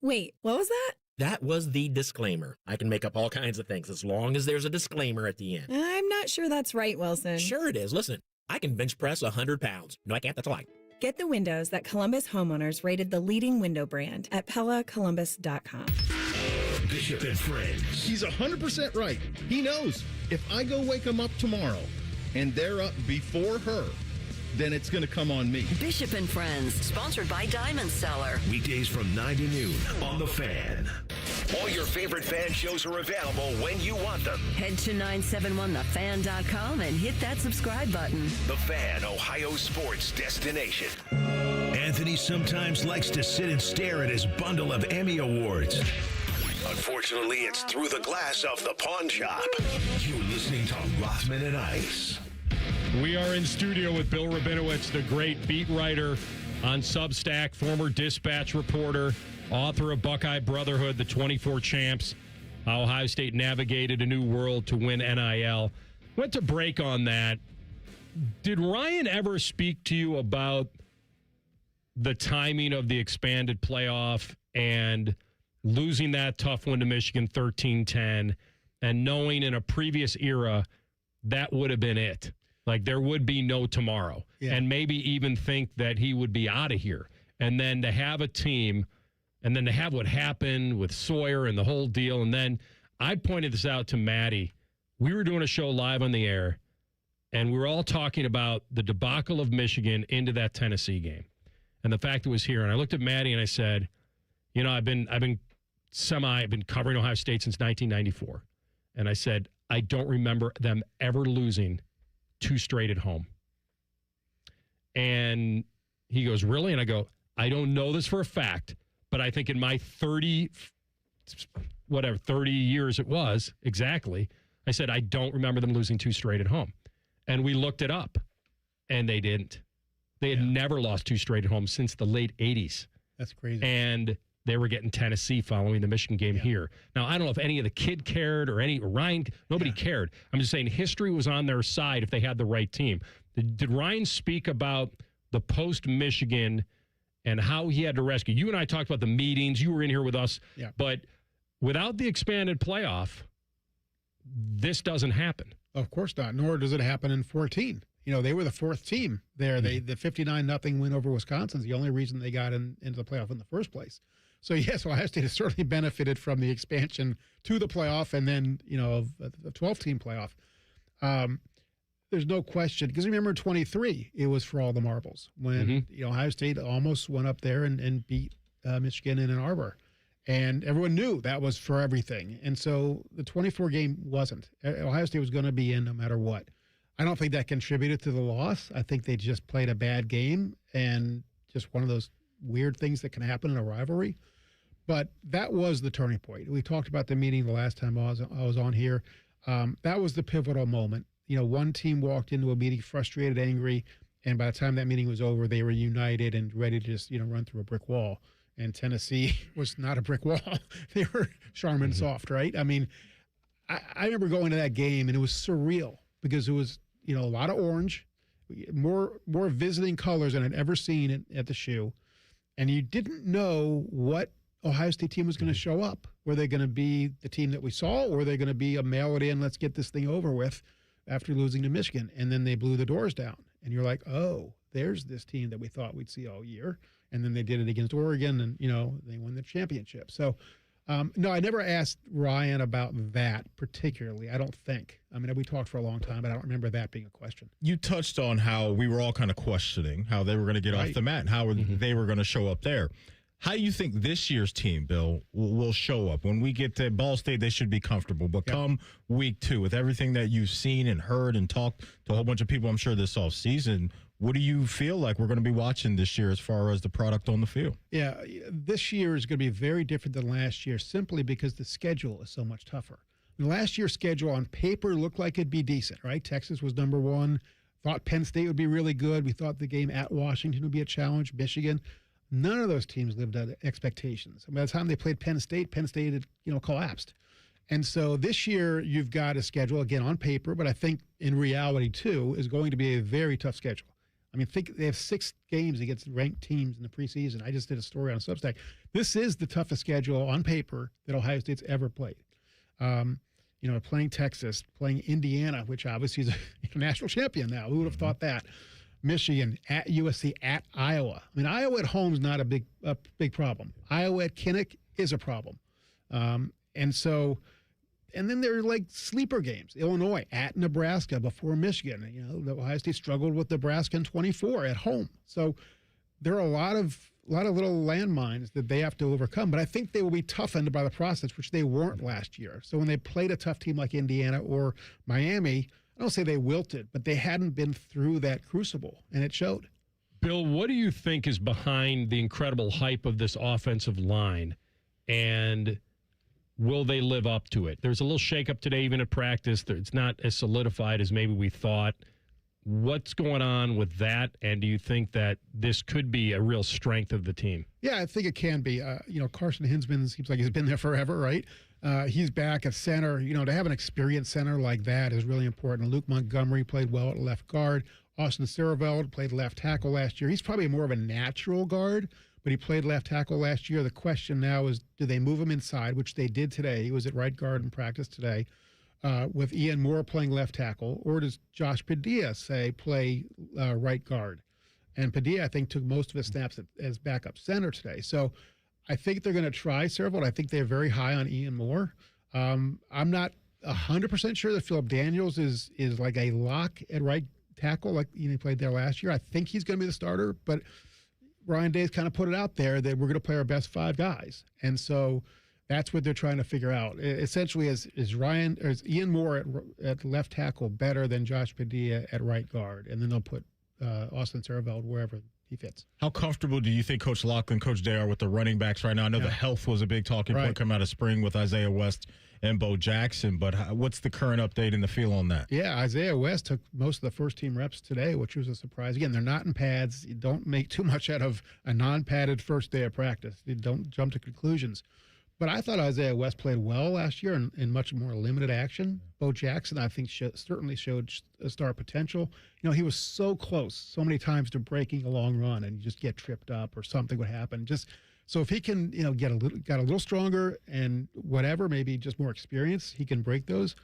Wait, what was that? That was the disclaimer. I can make up all kinds of things as long as there's a disclaimer at the end. I'm not sure that's right, Wilson. Sure it is. Listen, I can bench press 100 pounds. No, I can't. That's a lie. Get the windows that Columbus homeowners rated the leading window brand at PellaColumbus.com. Bishop and Friends. He's 100% right. He knows if I go wake him up tomorrow and they're up before her, then it's going to come on me. Bishop and Friends, sponsored by Diamond Seller. Weekdays from 9 to noon on The Fan. All your favorite fan shows are available when you want them. Head to 971thefan.com and hit that subscribe button. The Fan, Ohio sports destination. Anthony sometimes likes to sit and stare at his bundle of Emmy Awards. Unfortunately, it's through the glass of the pawn shop. You're listening to Rothman and Ice. We are in studio with Bill Rabinowitz, the great beat writer on Substack, former Dispatch reporter, author of Buckeye Brotherhood, the 24 Champs, how Ohio State navigated a new world to win NIL. Went to break on that. Did Ryan ever speak to you about the timing of the expanded playoff and losing that tough one to Michigan 13-10 and knowing in a previous era that would have been it? Like there would be no tomorrow, and maybe even think that he would be out of here. And then to have a team, and then to have what happened with Sawyer and the whole deal. And then I pointed this out to Maddie. We were doing a show live on the air, and we were all talking about the debacle of Michigan into that Tennessee game, and the fact it was here. And I looked at Maddie and I said, you know, I've been covering Ohio State since 1994, and I said I don't remember them ever losing 2 straight at home. And he goes, really? And I go, I don't know this for a fact, but I think in my 30 years it was, exactly, I said, I don't remember them losing 2 straight at home. And we looked it up, and they didn't. They had never lost 2 straight at home since the late 80s. That's crazy. And they were getting Tennessee following the Michigan game here. Now, I don't know if any of the kid cared or Ryan, nobody cared. I'm just saying history was on their side if they had the right team. Did Ryan speak about the post-Michigan and how he had to rescue? You and I talked about the meetings. You were in here with us. Yeah. But without the expanded playoff, this doesn't happen. Of course not, nor does it happen in 14. You know, they were the 4th team there. The 59-0 win over Wisconsin is the only reason they got into the playoff in the first place. So, yes, Ohio State has certainly benefited from the expansion to the playoff and then, you know, a 12-team playoff. there's no question. Because remember in 23, it was for all the marbles when Ohio State almost went up there and beat Michigan in Ann Arbor. And everyone knew that was for everything. And so the 24 game wasn't. Ohio State was going to be in no matter what. I don't think that contributed to the loss. I think they just played a bad game and just one of those weird things that can happen in a rivalry. But that was the turning point. We talked about the meeting the last time I was on here. That was the pivotal moment. One team walked into a meeting frustrated, angry, and by the time that meeting was over, they were united and ready to just run through a brick wall. And Tennessee was not a brick wall. They were Charmin soft, right? I mean, I remember going to that game, and it was surreal because it was, a lot of orange, more visiting colors than I'd ever seen at the shoe. And you didn't know what Ohio State team was going to show up. Were they going to be the team that we saw, or were they going to be a mail it in, let's get this thing over with after losing to Michigan? And then they blew the doors down. And you're like, oh, there's this team that we thought we'd see all year. And then they did it against Oregon, and, they won the championship. So, no, I never asked Ryan about that particularly, I don't think. I mean, we talked for a long time, but I don't remember that being a question. You touched on how we were all kind of questioning how they were going to get off the mat and how they were going to show up there. How do you think this year's team, Bill, will show up? When we get to Ball State, they should be comfortable. But come week 2, with everything that you've seen and heard and talked to a whole bunch of people, I'm sure, this offseason, what do you feel like we're going to be watching this year as far as the product on the field? Yeah, this year is going to be very different than last year simply because the schedule is so much tougher. Last year's schedule on paper looked like it'd be decent, right? Texas was number 1. Thought Penn State would be really good. We thought the game at Washington would be a challenge. Michigan. None of those teams lived up to expectations. By the time they played Penn State had, collapsed. And so this year you've got a schedule, again, on paper, but I think in reality, too, is going to be a very tough schedule. I mean, think they have 6 games against ranked teams in the preseason. I just did a story on Substack. This is the toughest schedule on paper that Ohio State's ever played. Playing Texas, playing Indiana, which obviously is a national champion now. Who would have thought that? Michigan, at USC, at Iowa. I mean, Iowa at home is not a big problem. Iowa at Kinnick is a problem. And then there are like sleeper games. Illinois at Nebraska before Michigan. Ohio State struggled with Nebraska in 24 at home. So there are a lot of little landmines that they have to overcome. But I think they will be toughened by the process, which they weren't last year. So when they played a tough team like Indiana or Miami, I don't say they wilted, but they hadn't been through that crucible, and it showed. Bill, what do you think is behind the incredible hype of this offensive line, and will they live up to it? There's a little shakeup today, even at practice. It's not as solidified as maybe we thought. What's going on with that, and do you think that this could be a real strength of the team? Yeah, I think it can be. Carson Hinsman seems like he's been there forever, right? He's back at center. To have an experienced center like that is really important. Luke Montgomery played well at left guard. Austin Seroveld played left tackle last year. He's probably more of a natural guard, but he played left tackle last year. The question now is, do they move him inside, which they did today. He was at right guard in practice today, with Ian Moore playing left tackle, or does Josh Padilla, play right guard? And Padilla, I think, took most of his snaps as backup center today. So I think they're going to try Seroveld. I think they're very high on Ian Moore. I'm not 100% sure that Philip Daniels is like a lock at right tackle, like he played there last year. I think he's going to be the starter, but Ryan Day's kind of put it out there that we're going to play our best 5 guys. And so that's what they're trying to figure out. Essentially, is Ian Moore at left tackle better than Josh Padilla at right guard? And then they'll put Austin Seroveld wherever he fits. How comfortable do you think Coach Locke and Coach Day are with the running backs right now? I know the health was a big talking point coming out of spring with Isaiah West and Bo Jackson, but what's the current update and the feel on that? Yeah, Isaiah West took most of the first-team reps today, which was a surprise. Again, they're not in pads. You don't make too much out of a non-padded first day of practice. You don't jump to conclusions. But I thought Isaiah West played well last year in much more limited action. Bo Jackson, I think, certainly showed a star potential. He was so close so many times to breaking a long run, and you just get tripped up or something would happen. So if he can, got a little stronger and whatever, maybe just more experience, he can break those.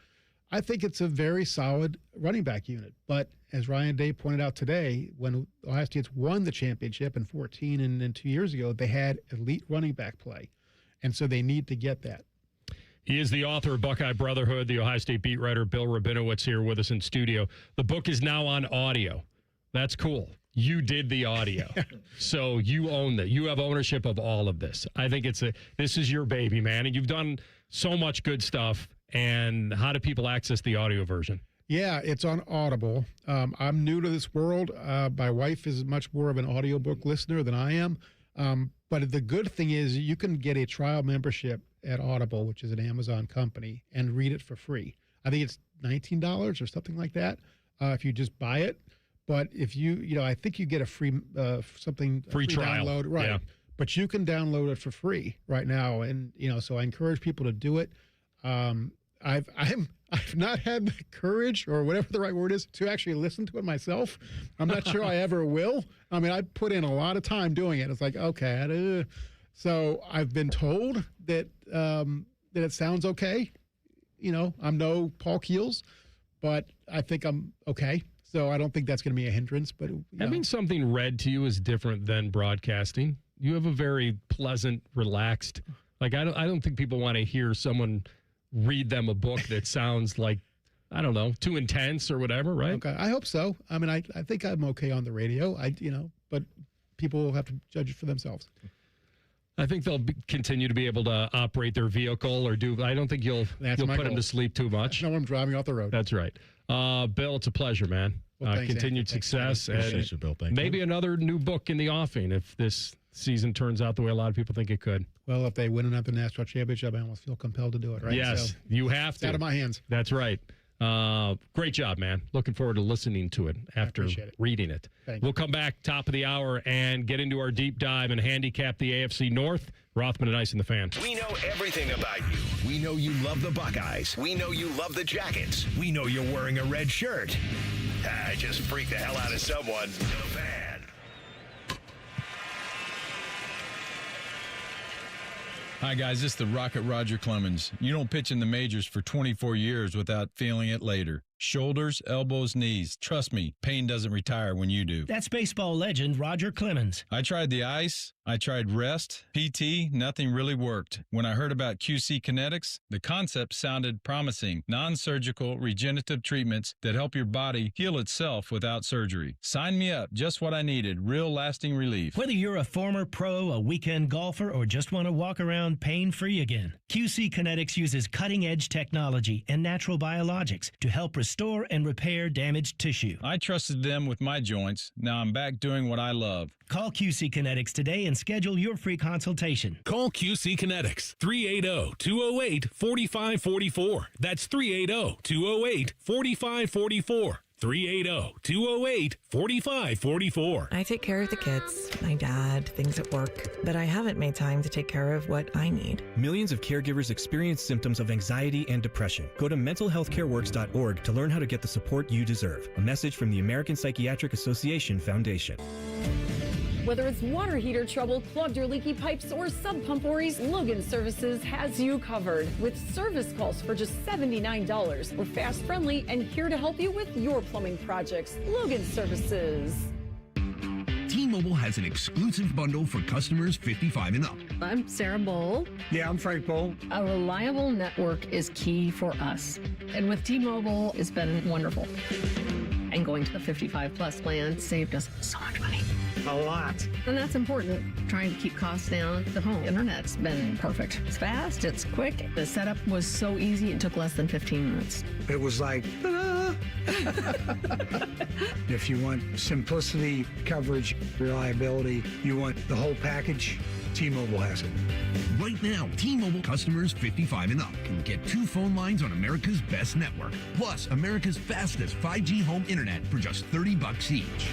I think it's a very solid running back unit. But as Ryan Day pointed out today, when Ohio State won the championship in 14 and 2 years ago, they had elite running back play. And so they need to get that. He is the author of Buckeye Brotherhood. The Ohio State beat writer Bill Rabinowitz here with us in studio. The book is now on audio. That's cool. You did the audio. So you own that. You have ownership of all of this. I think this is your baby, man. And you've done so much good stuff. And how do people access the audio version? Yeah, it's on Audible. I'm new to this world. My wife is much more of an audiobook listener than I am. But the good thing is you can get a trial membership at Audible, which is an Amazon company, and read it for free. I think it's $19 or something like that if you just buy it. But if I think you get a free free trial download, right? Yeah. But you can download it for free right now, and so I encourage people to do it. I've not had the courage, or whatever the right word is, to actually listen to it myself. I'm not sure I ever will. I mean, I put in a lot of time doing it. It's like, okay. So I've been told that it sounds okay. I'm no Paul Keels, but I think I'm okay. So I don't think that's going to be a hindrance. But having something read to you is different than broadcasting. You have a very pleasant, relaxed. Like I don't think people want to hear someone read them a book that sounds like, I don't know, too intense or whatever, right? Okay, I hope so. I mean, I think I'm okay on the radio. But people will have to judge it for themselves. I think they'll continue to be able to operate their vehicle or do. I don't think you'll put them to sleep too much. No, I'm driving off the road. That's right. Bill, it's a pleasure, man. Well, thanks, continued Anthony. success. Appreciate you, Bill. Thank maybe another new book in the offing if this season turns out the way a lot of people think it could. Well, if they win another national championship, I almost feel compelled to do it, right? Yes, so, you have to. It's out of my hands. That's right. Great job, man. Looking forward to listening to it after reading it. We'll come back top of the hour and get into our deep dive and handicap the AFC North. Rothman and Ice in the Fan. We know everything about you. We know you love the Buckeyes. We know you love the Jackets. We know you're wearing a red shirt. I just freaked the hell out of someone. The Fan. Hi, guys. This is the Rocket Roger Clemens. You don't pitch in the majors for 24 years without feeling it later. Shoulders, elbows, knees. Trust me, pain doesn't retire when you do. That's baseball legend Roger Clemens. I tried the ice. I tried rest, PT, nothing really worked. When I heard about QC Kinetics, the concept sounded promising. Non-surgical regenerative treatments that help your body heal itself without surgery. Sign me up, just what I needed, real lasting relief. Whether you're a former pro, a weekend golfer, or just want to walk around pain-free again, QC Kinetics uses cutting-edge technology and natural biologics to help restore and repair damaged tissue. I trusted them with my joints. Now I'm back doing what I love. Call QC Kinetics today and schedule your free consultation. Call QC Kinetics, 380-208-4544. That's 380-208-4544. 380-208-4544. I take care of the kids, my dad, things at work, but I haven't made time to take care of what I need. Millions of caregivers experience symptoms of anxiety and depression. Go to mentalhealthcareworks.org to learn how to get the support you deserve. A message from the American Psychiatric Association Foundation. Whether it's water heater trouble, clogged or leaky pipes, or sub pump worries, Logan Services has you covered. With service calls for just $79. We're fast, friendly, and here to help you with your plumbing projects. Logan Services. T-Mobile has an exclusive bundle for customers 55 and up. I'm Sarah Bowl. Yeah, I'm Frank Bowl. A reliable network is key for us. And with T-Mobile, it's been wonderful. And going to the 55 plus plan saved us so much money. A lot. And that's important. Trying to keep costs down. The home internet's been perfect. It's fast, it's quick. The setup was so easy, it took less than 15 minutes. It was like, ta-da! If you want simplicity, coverage, reliability, you want the whole package, T-Mobile has it. Right now, T-Mobile customers 55 and up can get 2 phone lines on America's best network, plus America's fastest 5G home internet for just $30 each.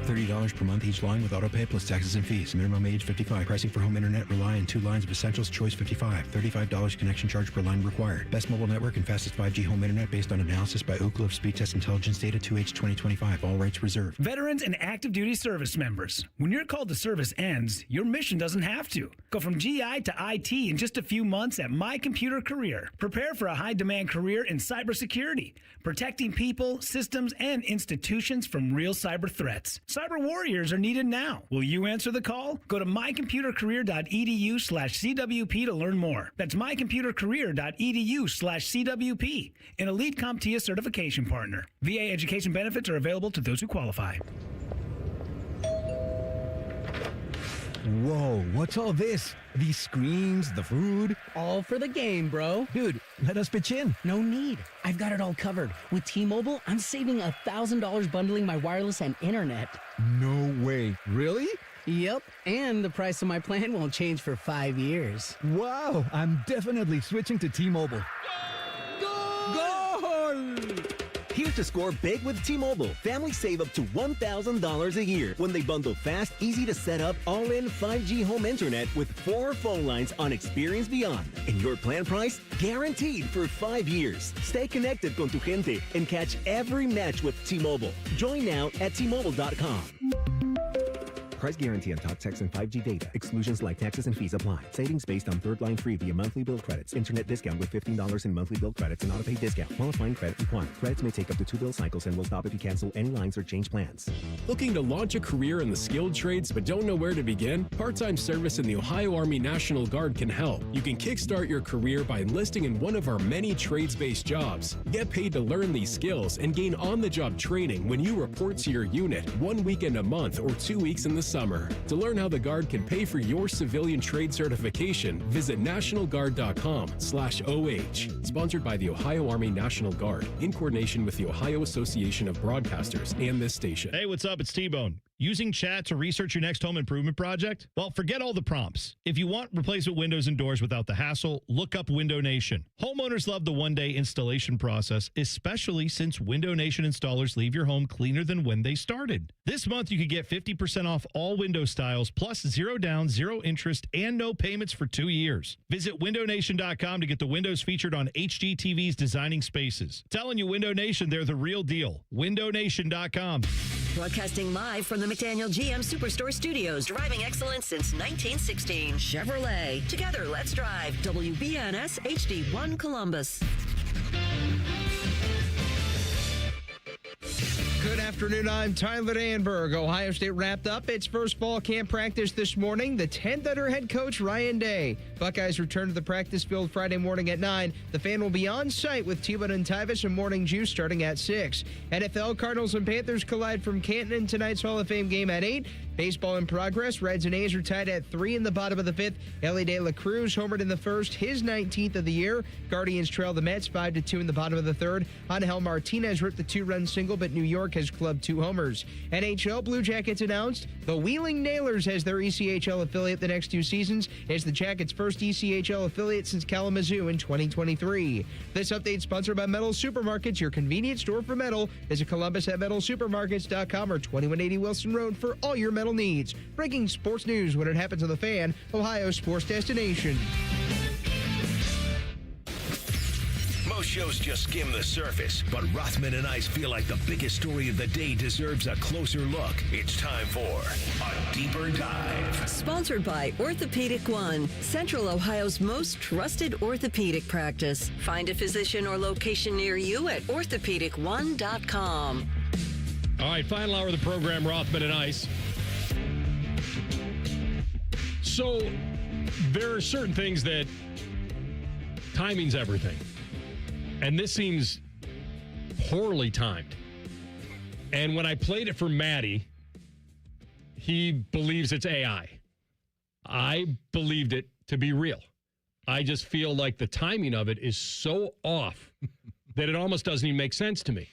$30 per month each line with auto pay plus taxes and fees. Minimum age 55. Pricing for home internet rely on 2 lines of essentials. Choice 55. $35 connection charge per line required. Best mobile network and fastest 5G home internet based on analysis by Ookla of Speed Test Intelligence data 2H 2025. All rights reserved. Veterans and active duty service members. When your call to service ends, your mission doesn't have to. Go from GI to IT in just a few months at My Computer Career. Prepare for a high-demand career in cybersecurity, protecting people, systems, and institutions from real cyber threats. Cyber warriors are needed now. Will you answer the call? Go to mycomputercareer.edu/CWP to learn more. That's mycomputercareer.edu/CWP, an Elite CompTIA certification partner. VA education benefits are available to those who qualify. Whoa, what's all this? These screens, the food? All for the game, bro. Dude, let us pitch in. No need. I've got it all covered. With T-Mobile, I'm saving $1,000 bundling my wireless and internet. No way. Really? Yep, and the price of my plan won't change for 5 years. Wow, I'm definitely switching to T-Mobile. Goal! Here to score big with T-Mobile. Families save up to $1,000 a year when they bundle fast, easy to set up, all-in 5G home internet with 4 phone lines on Experience Beyond. And your plan price? Guaranteed for 5 years. Stay connected con tu gente and catch every match with T-Mobile. Join now at T-Mobile.com. Price guarantee on talk, text, and 5G data. Exclusions like taxes and fees apply. Savings based on third line free via monthly bill credits. Internet discount with $15 in monthly bill credits and auto-pay discount. Qualifying credit required. Credits may take up to 2 bill cycles and will stop if you cancel any lines or change plans. Looking to launch a career in the skilled trades but don't know where to begin? Part-time service in the Ohio Army National Guard can help. You can kickstart your career by enlisting in one of our many trades-based jobs. Get paid to learn these skills and gain on-the-job training when you report to your unit 1 weekend a month or 2 weeks in the summer. To learn how the Guard can pay for your civilian trade certification, visit nationalguard.com/OH. Sponsored by the Ohio Army National Guard in coordination with the Ohio Association of Broadcasters and this station. Hey, what's up? It's T-Bone. Using chat to research your next home improvement project? Well, forget all the prompts. If you want replacement windows and doors without the hassle, look up Window Nation. Homeowners love the one-day installation process, especially since Window Nation installers leave your home cleaner than when they started. This month, you could get 50% off all window styles, plus 0 down, 0 interest, and no payments for 2 years. Visit windownation.com to get the windows featured on HGTV's Designing Spaces. Telling you, Window Nation, they're the real deal. windownation.com. Broadcasting live from the McDaniel GM Superstore Studios. Driving excellence since 1916. Chevrolet. Together, let's drive. WBNS HD1 Columbus. Good afternoon. I'm Tyler Danberg. Ohio State wrapped up its first fall camp practice this morning. The 10th under head coach Ryan Day. Buckeyes return to the practice field Friday morning at 9. The Fan will be on site with T-Bone and Tyvis and Morning Juice starting at 6. NFL, Cardinals, and Panthers collide from Canton in tonight's Hall of Fame game at 8. Baseball in progress. Reds and A's are tied at 3 in the bottom of the 5th. Ellie De La Cruz homered in the first, his 19th of the year. Guardians trail the Mets 5-2 in the bottom of the 3rd. Angel Martinez ripped the 2-run single, but New York has clubbed 2 homers. NHL Blue Jackets announced the Wheeling Nailers as their ECHL affiliate the next 2 seasons. It's the Jackets' first ECHL affiliate since Kalamazoo in 2023. This update sponsored by Metal Supermarkets, your convenience store for metal. Visit Columbus at metalsupermarkets.com or 2180 Wilson Road for all your metal needs. Breaking sports news when it happens on the Fan, Ohio's sports destination. Most shows just skim the surface, but Rothman and I feel like the biggest story of the day deserves a closer look. It's time for a deeper dive. Sponsored by Orthopedic One, Central Ohio's most trusted orthopedic practice. Find a physician or location near you at orthopedic1.com. All right, final hour of the program, Rothman and Ice. So there are certain things that timing's everything. And this seems poorly timed. And when I played it for Maddie, he believes it's AI. I believed it to be real. I just feel like the timing of it is so off that it almost doesn't even make sense to me.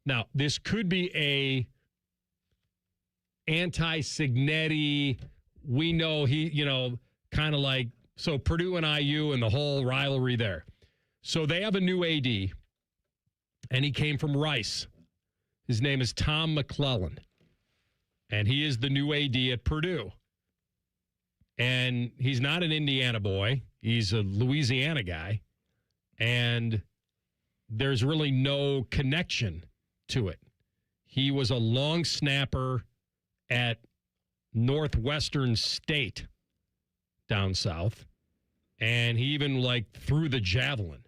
Now, this could be a anti-Signetti, we know he, kind of like, so Purdue and IU and the whole rivalry there. So they have a new AD, and he came from Rice. His name is Tom McClellan, and he is the new AD at Purdue. And he's not an Indiana boy. He's a Louisiana guy, and there's really no connection to it. He was a long snapper at Northwestern State down south, and he even, threw the javelin.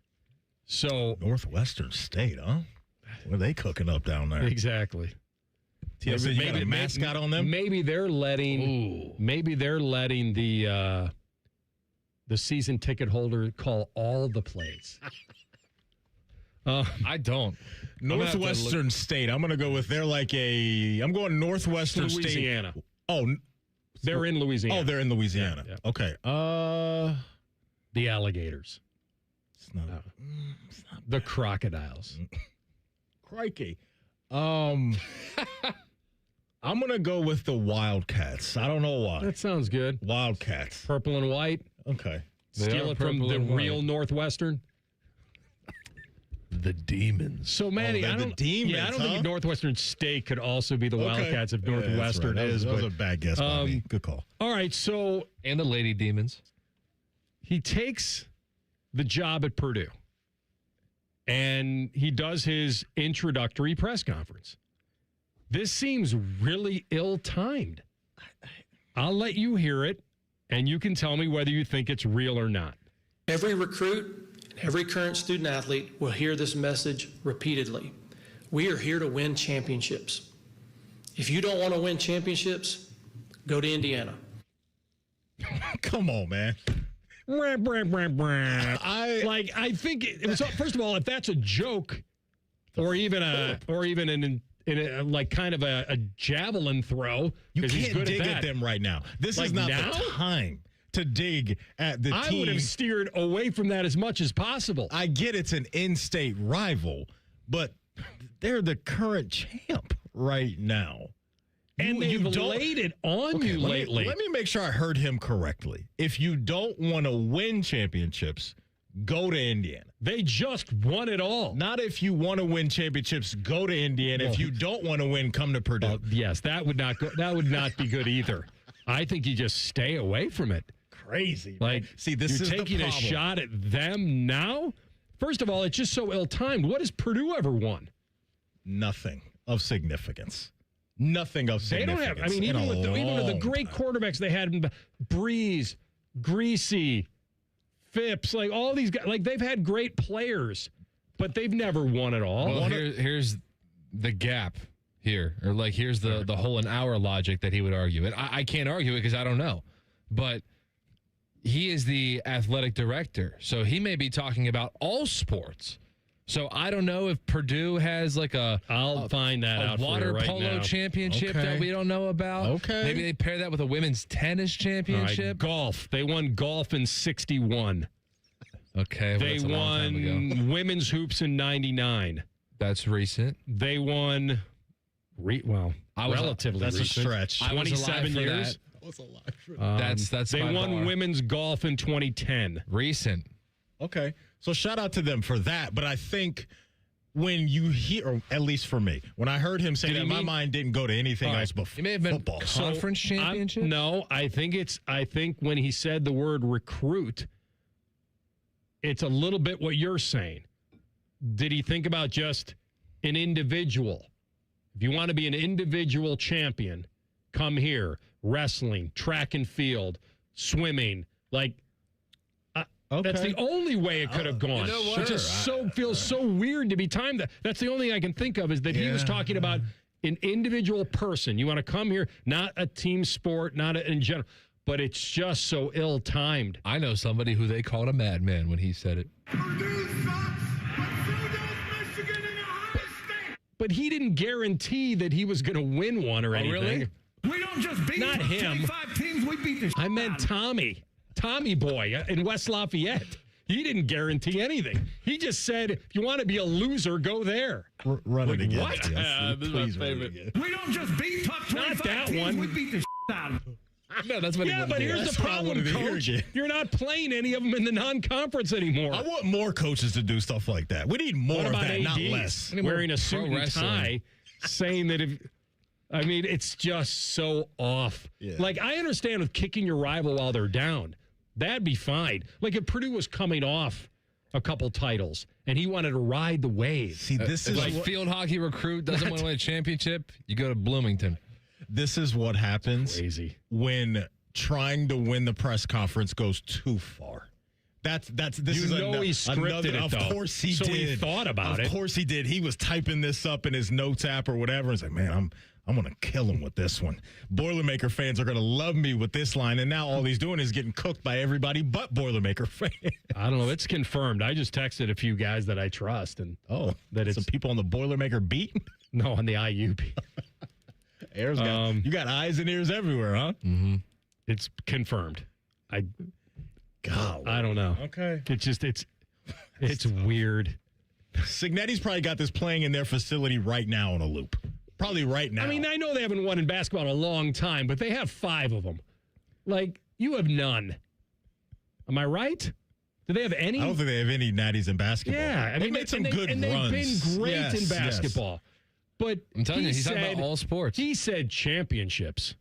So Northwestern State, huh? What are they cooking up down there? Exactly. Yeah, so you got a mascot on them? Maybe they're letting the season ticket holder call all the plays. I don't. Northwestern State. I'm going to go with I'm going Northwestern Louisiana. State. Oh, they're in Louisiana. Oh, they're in Louisiana. Yeah. Okay. The Alligators. It's not the Crocodiles. Crikey. I'm going to go with the Wildcats. I don't know why. That sounds good. Wildcats. Purple and white. Okay. Steal it from the real Northwestern. The Demons. So, Manny, I don't think Northwestern State could also be the Wildcats if Northwestern is. That was a bad guess by me. Good call. All right, so... And the Lady Demons. He takes the job at Purdue, and he does his introductory press conference. This seems really ill-timed. I'll let you hear it, and you can tell me whether you think it's real or not. Every recruit, every current student athlete will hear this message repeatedly. We are here to win championships. If you don't want to win championships, go to Indiana. Come on, man. I think it was, first of all, if that's a joke or even in a like kind of a javelin throw, you can't dig at them right now. This is not the time to dig at the team. I would have steered away from that as much as possible. I get it's an in-state rival, but they're the current champ right now. And they've laid it on you lately. Let me make sure I heard him correctly. If you don't want to win championships, go to Indiana. They just won it all. Not if you want to win championships, go to Indiana. If you don't want to win, come to Purdue. Yes, that would not be good either. I think you just stay away from it. Crazy. Like, see, this is you're taking a shot at them now? First of all, it's just so ill-timed. What has Purdue ever won? Nothing of significance. Nothing of significance. They don't have, even with the great quarterbacks they had, Breeze, Greasy, Phipps, like all these guys, like they've had great players, but they've never won it all. Well, here's the gap here, or like here's the hole in our logic that he would argue. And I can't argue it because I don't know, but he is the athletic director, so he may be talking about all sports. So I don't know if Purdue has like I'll find that out water for you right polo now. championship that we don't know about. Okay. Maybe they pair that with a women's tennis championship. Right, golf. They won golf in 1961. Okay. They won women's hoops in 1999. That's recent. They won relatively that's recent. A stretch. 27 years. I was alive for that. That's they won women's golf in 2010. Recent. Okay. So shout out to them for that. But I think when you hear, or at least for me, when I heard him say that, my mind didn't go to anything else but it may have been football. Conference championship? No, I think when he said the word recruit, it's a little bit what you're saying. Did he think about just an individual? If you want to be an individual champion, come here. Wrestling, track and field, swimming, like that's the only way it could have gone. It just feels so weird to be timed. That's the only thing I can think of is that he was talking about an individual person. You want to come here, not a team sport, not in general, but it's just so ill-timed. I know somebody who they called a madman when he said it. But he didn't guarantee that he was going to win one or anything. Really? We don't just beat not him. 25 teams, we beat the I meant Tommy Boy in West Lafayette. He didn't guarantee anything. He just said, if you want to be a loser, go there. Run it again. What? This is my favorite. We don't just beat top 25 not that teams, one. we beat the out of them. No, that's what he wanted but to hear. here's the problem, Coach. You're not playing any of them in the non-conference anymore. I want more coaches to do stuff like that. We need more of that, AD? not less. Wearing a suit and tie, saying that it's just so off. Yeah. Like, I understand with kicking your rival while they're down. That'd be fine. Like, if Purdue was coming off a couple titles and he wanted to ride the wave. See, this is like field hockey recruit doesn't want to win a championship, you go to Bloomington. This is what happens when trying to win the press conference goes too far. He scripted it, though. Of course he did. He thought about it. Of course he did. He was typing this up in his notes app or whatever and said, man, I'm going to kill him with this one. Boilermaker fans are going to love me with this line, and now all he's doing is getting cooked by everybody but Boilermaker fans. I don't know. It's confirmed. I just texted a few guys that I trust. And that it's some people on the Boilermaker beat? No, on the IU beat. You got eyes and ears everywhere, huh? Mm-hmm. It's confirmed. I don't know. Okay. It's weird. Signetti's probably got this playing in their facility right now on a loop. Probably right now. I mean, I know they haven't won in basketball in a long time, but they have 5 of them. Like, you have none. Am I right? Do they have any? I don't think they have any natties in basketball. Yeah. I they mean, made some good and runs. they've been great in basketball. But I'm telling you, he's talking about all sports. He said championships.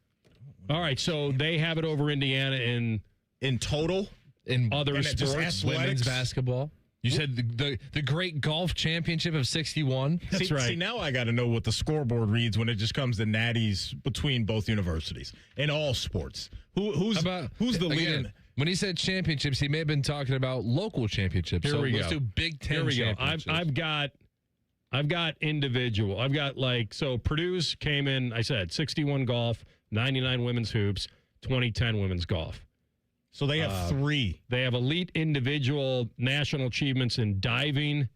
All right, so they have it over Indiana in total? In other sports? Women's basketball. You said the great golf championship of 61. That's right. See, now I got to know what the scoreboard reads when it just comes to natties between both universities in all sports. Who's the leader? When he said championships, he may have been talking about local championships. Here we go. Let's do Big Ten Here we go. championships. I've got individual. I've got Purdue's came in, I said 61 golf, 99 women's hoops, 2010 women's golf. So they have 3. They have elite individual national achievements in diving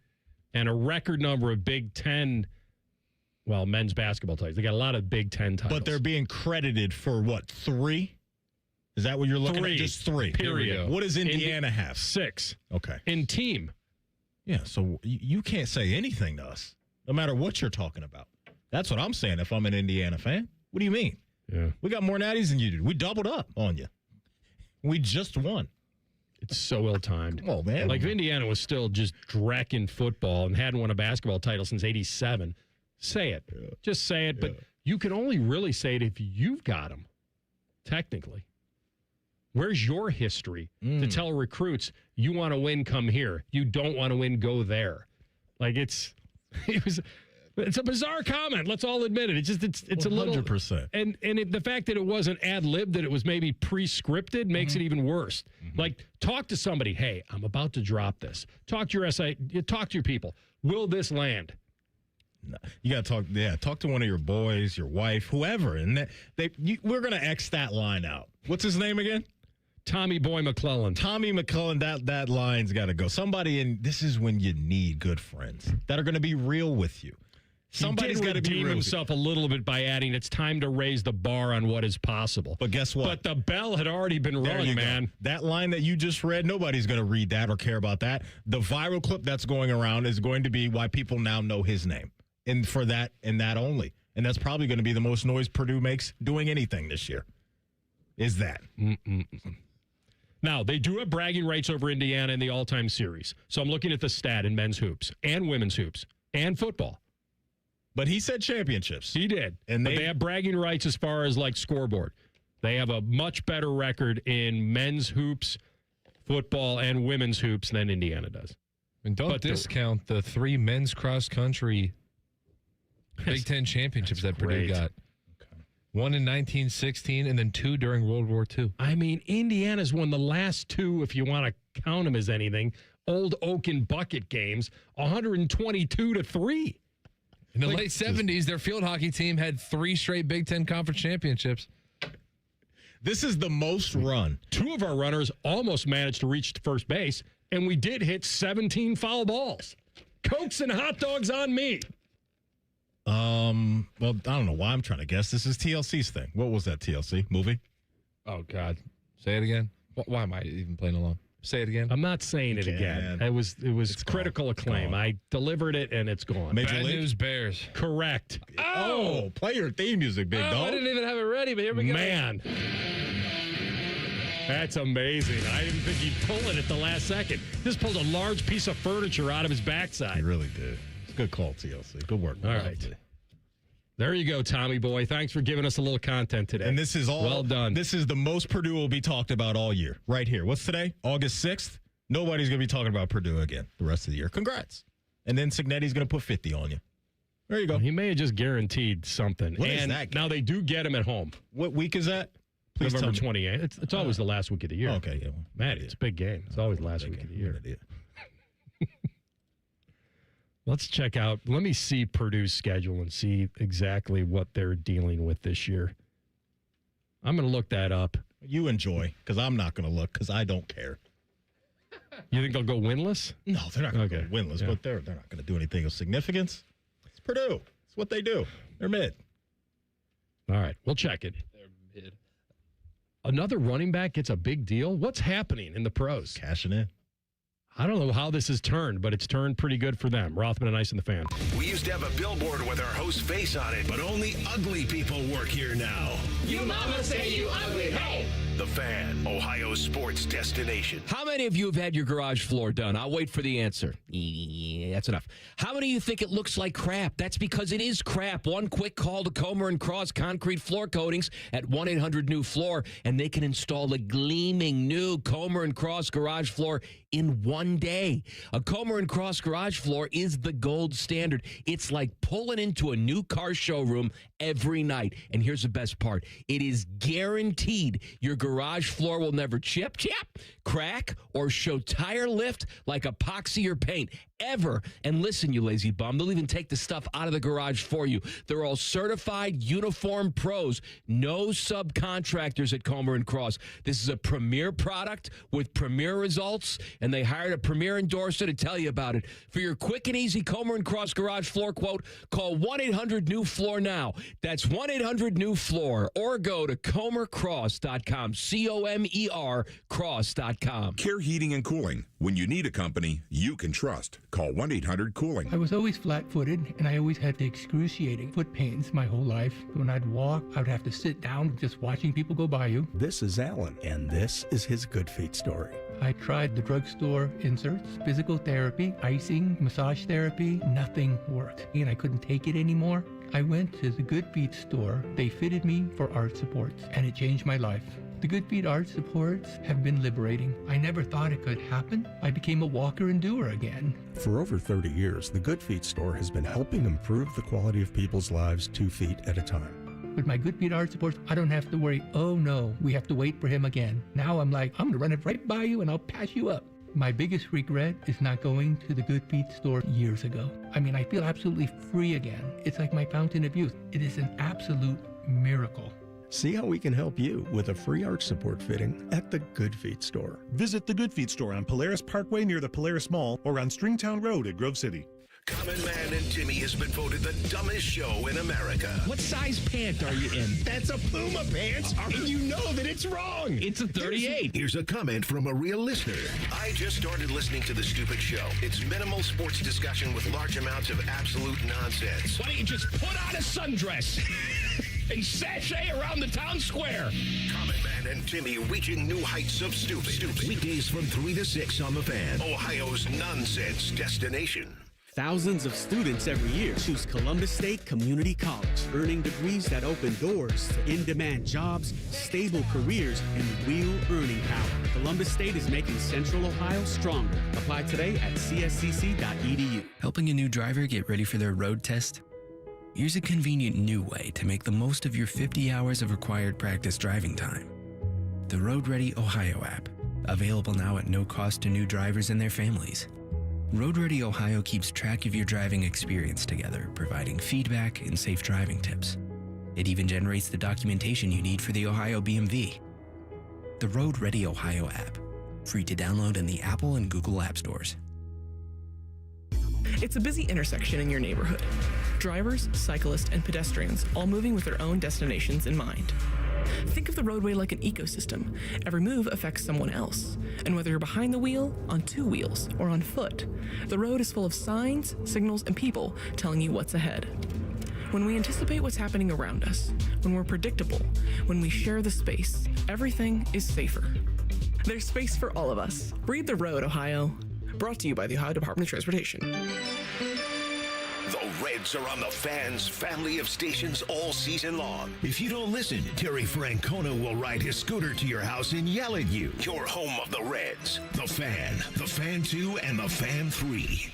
and a record number of Big Ten, men's basketball titles. They got a lot of Big Ten titles. But they're being credited for what, 3? Is that what you're looking at? Just 3. Period. What does Indiana have? 6. Okay. In team. Yeah, so you can't say anything to us, no matter what you're talking about. That's what I'm saying if I'm an Indiana fan. What do you mean? Yeah. We got more natties than you do. We doubled up on you. We just won. It's so ill-timed. Come on, man. Like, if Indiana was still just drecking football and hadn't won a basketball title since 87, say it. Yeah. Just say it. Yeah. But you can only really say it if you've got them, technically. Where's your history to tell recruits, you want to win, come here. You don't want to win, go there. Like, it's a bizarre comment. Let's all admit it. It's a little 100%. And the fact that it wasn't ad-libbed, that it was maybe pre-scripted, makes it even worse. Like, talk to somebody. Hey, I'm about to drop this. Talk to your talk to your people. Will this land? No, you got to talk. Yeah, talk to one of your boys, your wife, whoever, and we're going to X that line out. What's his name again? Tommy Boy McClellan. Tommy McClellan, that line's got to go. Somebody this is when you need good friends that are going to be real with you. Somebody's got to redeem himself a little bit by adding, it's time to raise the bar on what is possible. But guess what? But the bell had already been rung, man. Go. That line that you just read, nobody's going to read that or care about that. The viral clip that's going around is going to be why people now know his name. And for that and that only. And that's probably going to be the most noise Purdue makes doing anything this year. Is that. Now, they do have bragging rights over Indiana in the all-time series. So I'm looking at the stat in men's hoops and women's hoops and football. But he said championships. He did. But they have bragging rights as far as, scoreboard. They have a much better record in men's hoops, football, and women's hoops than Indiana does. And don't discount the 3 men's cross-country Big Ten championships that Purdue got. One in 1916 and then 2 during World War II. I mean, Indiana's won the last 2, if you want to count them as anything, Old Oak and Bucket games, 122-3. In the late 70s, their field hockey team had 3 straight Big Ten conference championships. This is the most run. 2 of our runners almost managed to reach first base, and we did hit 17 foul balls. Cokes and hot dogs on me. Well, I don't know why I'm trying to guess. This is TLC's thing. What was that TLC movie? Oh, God. Say it again. Why am I even playing along? Say it again. I'm not saying it again. It was critical acclaim. I delivered it, and it's gone. Bad News Bears. Correct. Oh, play your theme music, big dog. I didn't even have it ready, but here we go. Man. That's amazing. I didn't think he'd pull it at the last second. Just pulled a large piece of furniture out of his backside. He really did. It's a good call, TLC. Good work. All right. There you go, Tommy boy. Thanks for giving us a little content today. And this is all well done. This is the most Purdue will be talked about all year. Right here. What's today? August 6th. Nobody's going to be talking about Purdue again the rest of the year. Congrats. And then Signetti's going to put 50 on you. There you go. He may have just guaranteed something. What is that game? Now they do get him at home. What week is that? Please November 28th. It's always the last week of the year. Okay. Yeah, Matt, it's a big game. It's always the last week of the year. Let's check out. Let me see Purdue's schedule and see exactly what they're dealing with this year. I'm going to look that up. You enjoy, because I'm not going to look, because I don't care. You think they'll go winless? No, they're not going to go winless, but they're not going to do anything of significance. It's Purdue. It's what they do. They're mid. All right, we'll check it. They're mid. Another running back gets a big deal? What's happening in the pros? Cashing in. I don't know how this has turned, but it's turned pretty good for them. Rothman and Ice and the Fan. We used to have a billboard with our host's face on it, but only ugly people work here now. You mama say you ugly. Hey! The Fan, Ohio's sports destination. How many of you have had your garage floor done? I'll wait for the answer. Yeah, that's enough. How many of you think it looks like crap? That's because it is crap. One quick call to Comer & Cross Concrete Floor Coatings at 1-800-NEW-FLOOR, and they can install a gleaming new Comer & Cross garage floor in one day. A Comer & Cross garage floor is the gold standard. It's like pulling into a new car showroom every night. And here's the best part. It is guaranteed your garage floor will never chip, crack, or show tire lift like epoxy or paint ever. And listen, you lazy bum, they'll even take the stuff out of the garage for you. They're all certified uniform pros. No subcontractors at Comer & Cross. This is a premier product with premier results, and they hired a premier endorser to tell you about it. For your quick and easy Comer & Cross garage floor quote, call 1-800-NEW-FLOOR now. That's 1-800-NEW-FLOOR, or go to comercross.com, C-O-M-E-R cross.com. Care Heating and Cooling. When you need a company you can trust, call 1-800-COOLING. I was always flat-footed, and I always had the excruciating foot pains my whole life. When I'd walk, I would have to sit down just watching people go by you. This is Alan, and this is his Good Feet story. I tried the drugstore inserts, physical therapy, icing, massage therapy. Nothing worked, and I couldn't take it anymore. I went to the Good Feet store. They fitted me for arch supports, and it changed my life. The Good Feet arch supports have been liberating. I never thought it could happen. I became a walker and doer again. For over 30 years, the Good Feet store has been helping improve the quality of people's lives 2 feet at a time. With my Good Feet arch supports, I don't have to worry, oh no, we have to wait for him again. Now I'm like, I'm going to run it right by you and I'll pass you up. My biggest regret is not going to the Good Feet store years ago. I mean, I feel absolutely free again. It's like my fountain of youth. It is an absolute miracle. See how we can help you with a free arch support fitting at the Good Feet store. Visit the Good Feet store on Polaris Parkway near the Polaris Mall or on Stringtown Road at Grove City. Common Man and Timmy has been voted the dumbest show in America. What size pant are you in? That's a Puma pants, and you know that it's wrong. It's a 38. Here's a comment from a real listener. I just started listening to The Stupid Show. It's minimal sports discussion with large amounts of absolute nonsense. Why don't you just put on a sundress and sashay around the town square? Common Man and Timmy reaching new heights of stupid. Weekdays from 3 to 6 on The Fan, Ohio's nonsense destination. Thousands of students every year choose Columbus State Community College, earning degrees that open doors to in-demand jobs, stable careers, and real earning power. Columbus State is making Central Ohio stronger. Apply today at cscc.edu. Helping a new driver get ready for their road test? Here's a convenient new way to make the most of your 50 hours of required practice driving time. The Road Ready Ohio app, available now at no cost to new drivers and their families. Road Ready Ohio keeps track of your driving experience together, providing feedback and safe driving tips. It even generates the documentation you need for the Ohio BMV. The Road Ready Ohio app, free to download in the Apple and Google App Stores. It's a busy intersection in your neighborhood. Drivers, cyclists, and pedestrians all moving with their own destinations in mind. Think of the roadway like an ecosystem. Every move affects someone else. And whether you're behind the wheel, on two wheels, or on foot, the road is full of signs, signals, and people telling you what's ahead. When we anticipate what's happening around us, when we're predictable, when we share the space, everything is safer. There's space for all of us. Breathe the road, Ohio. Brought to you by the Ohio Department of Transportation. The Reds are on the Fan's family of stations all season long. If you don't listen, Terry Francona will ride his scooter to your house and yell at you. Your home of the Reds. The Fan, the Fan 2, and the Fan 3.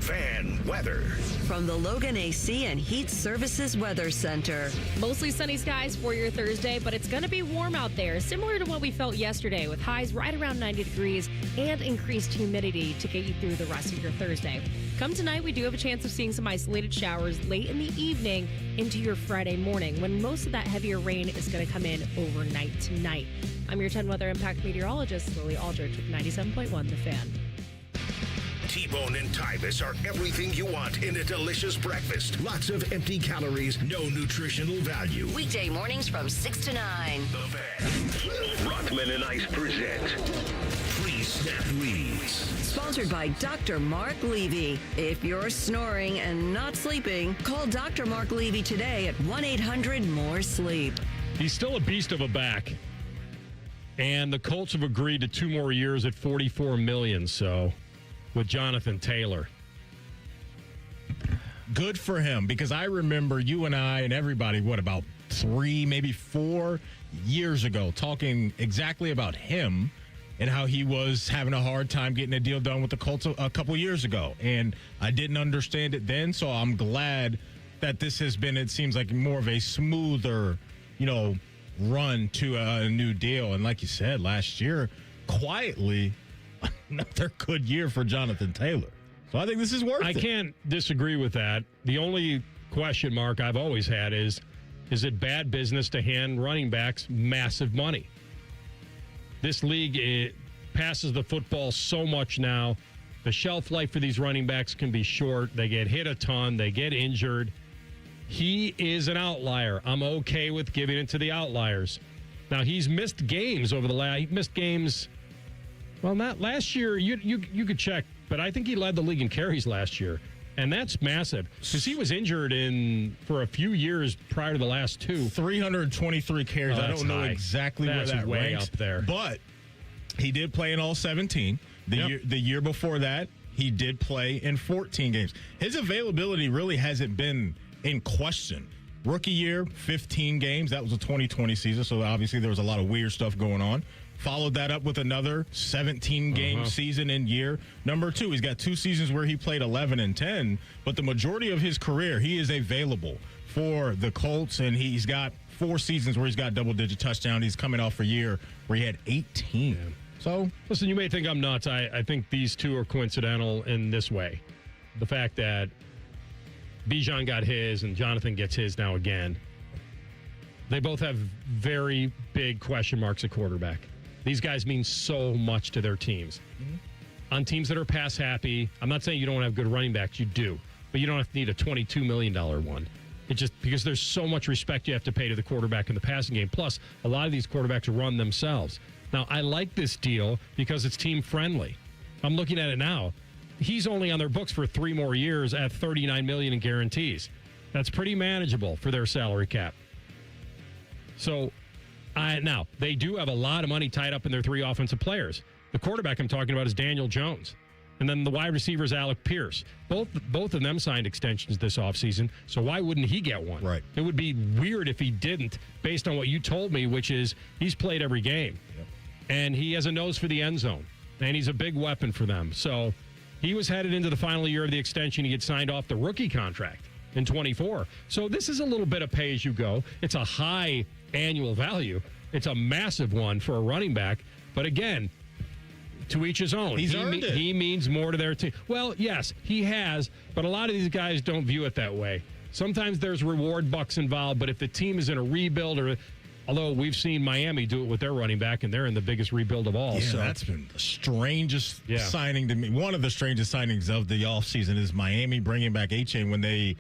Fan weather. From the Logan AC and Heat Services Weather Center. Mostly sunny skies for your Thursday, but it's going to be warm out there, similar to what we felt yesterday with highs right around 90 degrees and increased humidity to get you through the rest of your Thursday. Come tonight, we do have a chance of seeing some isolated showers late in the evening into your Friday morning, when most of that heavier rain is going to come in overnight tonight. I'm your 10 Weather Impact meteorologist, Lily Aldrich, with 97.1 The Fan. T-Bone and Tyvis are everything you want in a delicious breakfast. Lots of empty calories, no nutritional value. Weekday mornings from 6 to 9. The Fan. Rothman and Ice present Pre-Snap Leads. Sponsored by Dr. Mark Levy. If you're snoring and not sleeping, call Dr. Mark Levy today at 1-800-MORE-SLEEP. He's still a beast of a back. And the Colts have agreed to 2 more years at $44 million, so with Jonathan Taylor. Good for him, because I remember you and I and everybody, about 3, maybe 4 years ago, talking exactly about him and how he was having a hard time getting a deal done with the Colts a couple years ago. And I didn't understand it then, so I'm glad that this has been, it seems like, more of a smoother, run to a new deal. And like you said, last year, quietly, another good year for Jonathan Taylor. So I think this is worth it. I can't disagree with that. The only question mark I've always had is it bad business to hand running backs massive money? This league passes the football so much now. The shelf life for these running backs can be short. They get hit a ton. They get injured. He is an outlier. I'm okay with giving it to the outliers. Now, he's missed games over the last... He missed games... Well, not last year. You could check, but I think he led the league in carries last year. And that's massive, because he was injured for a few years prior to the last 2. 323 carries. I don't know exactly that's where that way ranks, up there. But he did play in all 17. The year before that, he did play in 14 games. His availability really hasn't been in question. Rookie year, 15 games. That was a 2020 season, so obviously there was a lot of weird stuff going on. Followed that up with another 17-game season in year number 2. He's got 2 seasons where he played 11 and 10, but the majority of his career, he is available for the Colts, and he's got 4 seasons where he's got double-digit touchdowns. He's coming off a year where he had 18. Yeah. So, listen, you may think I'm nuts. I think these two are coincidental in this way. The fact that Bijan got his and Jonathan gets his now again. They both have very big question marks at quarterback. These guys mean so much to their teams. On teams that are pass happy, I'm not saying you don't have good running backs. You do. But you don't have to need a $22 million one. It just because there's so much respect you have to pay to the quarterback in the passing game. Plus, a lot of these quarterbacks run themselves. Now, I like this deal because it's team friendly. I'm looking at it now. He's only on their books for 3 more years at $39 million in guarantees. That's pretty manageable for their salary cap. So, now, they do have a lot of money tied up in their 3 offensive players. The quarterback I'm talking about is Daniel Jones. And then the wide receiver is Alec Pierce. Both of them signed extensions this offseason, so why wouldn't he get one? Right. It would be weird if he didn't, based on what you told me, which is he's played every game. Yep. And he has a nose for the end zone. And he's a big weapon for them. So he was headed into the final year of the extension. He had signed off the rookie contract in 24. So this is a little bit of pay-as-you-go. It's a high annual value. It's a massive one for a running back. But again, to each his own. He's earned it. He means more to their team. Well, yes, he has, but a lot of these guys don't view it that way. Sometimes there's reward bucks involved, but if the team is in a rebuild, although we've seen Miami do it with their running back, and they're in the biggest rebuild of all. Yeah, so that's been the strangest signing to me. One of the strangest signings of the offseason is Miami bringing back A-Chain when they...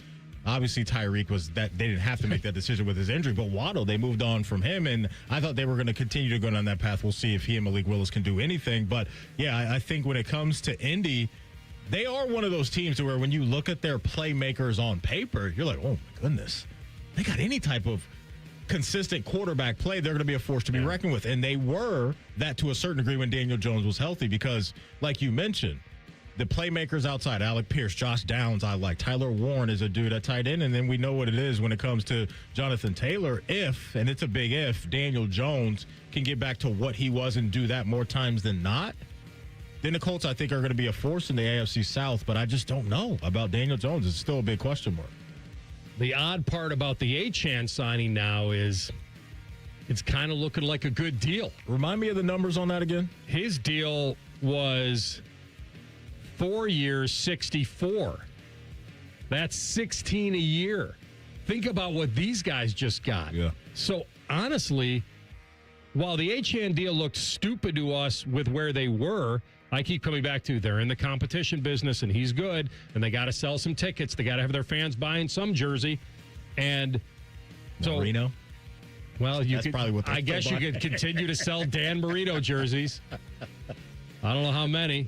Obviously, Tyreek was that they didn't have to make that decision with his injury, but Waddle, they moved on from him, and I thought they were going to continue to go down that path. We'll see if he and Malik Willis can do anything. But, yeah, I think when it comes to Indy, they are one of those teams where when you look at their playmakers on paper, you're like, oh, my goodness. They got any type of consistent quarterback play, they're going to be a force to be reckoned with. And they were that to a certain degree when Daniel Jones was healthy because, like you mentioned, the playmakers outside, Alec Pierce, Josh Downs, I like. Tyler Warren is a dude at tight end. And then we know what it is when it comes to Jonathan Taylor. If, and it's a big if, Daniel Jones can get back to what he was and do that more times than not, Then the Colts, I think, are going to be a force in the AFC South, but I just don't know about Daniel Jones. It's still a big question mark. The odd part about the Achane signing now is it's kind of looking like a good deal. Remind me of the numbers on that again. His deal was 4 years, 64. That's 16 a year. Think about what these guys just got. Yeah. So, honestly, while the Achane deal looked stupid to us with where they were, I keep coming back to they're in the competition business and he's good and they got to sell some tickets. They got to have their fans buying some jersey. And so, Marino? Well, you That's could, probably what I guess you could continue to sell Dan Marino jerseys. I don't know how many,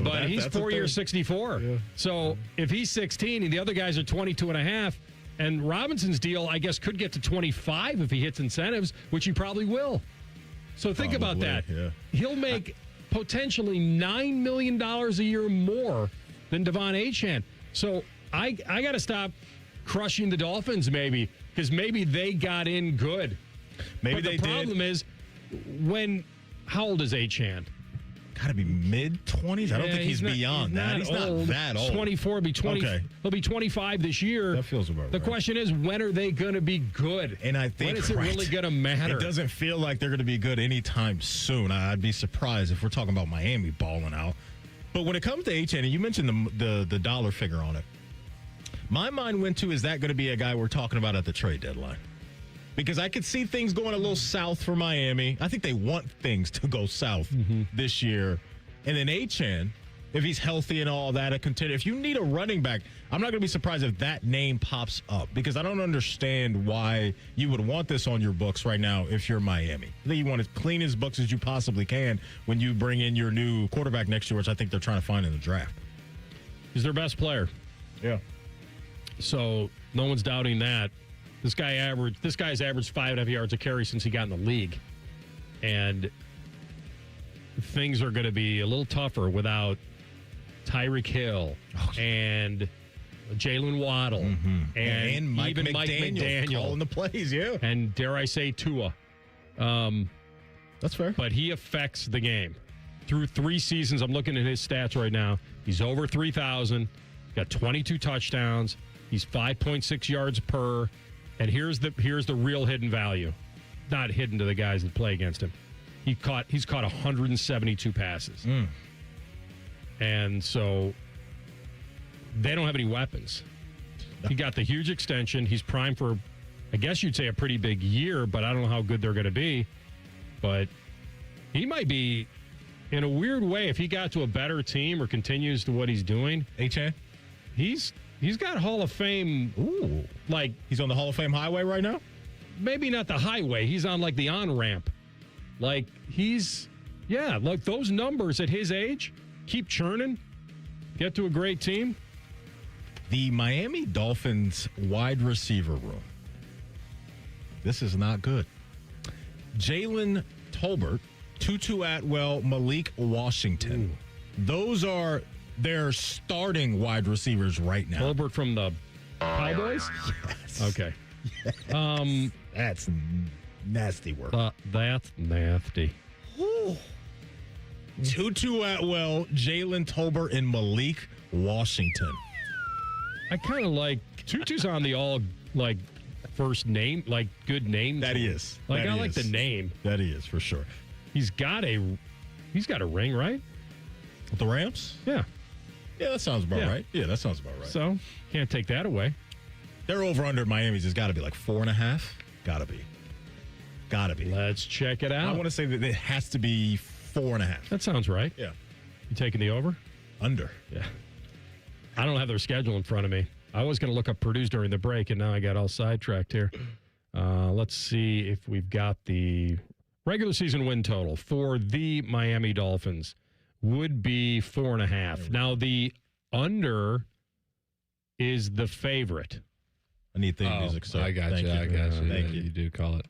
but he's 4 years, 64. Yeah. So if he's 16 and the other guys are 22 and a half, and Robinson's deal, I guess, could get to 25 if he hits incentives, which he probably will. So think about that. Yeah. He'll make potentially $9 million a year more than Devon Achane. So I got to stop crushing the Dolphins maybe, because maybe they got in good. Maybe but the problem is, how old is Achane? Got to be mid-20s? I don't think he's beyond that. He's not that old. 24, be 20. Okay. He'll be 25 this year. That feels about right. The question is, when are they going to be good? And I think, when is it really going to matter? It doesn't feel like they're going to be good anytime soon. I'd be surprised if we're talking about Miami balling out. But when it comes to Achane, and you mentioned the dollar figure on it, my mind went to, is that going to be a guy we're talking about at the trade deadline? Because I could see things going a little south for Miami. I think they want things to go south this year. And then Achane, if he's healthy and all that, a contender. If you need a running back, I'm not going to be surprised if that name pops up, because I don't understand why you would want this on your books right now if you're Miami. I think you want as clean as books as you possibly can when you bring in your new quarterback next year, which I think they're trying to find in the draft. He's their best player. Yeah. So no one's doubting that. This guy's averaged 5.5 yards a carry since he got in the league. And things are going to be a little tougher without Tyreek Hill and Jalen Waddle and Mike even Mike McDaniel calling the plays, yeah. And dare I say Tua. That's fair. But he affects the game. Through 3 seasons, I'm looking at his stats right now. He's over 3,000, got 22 touchdowns. He's 5.6 yards per. And here's the real hidden value. Not hidden to the guys that play against him. He's caught 172 passes. And so they don't have any weapons. He got the huge extension. He's primed for, I guess you'd say, a pretty big year, but I don't know how good they're going to be. But he might be, in a weird way, if he got to a better team or continues to what he's doing. Achane? He's got Hall of Fame. Ooh. Like, he's on the Hall of Fame highway right now? Maybe not the highway. He's on, like, the on-ramp. Like, like those numbers at his age, keep churning, get to a great team. The Miami Dolphins wide receiver room. This is not good. Jalen Tolbert, Tutu Atwell, Malik Washington. Ooh. Those are their starting wide receivers right now. Tolbert from the Cowboys? Yes. Okay. Yes. That's nasty work. That's nasty. Ooh. Tutu Atwell, Jalen Tolbert, and Malik Washington. I kind of like Tutu's on the all like first name, like good name. That he is. Like that I he like is. the name. That he is for sure. He's got a ring, right? With the Rams? Yeah. Yeah, that sounds about right. Yeah, that sounds about right. So can't take that away. Their over under Miami's has got to be like 4.5. Gotta be. Let's check it out. I want to say that it has to be 4.5. That sounds right. Yeah. You taking the over? Under. Yeah. I don't have their schedule in front of me. I was going to look up Purdue's during the break, and now I got all sidetracked here. Let's see if we've got the regular season win total for the Miami Dolphins would be 4.5. Now, the under is the favorite. I need theme music, so I got you. Thank you. You do call it.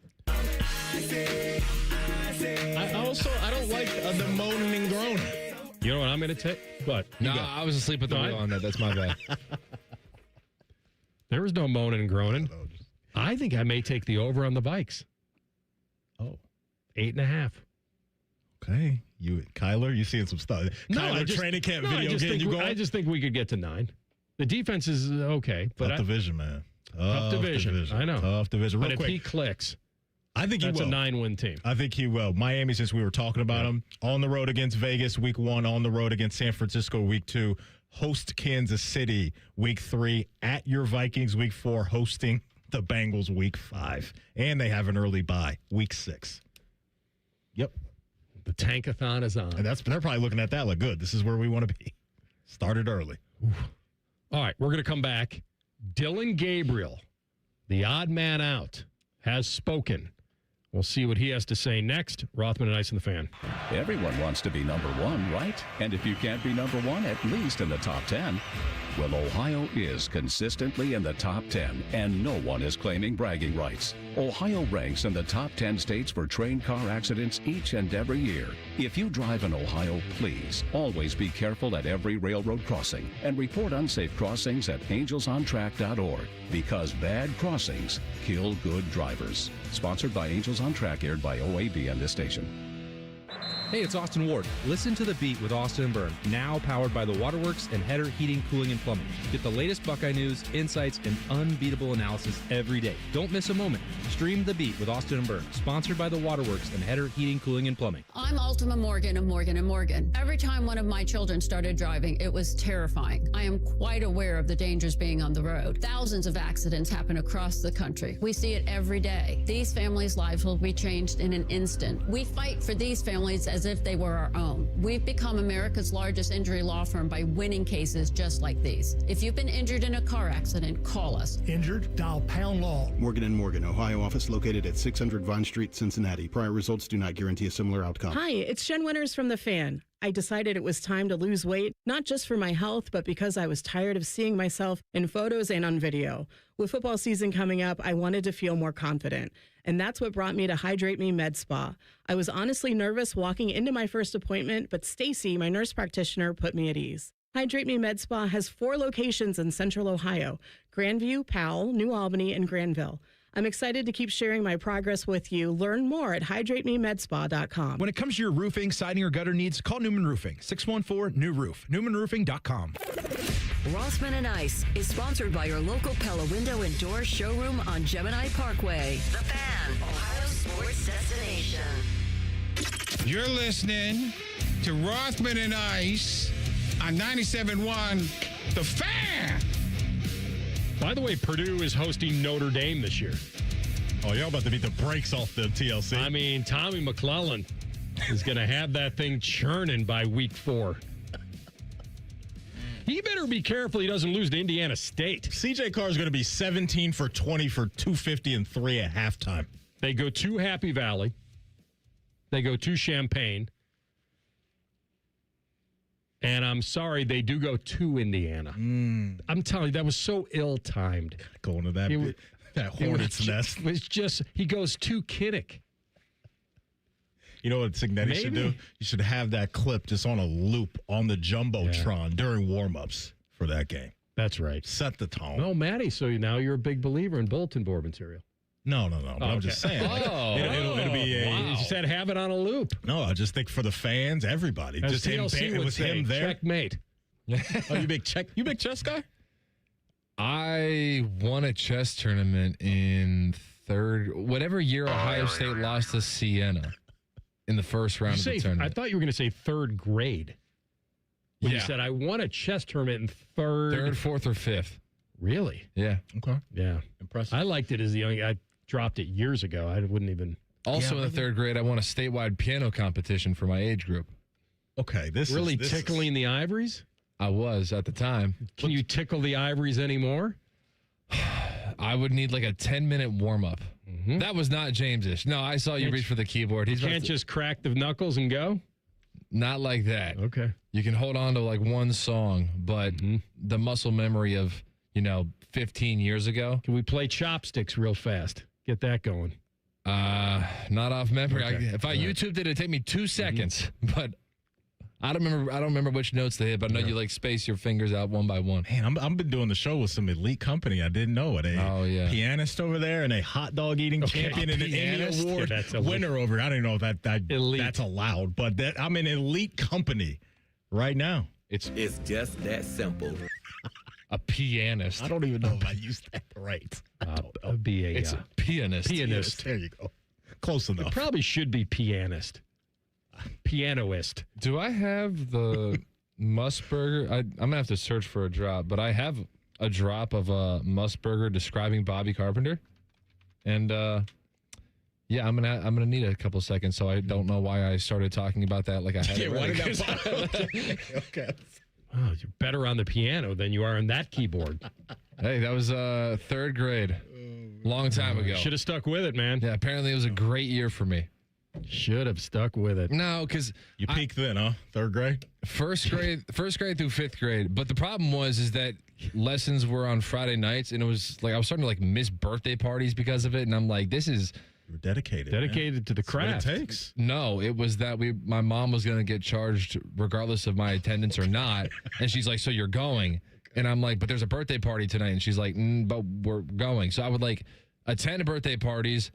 I don't like the moaning and groaning. You know what I'm going to take? What? No, I was asleep at the wheel on that. That's my bad. There was no moaning and groaning. I think I may take the over on the Vikes. Oh. 8.5. Okay. Kyler, you seeing some stuff. Kyler training camp video game, you going? I just think we could get to 9. The defense is okay. But Tough division, man. Tough division. I know. Tough division. But Real quick, if he clicks, I think that's he will. a 9-win team. I think he will. Miami, since we were talking about him, on the road against Vegas week 1, on the road against San Francisco week 2, host Kansas City week 3, at your Vikings week 4, hosting the Bengals week 5. And they have an early bye, week 6. Yep. The tankathon is on. And they're probably looking at that like, good, this is where we want to be. Started early. All right, we're going to come back. Dylan Gabriel, the odd man out, has spoken. We'll see what he has to say next. Rothman and Ice and the Fan. Everyone wants to be number 1, right? And if you can't be number 1, at least in the top 10. Well, Ohio is consistently in the top 10, and no one is claiming bragging rights. Ohio ranks in the top 10 states for train car accidents each and every year. If you drive in Ohio, please always be careful at every railroad crossing and report unsafe crossings at angelsontrack.org, because bad crossings kill good drivers. Sponsored by Angels on Track, aired by OAB and this station. Hey, it's Austin Ward. Listen to The Beat with Austin and Byrne, now powered by the Waterworks and Header Heating, Cooling, and Plumbing. Get the latest Buckeye news, insights, and unbeatable analysis every day. Don't miss a moment. Stream The Beat with Austin and Byrne, sponsored by the Waterworks and Header Heating, Cooling, and Plumbing. I'm Ultima Morgan of Morgan & Morgan. Every time one of my children started driving, it was terrifying. I am quite aware of the dangers being on the road. Thousands of accidents happen across the country. We see it every day. These families' lives will be changed in an instant. We fight for these families as if they were our own. We've become America's largest injury law firm by winning cases just like these. If you've been injured in a car accident, call us. Injured? Dial pound law. Morgan & Morgan, Ohio office located at 600 Vine Street, Cincinnati. Prior results do not guarantee a similar outcome. Hi, it's Jen Winters from The Fan. I decided it was time to lose weight, not just for my health, but because I was tired of seeing myself in photos and on video. With football season coming up, I wanted to feel more confident. And that's what brought me to Hydrate Me Med Spa. I was honestly nervous walking into my first appointment, but Stacy, my nurse practitioner, put me at ease. Hydrate Me Med Spa has 4 locations in Central Ohio: Grandview, Powell, New Albany, and Granville. I'm excited to keep sharing my progress with you. Learn more at hydratememedspa.com. When it comes to your roofing, siding, or gutter needs, call Newman Roofing. 614-NEW-ROOF. NewmanRoofing.com. Rothman and Ice is sponsored by your local Pella Window and Door showroom on Gemini Parkway. The Fan, Ohio sports destination. You're listening to Rothman and Ice on 97.1 The Fan. By the way, Purdue is hosting Notre Dame this year. Oh, you're about to beat the brakes off the TLC. I mean, Tommy McClellan is going to have that thing churning by week 4. He better be careful he doesn't lose to Indiana State. CJ Carr is going to be 17 for 20 for 250 and 3 at halftime. They go to Happy Valley. They go to Champaign. And I'm sorry, they do go to Indiana. I'm telling you, that was so ill-timed. Going to that hornet's nest. It was just, he goes to Kinnick. You know what Signetti should do? You should have that clip just on a loop on the Jumbotron during warm-ups for that game. That's right. Set the tone. No, Maddie, so now you're a big believer in bulletin board material. No. But I'm just saying. It'll be a. Wow. You said have it on a loop. No, I just think for the fans, everybody. As just TLC him, it was him there. Checkmate. Oh, you big chess guy? I won a chess tournament in whatever year Ohio State lost to Siena in the first round of the tournament. I thought you were going to say 3rd grade. When you said I won a chess tournament in 3rd, 4th, or 5th. Really? Yeah. Okay. Yeah. Impressive. I liked it as a young. I dropped it years ago. I wouldn't even. Also in the 3rd grade, I won a statewide piano competition for my age group. Okay, this really is tickling the ivories. I was at the time. Can you tickle the ivories anymore? I would need like a 10-minute warm-up. Mm-hmm. That was not James-ish. No, I saw you reach for the keyboard. You can't just crack the knuckles and go? Not like that. Okay. You can hold on to like one song, but the muscle memory of, 15 years ago. Can we play chopsticks real fast? Get that going. Not off memory. Okay. If I YouTubed it, it'd take me 2 seconds, but I don't remember which notes they hit, but I know you like space your fingers out one by one. Man, I've been doing the show with some elite company. I didn't know it. Pianist over there and a hot dog eating champion and an Emmy Award winner over. I don't know if that's allowed, but I'm in elite company right now. It's just that simple. A pianist. I don't even know if I used that right. It's a pianist. Pianist. There you go. Close enough. It probably should be pianist. Pianoist. Do I have the Musburger? I'm gonna have to search for a drop, but I have a drop of a Musburger describing Bobby Carpenter, and yeah, I'm gonna need a couple seconds, so I don't know why I started talking about that like I had it ready. Okay. Oh, you're better on the piano than you are on that keyboard. Hey, that was third grade, long time ago. Should have stuck with it, man. Yeah, apparently it was a great year for me. Should have stuck with it. No, because you peaked then, huh? Third grade, first grade through fifth grade. But the problem is that lessons were on Friday nights, and it was like I was starting to like miss birthday parties because of it, and I'm like, this is. You're dedicated to the craft. That's what it takes. No, it was that my mom was going to get charged regardless of my attendance or not, and she's like, "So you're going?" And I'm like, "But there's a birthday party tonight," and she's like, "But we're going." So I would like attend birthday parties.